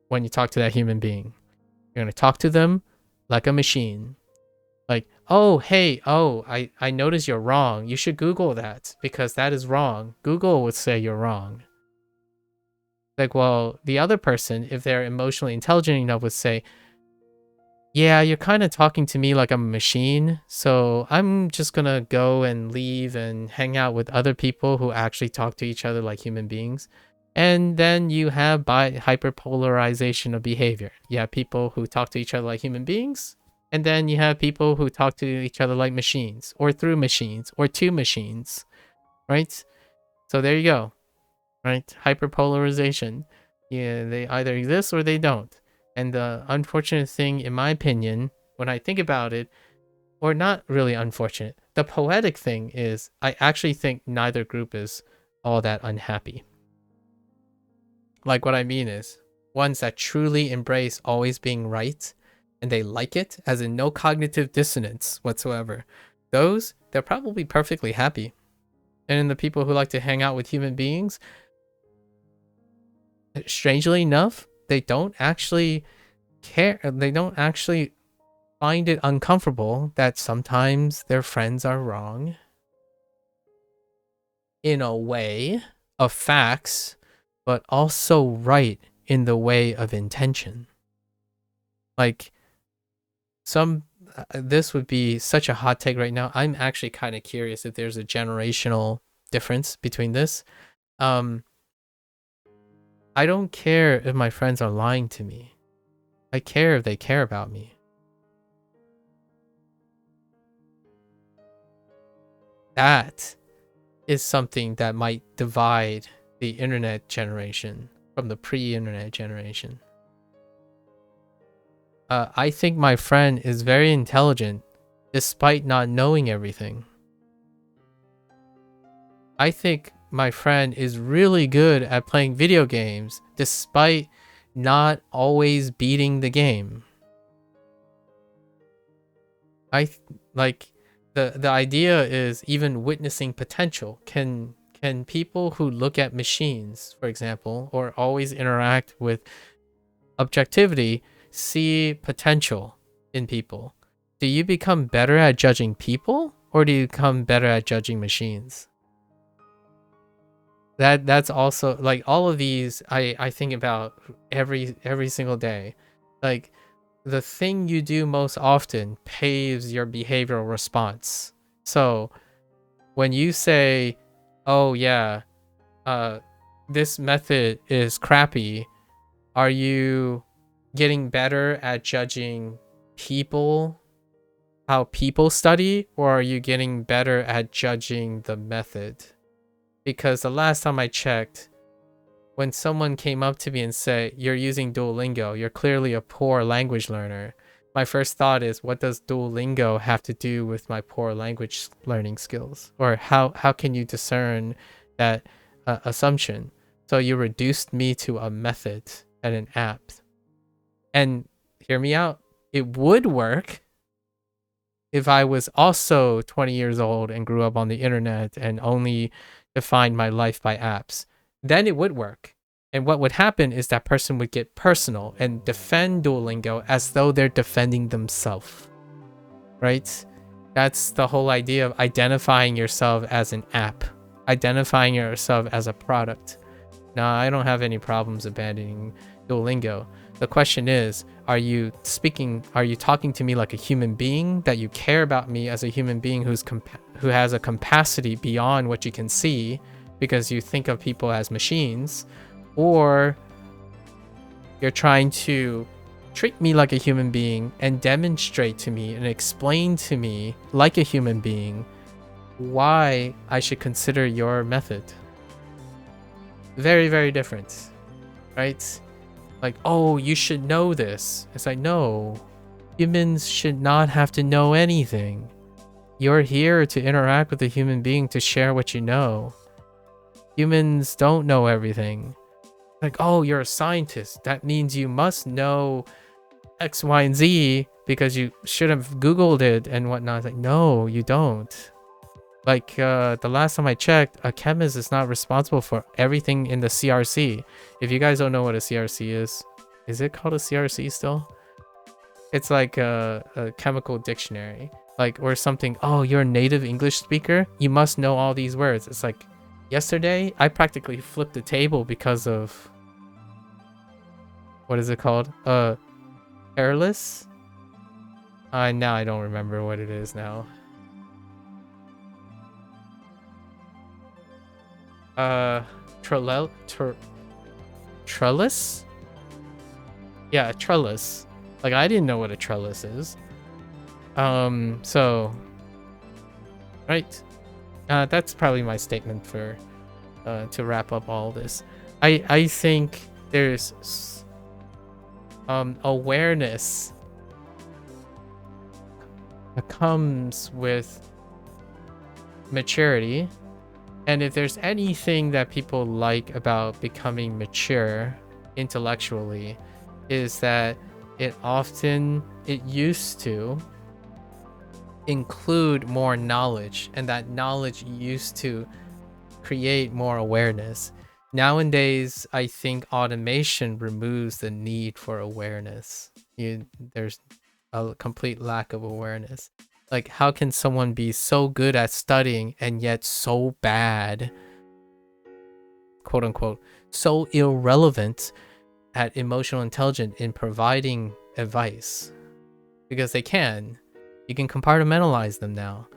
S4: when you talk to that human being? You're going to talk to them like a machine. Like, oh, hey, I noticed you're wrong. You should Google that because that is wrong. Google would say you're wrong. Like, well, the other person, if they're emotionally intelligent enough, would say, yeah, you're kind of talking to me like I'm a machine. So I'm just going to go and leave and hang out with other people who actually talk to each other like human beings. And then you have hyperpolarization of behavior. You have people who talk to each other like human beings. And then you have people who talk to each other like machines, or through machines, or to machines, right? So there you go, right? Hyperpolarization. Yeah, they either exist or they don't. And the unfortunate thing, in my opinion, when I think about it, or not really unfortunate, the poetic thing is I actually think neither group is all that unhappy. Like, what I mean is, ones that truly embrace always being right, and they like it, as in no cognitive dissonance whatsoever, those, they're probably perfectly happy. And in the people who like to hang out with human beings, strangely enough, they don't actually care. They don't actually find it uncomfortable that sometimes their friends are wrong in a way of facts, but also right in the way of intention. Like, this would be such a hot take right now. I'm actually kind of curious if there's a generational difference between this. I don't care if my friends are lying to me. I care if they care about me. That is something that might divide the internet generation from the pre-internet generation. I think my friend is very intelligent despite not knowing everything. I think my friend is really good at playing video games despite not always beating the game. The idea is even witnessing potential. Can people who look at machines, for example, or always interact with objectivity, see potential in people? Do you become better at judging people, or do you become better at judging machines? That's also, like, all of these I think about every single day. Like, the thing you do most often paves your behavioral response. So when you say, oh yeah, this method is crappy, are you getting better at judging people, how people study, or are you getting better at judging the method? Because the last time I checked, when someone came up to me and said, you're using Duolingo, you're clearly a poor language learner, my first thought is, what does Duolingo have to do with my poor language learning skills? Or how can you discern that assumption? So you reduced me to a method and an app. And hear me out, it would work if I was also 20 years old and grew up on the internet and only defined my life by apps. Then it would work. And what would happen is that person would get personal and defend Duolingo as though they're defending themselves. Right? That's the whole idea of identifying yourself as an app, identifying yourself as a product. Now, I don't have any problems abandoning Duolingo. The question is, are you talking to me like a human being, that you care about me as a human being who has a capacity beyond what you can see because you think of people as machines, or you're trying to treat me like a human being and demonstrate to me and explain to me like a human being why I should consider your method? Very, very different, right? Like, oh, you should know this. It's like, no, humans should not have to know anything. You're here to interact with a human being, to share what you know. Humans don't know everything. Like, oh, you're a scientist. That means you must know X, Y, and Z because you should have Googled it and whatnot. It's like, no, you don't. Like, the last time I checked, a chemist is not responsible for everything in the CRC. If you guys don't know what a CRC is it called a CRC still? It's like a chemical dictionary. Like, or something, oh, you're a native English speaker? You must know all these words. It's like, yesterday, I practically flipped the table because of... What is it called? Careless? Now I don't remember what it is now. Trellis? Yeah, a trellis. Like, I didn't know what a trellis is. So... Right. That's probably my statement for... to wrap up all this. I think there's... awareness that comes with maturity. And if there's anything that people like about becoming mature intellectually, is that it used to include more knowledge, and that knowledge used to create more awareness. Nowadays, I think automation removes the need for awareness. There's a complete lack of awareness. Like, how can someone be so good at studying and yet so bad, quote unquote, so irrelevant at emotional intelligence in providing advice? Because they can. You can compartmentalize them now.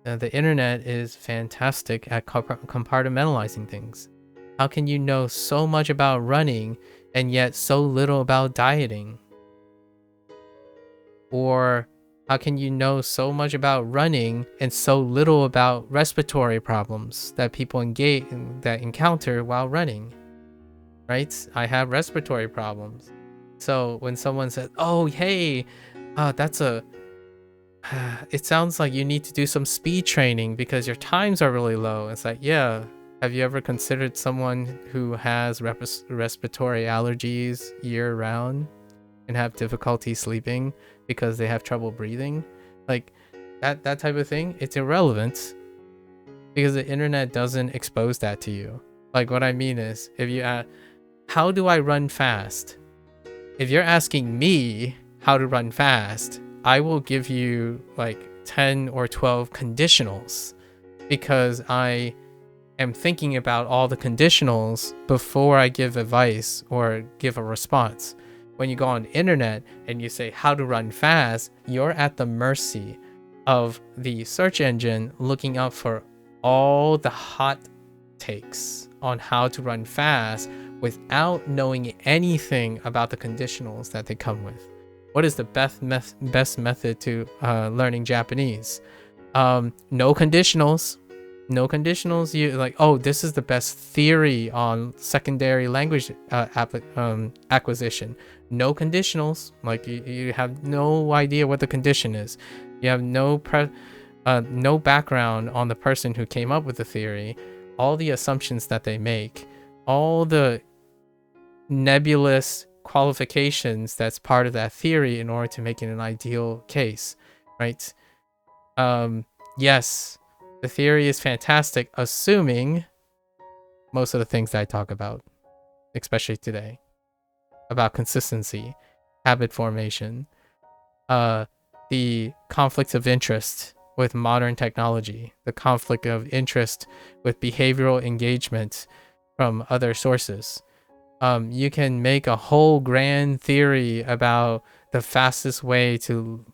S4: The internet is fantastic at compartmentalizing things. How can you know so much about running and yet so little about dieting? Or how can you know so much about running and so little about respiratory problems that people encounter while running? Right? I have respiratory problems. So when someone says, "Oh, hey, it sounds like you need to do some speed training because your times are really low." It's like, yeah. Have you ever considered someone who has respiratory allergies year round and have difficulty sleeping because they have trouble breathing? Like, that type of thing, it's irrelevant because the internet doesn't expose that to you. Like, what I mean is, if you ask, how do I run fast? If you're asking me how to run fast, I will give you like 10 or 12 conditionals because I am thinking about all the conditionals before I give advice or give a response. When you go on the internet and you say how to run fast, you're at the mercy of the search engine looking up for all the hot takes on how to run fast without knowing anything about the conditionals that they come with. What is the best method to learning Japanese? No conditionals. No conditionals. You like, oh, this is the best theory on secondary language acquisition. No conditionals. Like, you have no idea what the condition is. You have no background on the person who came up with the theory, all the assumptions that they make, all the nebulous qualifications that's part of that theory in order to make it an ideal case, right? Yes, the theory is fantastic, assuming most of the things that I talk about, especially today, about consistency, habit formation, the conflicts of interest with modern technology, the conflict of interest with behavioral engagement from other sources. You can make a whole grand theory about the fastest way to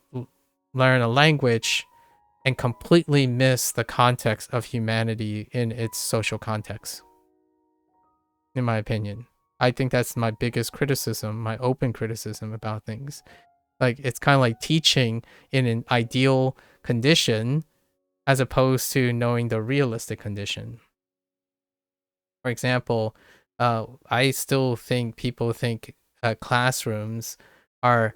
S4: learn a language and completely miss the context of humanity in its social context. In my opinion, I think that's my biggest criticism, my open criticism about things. Like, it's kind of like teaching in an ideal condition as opposed to knowing the realistic condition. For example, I still think people think classrooms are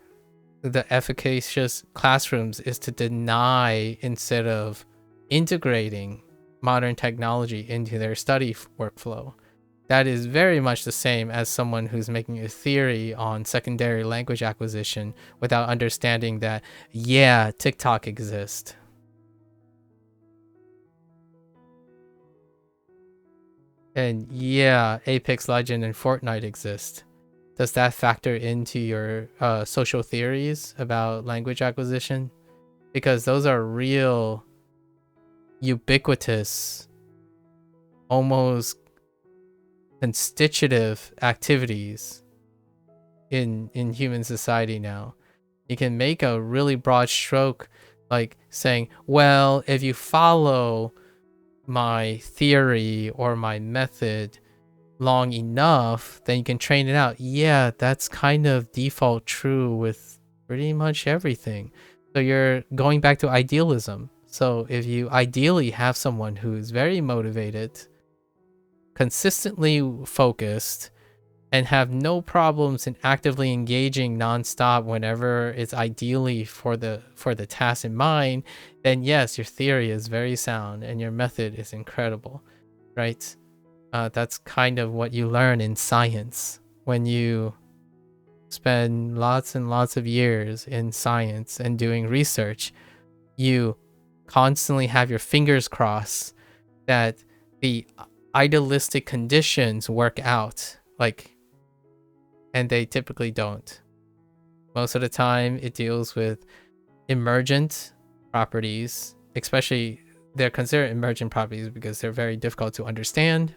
S4: the efficacious classrooms is to deny instead of integrating modern technology into their study workflow. That is very much the same as someone who's making a theory on secondary language acquisition without understanding that, yeah, TikTok exists. And yeah, Apex Legend and Fortnite exist. Does that factor into your social theories about language acquisition? Because those are real, ubiquitous, almost constitutive activities in human society now. You can make a really broad stroke, like saying, well, if you follow my theory or my method long enough, then you can train it out. Yeah, that's kind of default true with pretty much everything. So you're going back to idealism. So if you ideally have someone who is very motivated, consistently focused, and have no problems in actively engaging nonstop whenever it's ideally for the task in mind, then yes, your theory is very sound and your method is incredible, right? That's kind of what you learn in science when you spend lots and lots of years in science and doing research. You constantly have your fingers crossed that the idealistic conditions work out, and they typically don't. Most of the time it deals with emergent properties, especially they're considered emergent properties because they're very difficult to understand.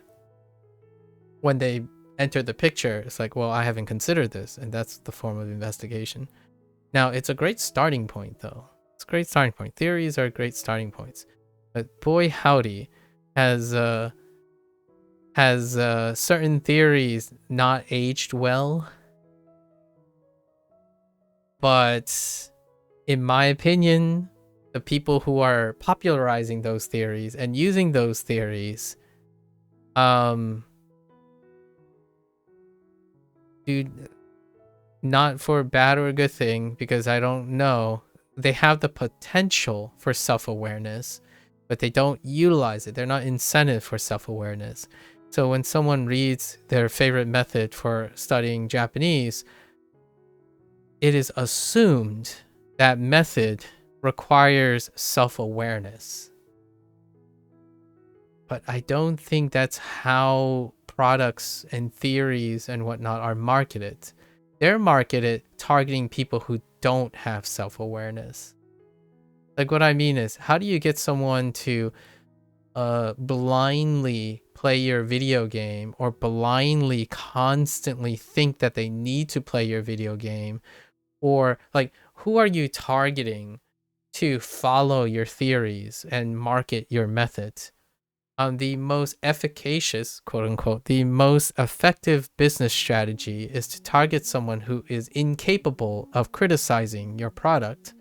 S4: When they enter the picture, it's like, well, I haven't considered this, and that's the form of investigation. Now, it's a great starting point, though. It's a great starting point. Theories are great starting points. But boy howdy, has certain theories not aged well? But in my opinion, the people who are popularizing those theories and using those theories, dude, not for a bad or a good thing, because I don't know. They have the potential for self-awareness, but they don't utilize it. They're not incentive for self-awareness. So when someone reads their favorite method for studying Japanese, it is assumed that method requires self-awareness. But I don't think that's how products and theories and whatnot are marketed. They're marketed targeting people who don't have self-awareness. Like, what I mean is, how do you get someone to blindly play your video game, or blindly constantly think that they need to play your video game? Or like, who are you targeting to follow your theories and market your method? The most efficacious, quote unquote, the most effective business strategy is to target someone who is incapable of criticizing your product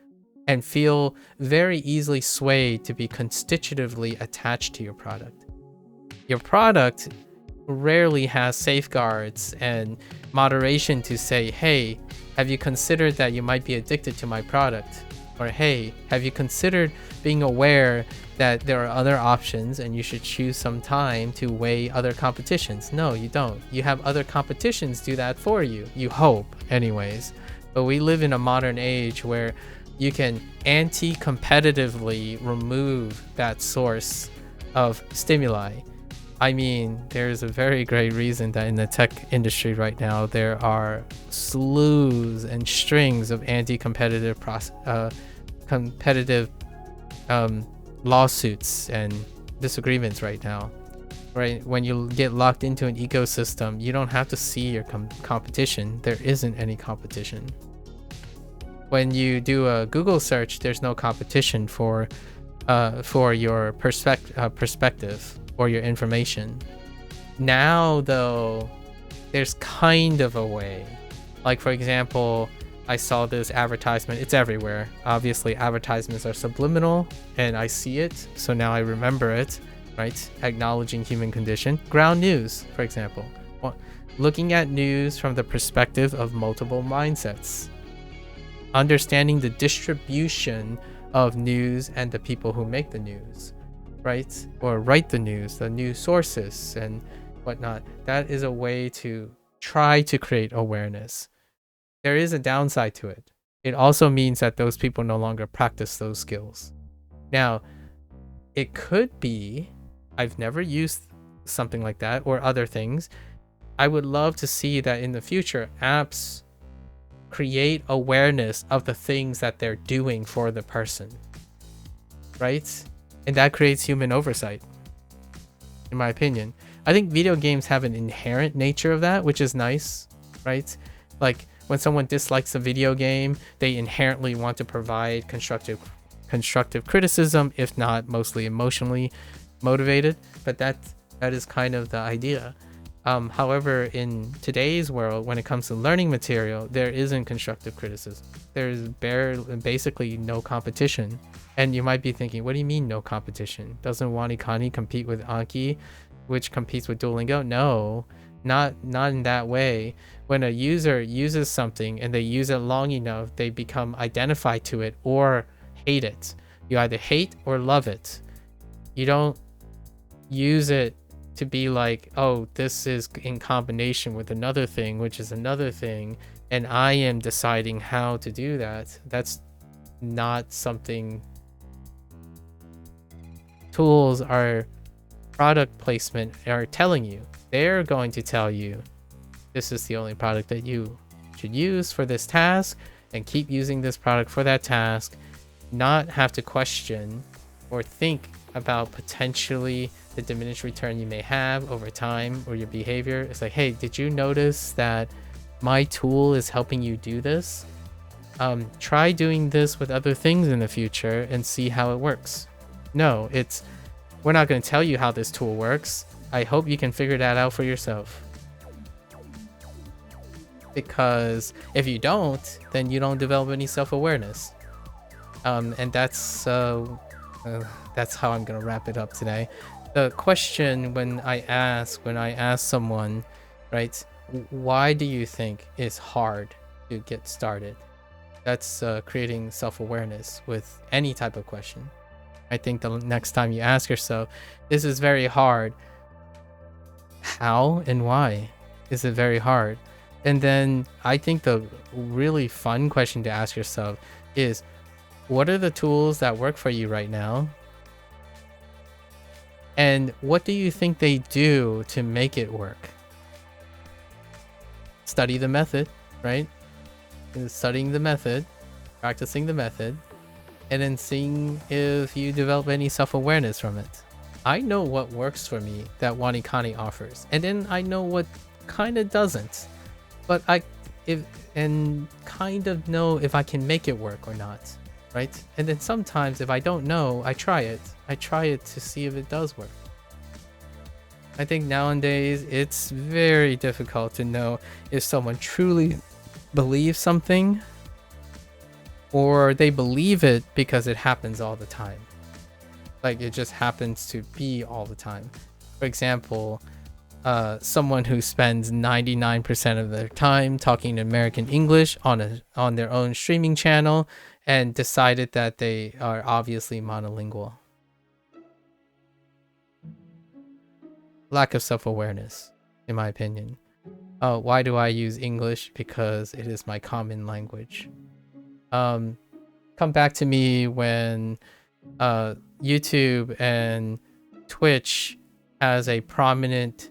S4: and feel very easily swayed to be constitutively attached to your product. Your product rarely has safeguards and moderation to say, hey, have you considered that you might be addicted to my product? Or hey, have you considered being aware that there are other options and you should choose some time to weigh other competitions? No, you don't. You have other competitions do that for you. You hope, anyways. But we live in a modern age where you can anti-competitively remove that source of stimuli. I mean, there's a very great reason that in the tech industry right now, there are slews and strings of anti-competitive lawsuits and disagreements right now. Right? When you get locked into an ecosystem, you don't have to see your competition. There isn't any competition. When you do a Google search, there's no competition for your perspective or your information. Now, though, there's kind of a way. Like, for example, I saw this advertisement. It's everywhere. Obviously, advertisements are subliminal, and I see it, so now I remember it, right? Acknowledging human condition. Ground news, for example. Looking at news from the perspective of multiple mindsets. Understanding the distribution of news and the people who make the news. right? Or write the news sources and whatnot. That is a way to try to create awareness. There is a downside to it. It also means that those people no longer practice those skills. Now, it could be, I've never used something like that or other things. I would love to see that in the future, apps create awareness of the things that they're doing for the person, right? And that creates human oversight, in my opinion. I think video games have an inherent nature of that, which is nice, right? Like when someone dislikes a video game, they inherently want to provide constructive criticism, if not mostly emotionally motivated. But that is kind of the idea. However, in today's world, when it comes to learning material, there isn't constructive criticism. There's basically no competition. And you might be thinking, what do you mean no competition? Doesn't WaniKani compete with Anki, which competes with Duolingo? No, not in that way. When a user uses something and they use it long enough, they become identified to it or hate it. You either hate or love it. You don't use it to be like, oh, this is in combination with another thing, which is another thing, and I am deciding how to do that. That's not something. Tools are product placement are telling you. They're going to tell you this is the only product that you should use for this task, and keep using this product for that task. Not have to question or think about potentially the diminished return you may have over time or your behavior. It's like, hey, did you notice that my tool is helping you do this? Try doing this with other things in the future and see how it works. No, we're not going to tell you how this tool works. I hope you can figure that out for yourself. Because if you don't, then you don't develop any self-awareness. And that's how I'm going to wrap it up today. The question when I ask someone, right, why do you think it's hard to get started? That's creating self-awareness with any type of question. I think the next time you ask yourself, this is very hard. How and why is it very hard? And then I think the really fun question to ask yourself is, what are the tools that work for you right now? And what do you think they do to make it work? Study the method, right? Studying the method, practicing the method, and then seeing if you develop any self-awareness from it. I know what works for me that WaniKani offers, and then I know what kind of doesn't. But kind of know if I can make it work or not, right? And then sometimes if I don't know, I try it. I try it to see if it does work. I think nowadays it's very difficult to know if someone truly believes something or they believe it because it happens all the time. Like it just happens to be all the time. For example, someone who spends 99% of their time talking American English on their own streaming channel and decided that they are obviously monolingual. Lack of self-awareness, in my opinion. Why do I use English? Because it is my common language. Come back to me when YouTube and Twitch has a prominent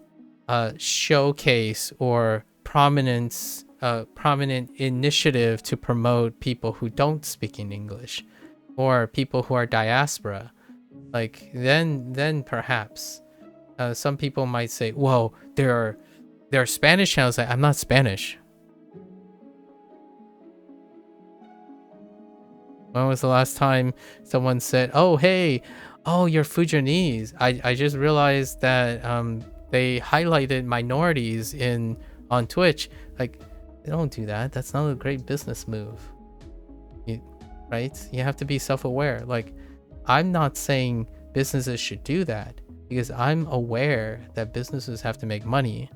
S4: showcase or prominent initiative to promote people who don't speak in English or people who are diaspora. Like then perhaps some people might say, whoa, there are Spanish channels. Like, I'm not Spanish. When was the last time someone said, oh, hey, oh, you're Fujianese? I just realized that they highlighted minorities on Twitch. Like, they don't do that. That's not a great business move. Right? You have to be self-aware. Like, I'm not saying businesses should do that because I'm aware that businesses have to make money.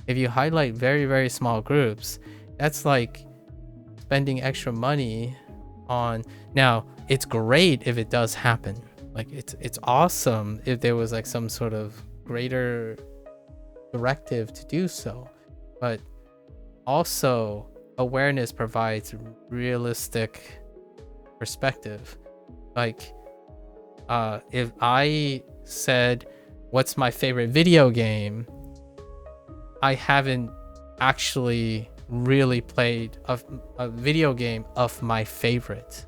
S4: If you highlight very, very small groups, that's like spending extra money on. Now, it's great if it does happen. Like it's awesome if there was like some sort of greater directive to do so, but also awareness provides realistic perspective. Like if I said what's my favorite video game, I haven't actually really played a video game of my favorite.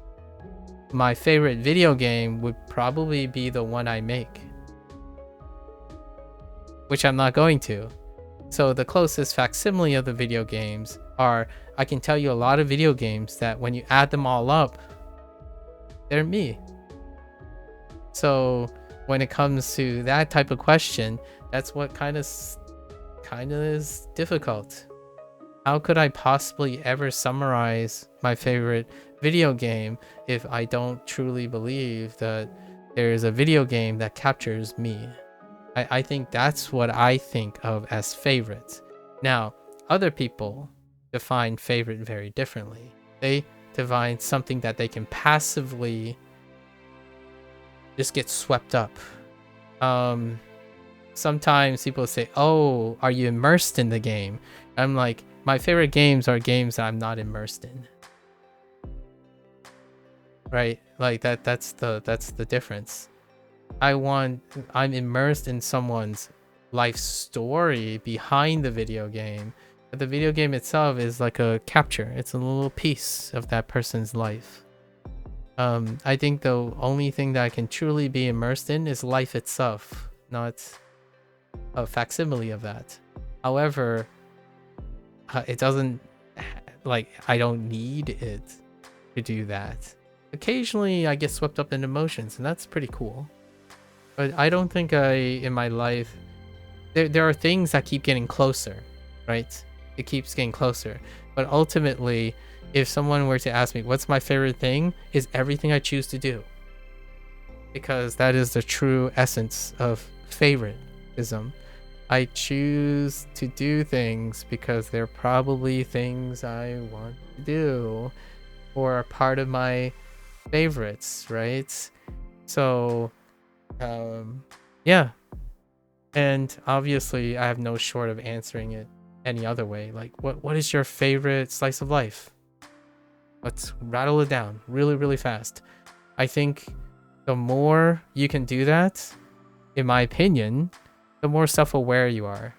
S4: My favorite video game would probably be the one I make, which I'm not going to. So the closest facsimile of the video games are, I can tell you a lot of video games that when you add them all up, they're me. So when it comes to that type of question, that's what kind of is difficult. How could I possibly ever summarize my favorite video game if I don't truly believe that there is a video game that captures me? I think that's what I think of as favorites. Now, other people define favorite very differently. They define something that they can passively just get swept up. Sometimes people say, oh, are you immersed in the game? I'm like, my favorite games are games that I'm not immersed in. Right? Like that's the difference. I'm immersed in someone's life story behind the video game, but the video game itself is like a capture. It's a little piece of that person's life. I think the only thing that I can truly be immersed in is life itself, not a facsimile of that. However, it doesn't, like, I don't need it to do that. Occasionally I get swept up in emotions, and that's pretty cool. But I don't think in my life, there are things that keep getting closer, right? It keeps getting closer. But ultimately, if someone were to ask me, what's my favorite thing, is everything I choose to do. Because that is the true essence of favoritism. I choose to do things because they're probably things I want to do or are part of my favorites, right? So, yeah. And obviously, I have no short of answering it any other way. Like, what is your favorite slice of life? Let's rattle it down really, really fast. I think the more you can do that, in my opinion, the more self-aware you are.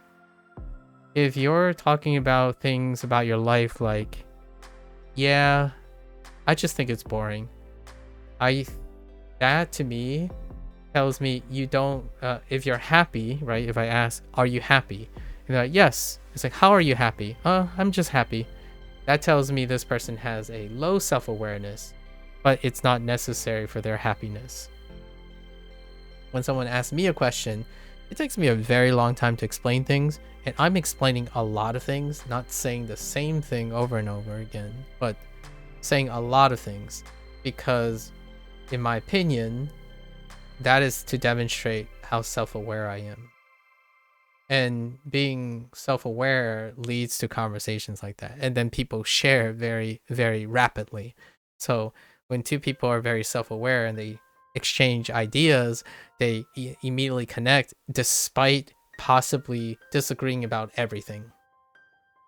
S4: If you're talking about things about your life like, yeah, I just think it's boring. That to me tells me you don't, if you're happy, right? If I ask, are you happy? And they're like, yes. It's like, how are you happy? I'm just happy. That tells me this person has a low self-awareness, but it's not necessary for their happiness. When someone asks me a question, it takes me a very long time to explain things, and I'm explaining a lot of things, not saying the same thing over and over again, but saying a lot of things, because in my opinion, that is to demonstrate how self-aware I am. And being self-aware leads to conversations like that. And then people share very, very rapidly. So when two people are very self-aware and they exchange ideas, they immediately connect despite possibly disagreeing about everything.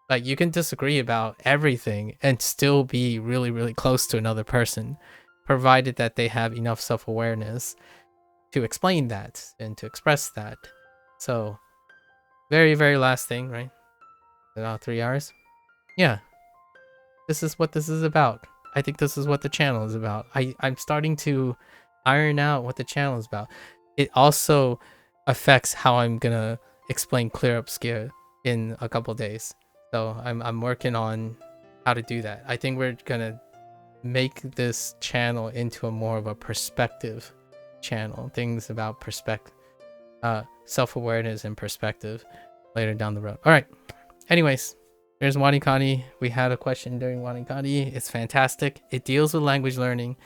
S4: Like, you can disagree about everything and still be really, really close to another person, provided that they have enough self-awareness to explain that and to express that. So very, very last thing, right? About 3 hours. Yeah. This is what this is about. I think this is what the channel is about. I'm starting to iron out what the channel is about. It also affects how I'm gonna explain Clear Up Scare in a couple days. So I'm working on how to do that. I think we're gonna make this channel into a more of a perspective channel. Things about perspective, self-awareness and perspective later down the road. All right. Anyways, there's WaniKani. We had a question during WaniKani. It's fantastic. It deals with language learning.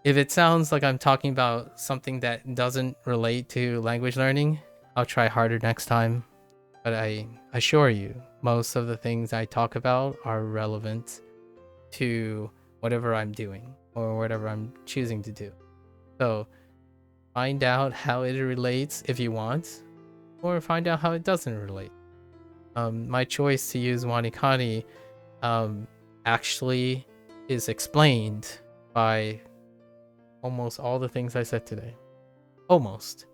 S4: If it sounds like I'm talking about something that doesn't relate to language learning, I'll try harder next time. But I assure you, most of the things I talk about are relevant to whatever I'm doing or whatever I'm choosing to do. So find out how it relates if you want, or find out how it doesn't relate. My choice to use WaniKani actually is explained by almost all the things I said today. Almost.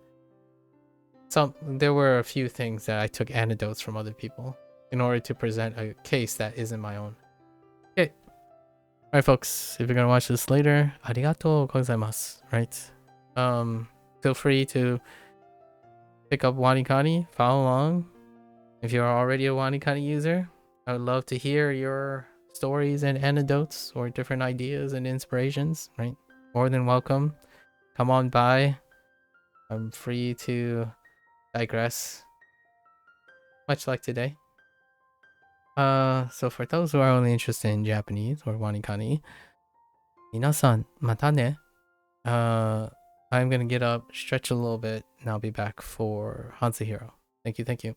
S4: There were a few things that I took anecdotes from other people in order to present a case that isn't my own. Okay. Alright folks, if you're gonna watch this later, arigatou gozaimasu, right? Feel free to pick up WaniKani, follow along. If you're already a WaniKani user, I would love to hear your stories and anecdotes or different ideas and inspirations, right? More than welcome. Come on by. I'm free to digress, much like today. So for those who are only interested in Japanese or WaniKani, minasan mata ne. I'm gonna get up, stretch a little bit, and I'll be back for Hansuhiro. Thank you.